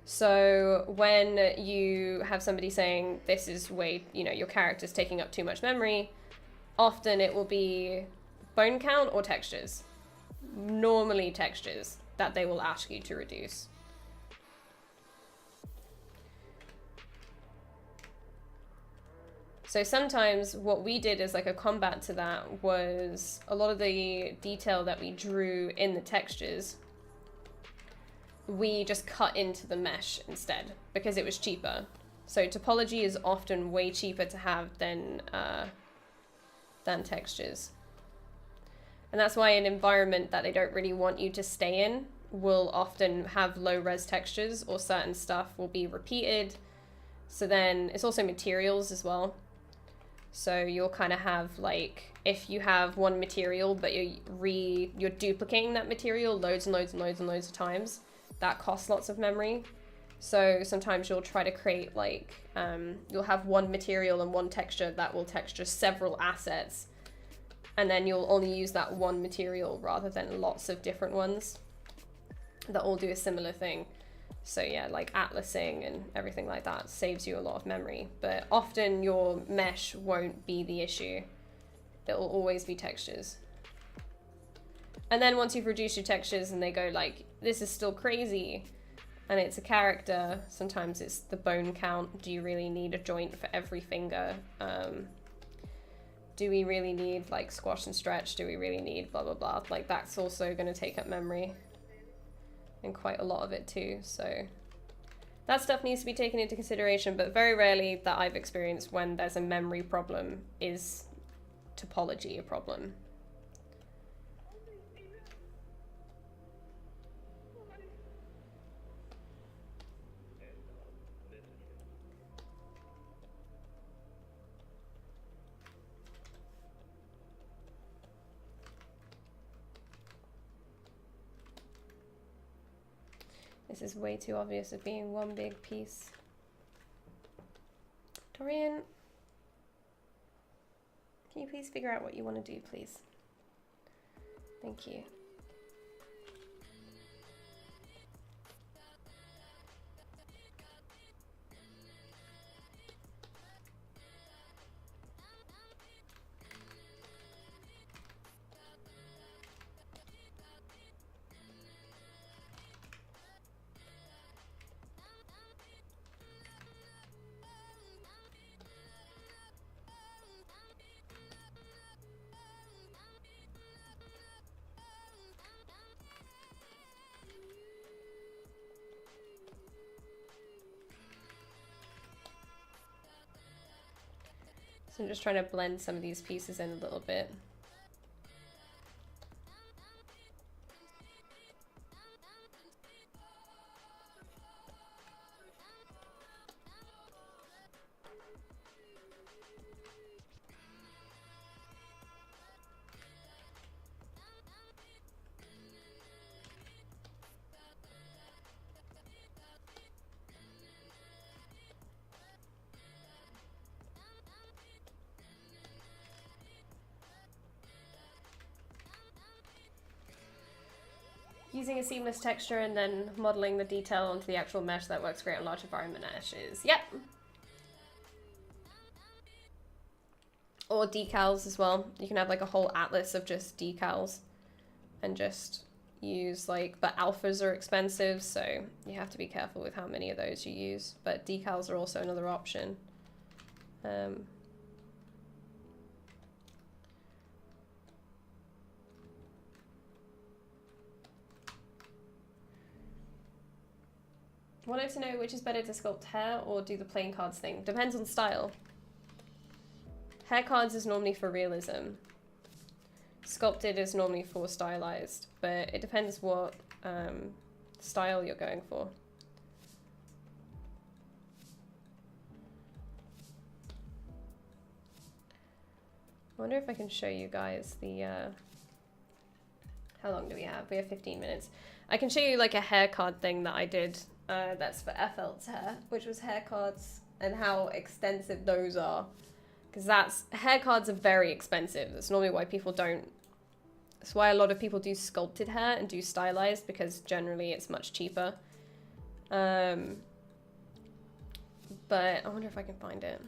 So when you have somebody saying this is way, you know, your character's taking up too much memory, often it will be bone count or textures. Normally textures that they will ask you to reduce. So sometimes what we did as like a combat to that was a lot of the detail that we drew in the textures, we just cut into the mesh instead because it was cheaper. So topology is often way cheaper to have than textures. And that's why an environment that they don't really want you to stay in will often have low res textures, or certain stuff will be repeated. So then it's also materials as well. So you'll kind of have like, if you have one material but you're duplicating that material loads and loads and loads and loads of times, that costs lots of memory. So sometimes you'll try to create like, you'll have one material and one texture that will texture several assets, and then you'll only use that one material rather than lots of different ones that all do a similar thing. So yeah, like atlasing and everything like that saves you a lot of memory, but often your mesh won't be the issue. It will always be textures. And then once you've reduced your textures and they go like, this is still crazy, and it's a character, sometimes it's the bone count. Do you really need a joint for every finger? Do we really need like squash and stretch? Do we really need blah, blah, blah? Like that's also going to take up memory. And quite a lot of it too, so that stuff needs to be taken into consideration, but very rarely that I've experienced when there's a memory problem is topology a problem. This is way too obvious of being one big piece. Dorian, can you please figure out what you want to do, please? Thank you. So I'm just trying to blend some of these pieces in a little bit. Using a seamless texture and then modeling the detail onto the actual mesh that works great on large environment meshes. Yep. Or decals as well. You can have like a whole atlas of just decals and just use like, but alphas are expensive, so you have to be careful with how many of those you use. But decals are also another option. Wanted to know which is better to sculpt hair or do the playing cards thing. Depends on style. Hair cards is normally for realism. Sculpted is normally for stylized, but it depends what style you're going for. I wonder if I can show you guys the, how long do we have? We have 15 minutes. I can show you like a hair card thing that I did. That's for Ethel's hair, which was hair cards, and how extensive those are. Because hair cards are very expensive. That's normally why people don't, that's why a lot of people do sculpted hair and do stylized, because generally it's much cheaper. But I wonder if I can find it.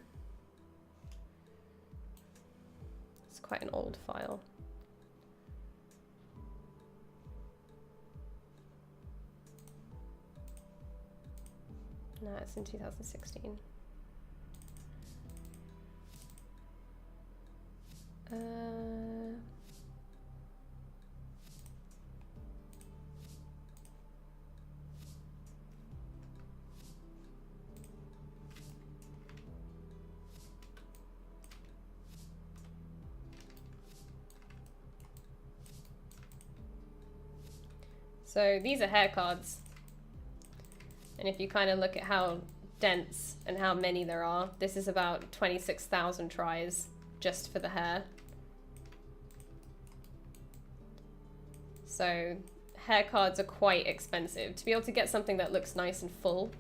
It's quite an old file. No, it's in 2016. So these are hair cards. And if you kind of look at how dense and how many there are, this is about 26,000 tries just for the hair. So hair cards are quite expensive to be able to get something that looks nice and full.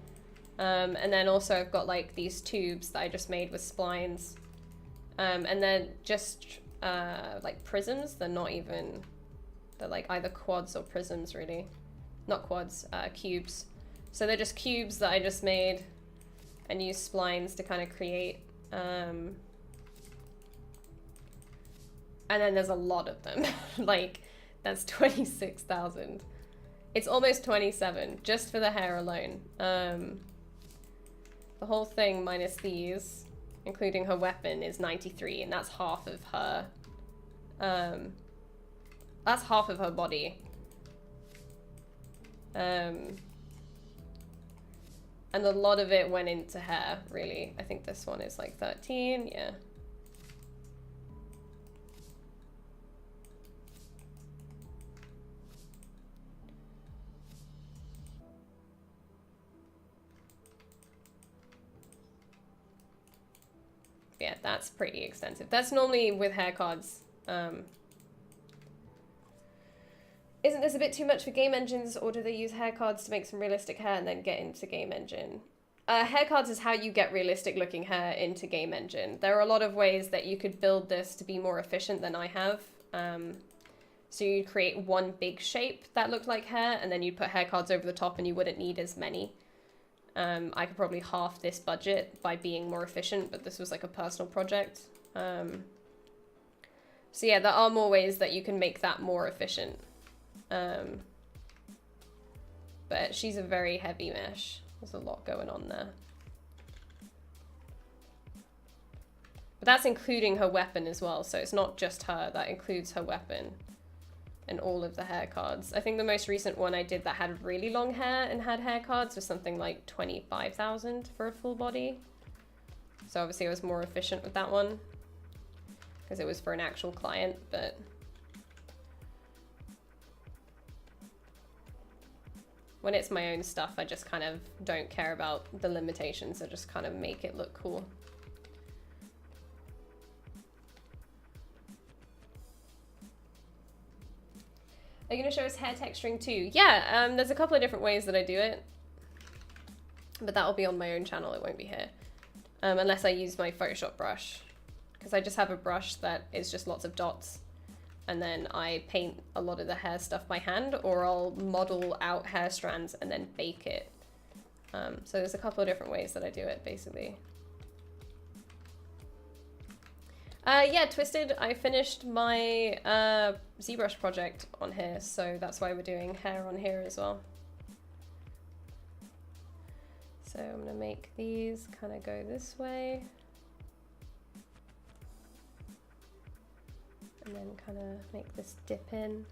And then also I've got like these tubes that I just made with splines. And then just like prisms, they're not even, they're like either quads or prisms really. Not quads, cubes. So they're just cubes that I just made and used splines to kind of create. And then there's a lot of them. Like, that's 26,000. It's almost 27, just for the hair alone. The whole thing minus these, including her weapon, is 93, and that's half of her. That's half of her body. And a lot of it went into hair, really. I think this one is like 13, yeah. Yeah, that's pretty extensive. That's normally with hair cards. Isn't this a bit too much for game engines, or do they use hair cards to make some realistic hair and then get into game engine? Hair cards is how you get realistic looking hair into game engine. There are a lot of ways that you could build this to be more efficient than I have. So you'd create one big shape that looked like hair, and then you'd put hair cards over the top and you wouldn't need as many. I could probably half this budget by being more efficient, but this was like a personal project. So yeah, there are more ways that you can make that more efficient. But she's a very heavy mesh. There's a lot going on there. But that's including her weapon as well, so it's not just her, that includes her weapon and all of the hair cards. I think the most recent one I did that had really long hair and had hair cards was something like 25,000 for a full body. So obviously I was more efficient with that one because it was for an actual client, but when it's my own stuff, I just kind of don't care about the limitations. I just kind of make it look cool. Are you going to show us hair texturing too? Yeah, there's a couple of different ways that I do it. But that will be on my own channel, it won't be here. Unless I use my Photoshop brush. Because I just have a brush that is just lots of dots. And then I paint a lot of the hair stuff by hand, or I'll model out hair strands and then bake it. So there's a couple of different ways that I do it, basically. Yeah, Twisted, I finished my ZBrush project on here, so that's why we're doing hair on here as well. So I'm gonna make these kind of go this way. And then kind of make this dip in.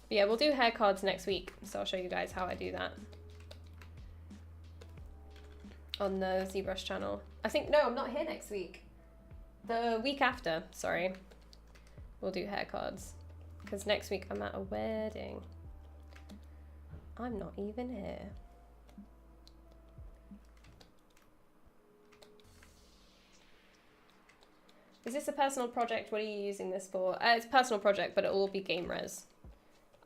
But yeah, we'll do hair cards next week, so I'll show you guys how I do that on the ZBrush channel. I think, no, I'm not here next week. The week after, sorry, we'll do hair cards. Because next week I'm at a wedding. I'm not even here. Is this a personal project? What are you using this for? It's a personal project, but it will be game res.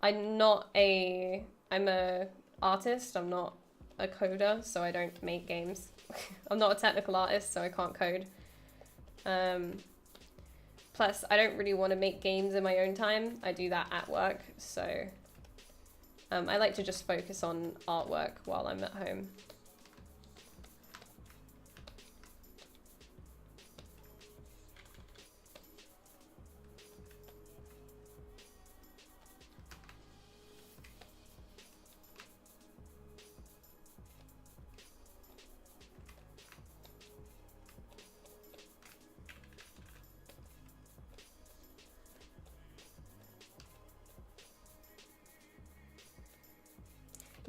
I'm a artist, I'm not a coder, so I don't make games. I'm not a technical artist, so I can't code. Plus, I don't really want to make games in my own time. I do that at work, so I like to just focus on artwork while I'm at home.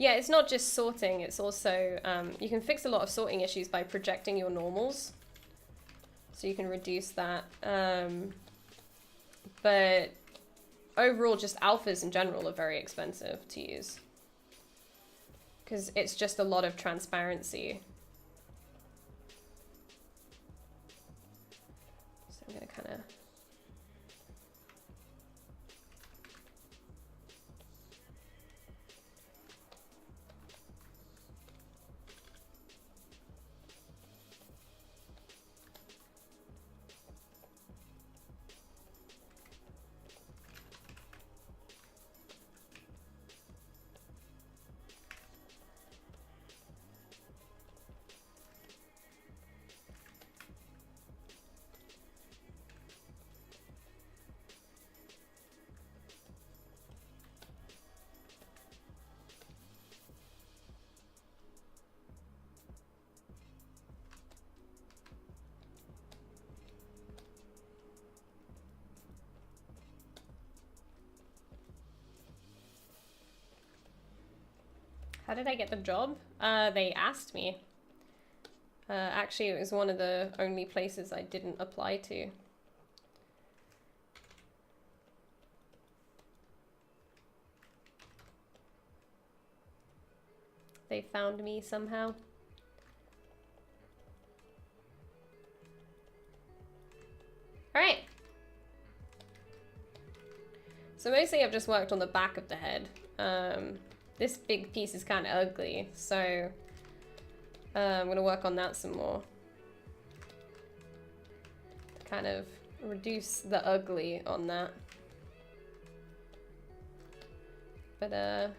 Yeah, it's not just sorting, it's also, you can fix a lot of sorting issues by projecting your normals. So you can reduce that. But overall, just alphas in general are very expensive to use. Because it's just a lot of transparency. So I'm going to kind of... How did I get the job? They asked me. Actually, it was one of the only places I didn't apply to. They found me somehow. All right. So mostly I've just worked on the back of the head. This big piece is kind of ugly, so I'm going to work on that some more. To kind of reduce the ugly on that. But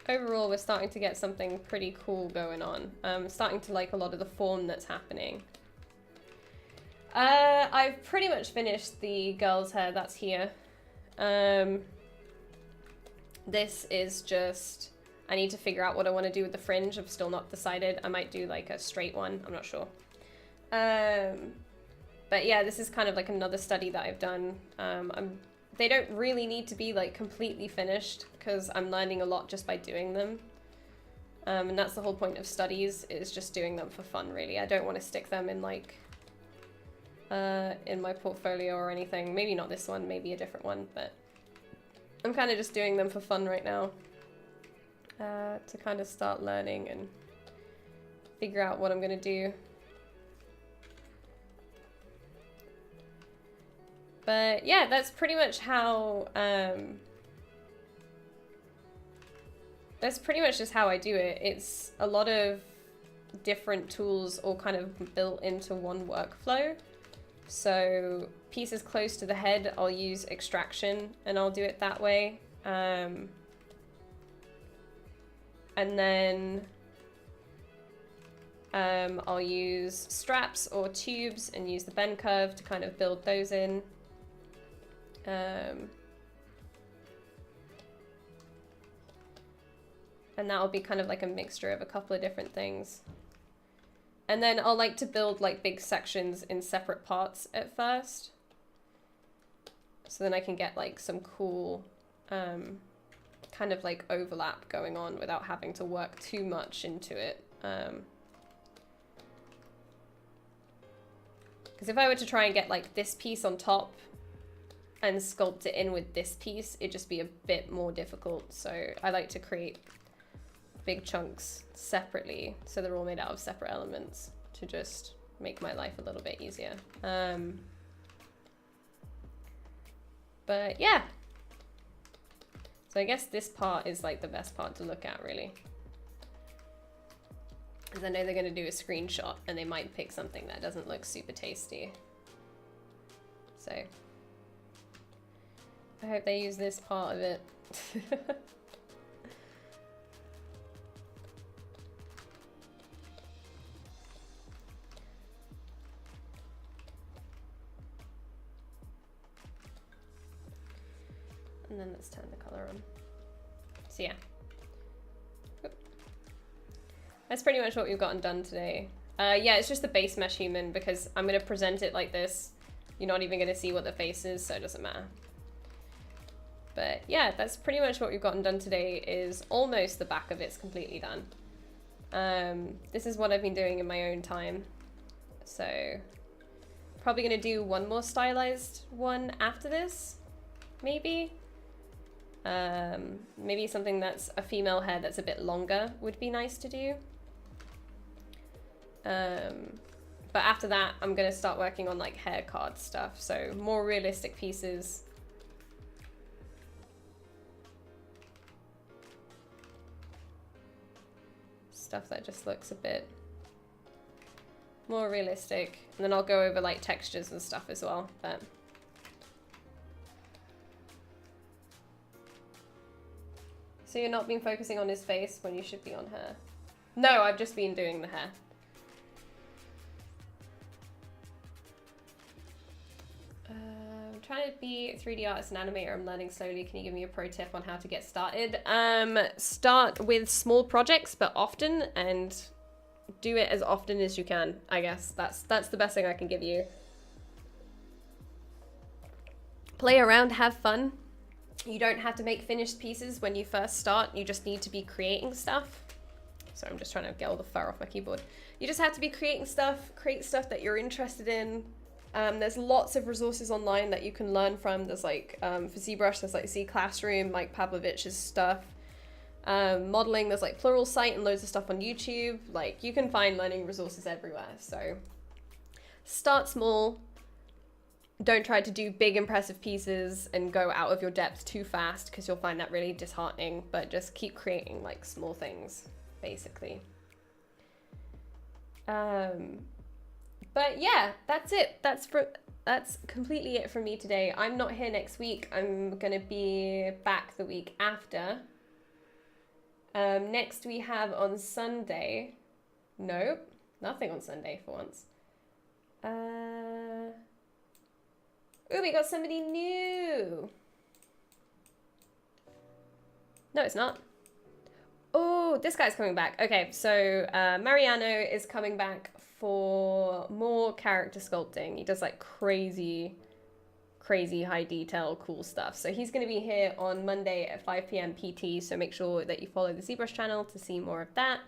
overall we're starting to get something pretty cool going on. I'm starting to like a lot of the form that's happening. I've pretty much finished the girl's hair that's here. This is just, I need to figure out what I want to do with the fringe. I've still not decided. I might do like a straight one, I'm not sure. But yeah, this is kind of like another study that I've done. They don't really need to be like completely finished because I'm learning a lot just by doing them. And that's the whole point of studies, is just doing them for fun, really. I don't want to stick them in like in my portfolio or anything. Maybe not this one, maybe a different one, but I'm kind of just doing them for fun right now, to kind of start learning and figure out what I'm gonna do. But yeah, that's pretty much how that's pretty much just how I do it. It's a lot of different tools all kind of built into one workflow. So pieces close to the head, I'll use extraction and I'll do it that way. And then I'll use straps or tubes and use the bend curve to kind of build those in. And that'll be kind of like a mixture of a couple of different things. And then I'll like to build like big sections in separate parts at first. So then I can get like some cool kind of like overlap going on without having to work too much into it. Because if I were to try and get like this piece on top and sculpt it in with this piece, it'd just be a bit more difficult. So I like to create big chunks separately, so they're all made out of separate elements to just make my life a little bit easier. But yeah, so I guess this part is like the best part to look at, really, because I know they're going to do a screenshot and they might pick something that doesn't look super tasty. So I hope they use this part of it. And then let's turn the color on. So yeah. That's pretty much what we've gotten done today. Yeah, it's just the base mesh human because I'm going to present it like this. You're not even going to see what the face is, so it doesn't matter. But yeah, that's pretty much what we've gotten done today, is almost the back of it's completely done. This is what I've been doing in my own time. So probably going to do one more stylized one after this, maybe. Maybe something that's a female hair that's a bit longer would be nice to do. But after that, I'm going to start working on like hair card stuff. So more realistic pieces. Stuff that just looks a bit more realistic. And then I'll go over like textures and stuff as well. But so you're not been focusing on his face when you should be on her? No, I've just been doing the hair. I'm trying to be a 3D artist and animator. I'm learning slowly. Can you give me a pro tip on how to get started? Start with small projects, but often, and do it as often as you can, I guess. That's the best thing I can give you. Play around, have fun. You don't have to make finished pieces when you first start. You just need to be creating stuff. So I'm just trying to get all the fur off my keyboard. You just have to be creating stuff, create stuff that you're interested in. There's lots of resources online that you can learn from. There's like, for ZBrush, there's like Z Classroom, Mike Pavlovich's stuff. Modeling, there's like Plural Site and loads of stuff on YouTube. Like, you can find learning resources everywhere. So start small. Don't try to do big impressive pieces and go out of your depth too fast, because you'll find that really disheartening, but just keep creating like small things, basically. But yeah, that's it. That's completely it for me today. I'm not here next week. I'm gonna be back the week after. Next we have on Sunday. Nope, nothing on Sunday for once. Ooh, we got somebody new. No, it's not. Oh, this guy's coming back. Okay, so Mariano is coming back for more character sculpting. He does like crazy high detail, cool stuff. So he's going to be here on Monday at 5 p.m. PT. So make sure that you follow the ZBrush channel to see more of that.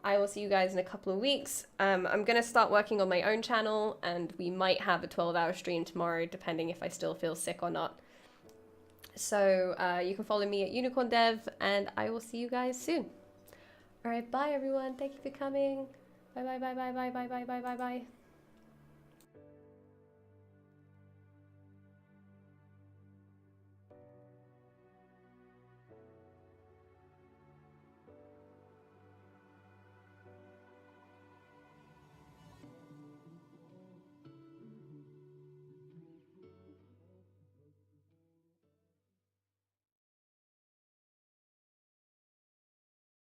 I will see you guys in a couple of weeks. I'm going to start working on my own channel, and we might have a 12-hour stream tomorrow, depending if I still feel sick or not. So you can follow me at Unicorn Dev, and I will see you guys soon. All right, bye everyone. Thank you for coming. Bye, bye, bye, bye, bye, bye, bye, bye, bye, bye.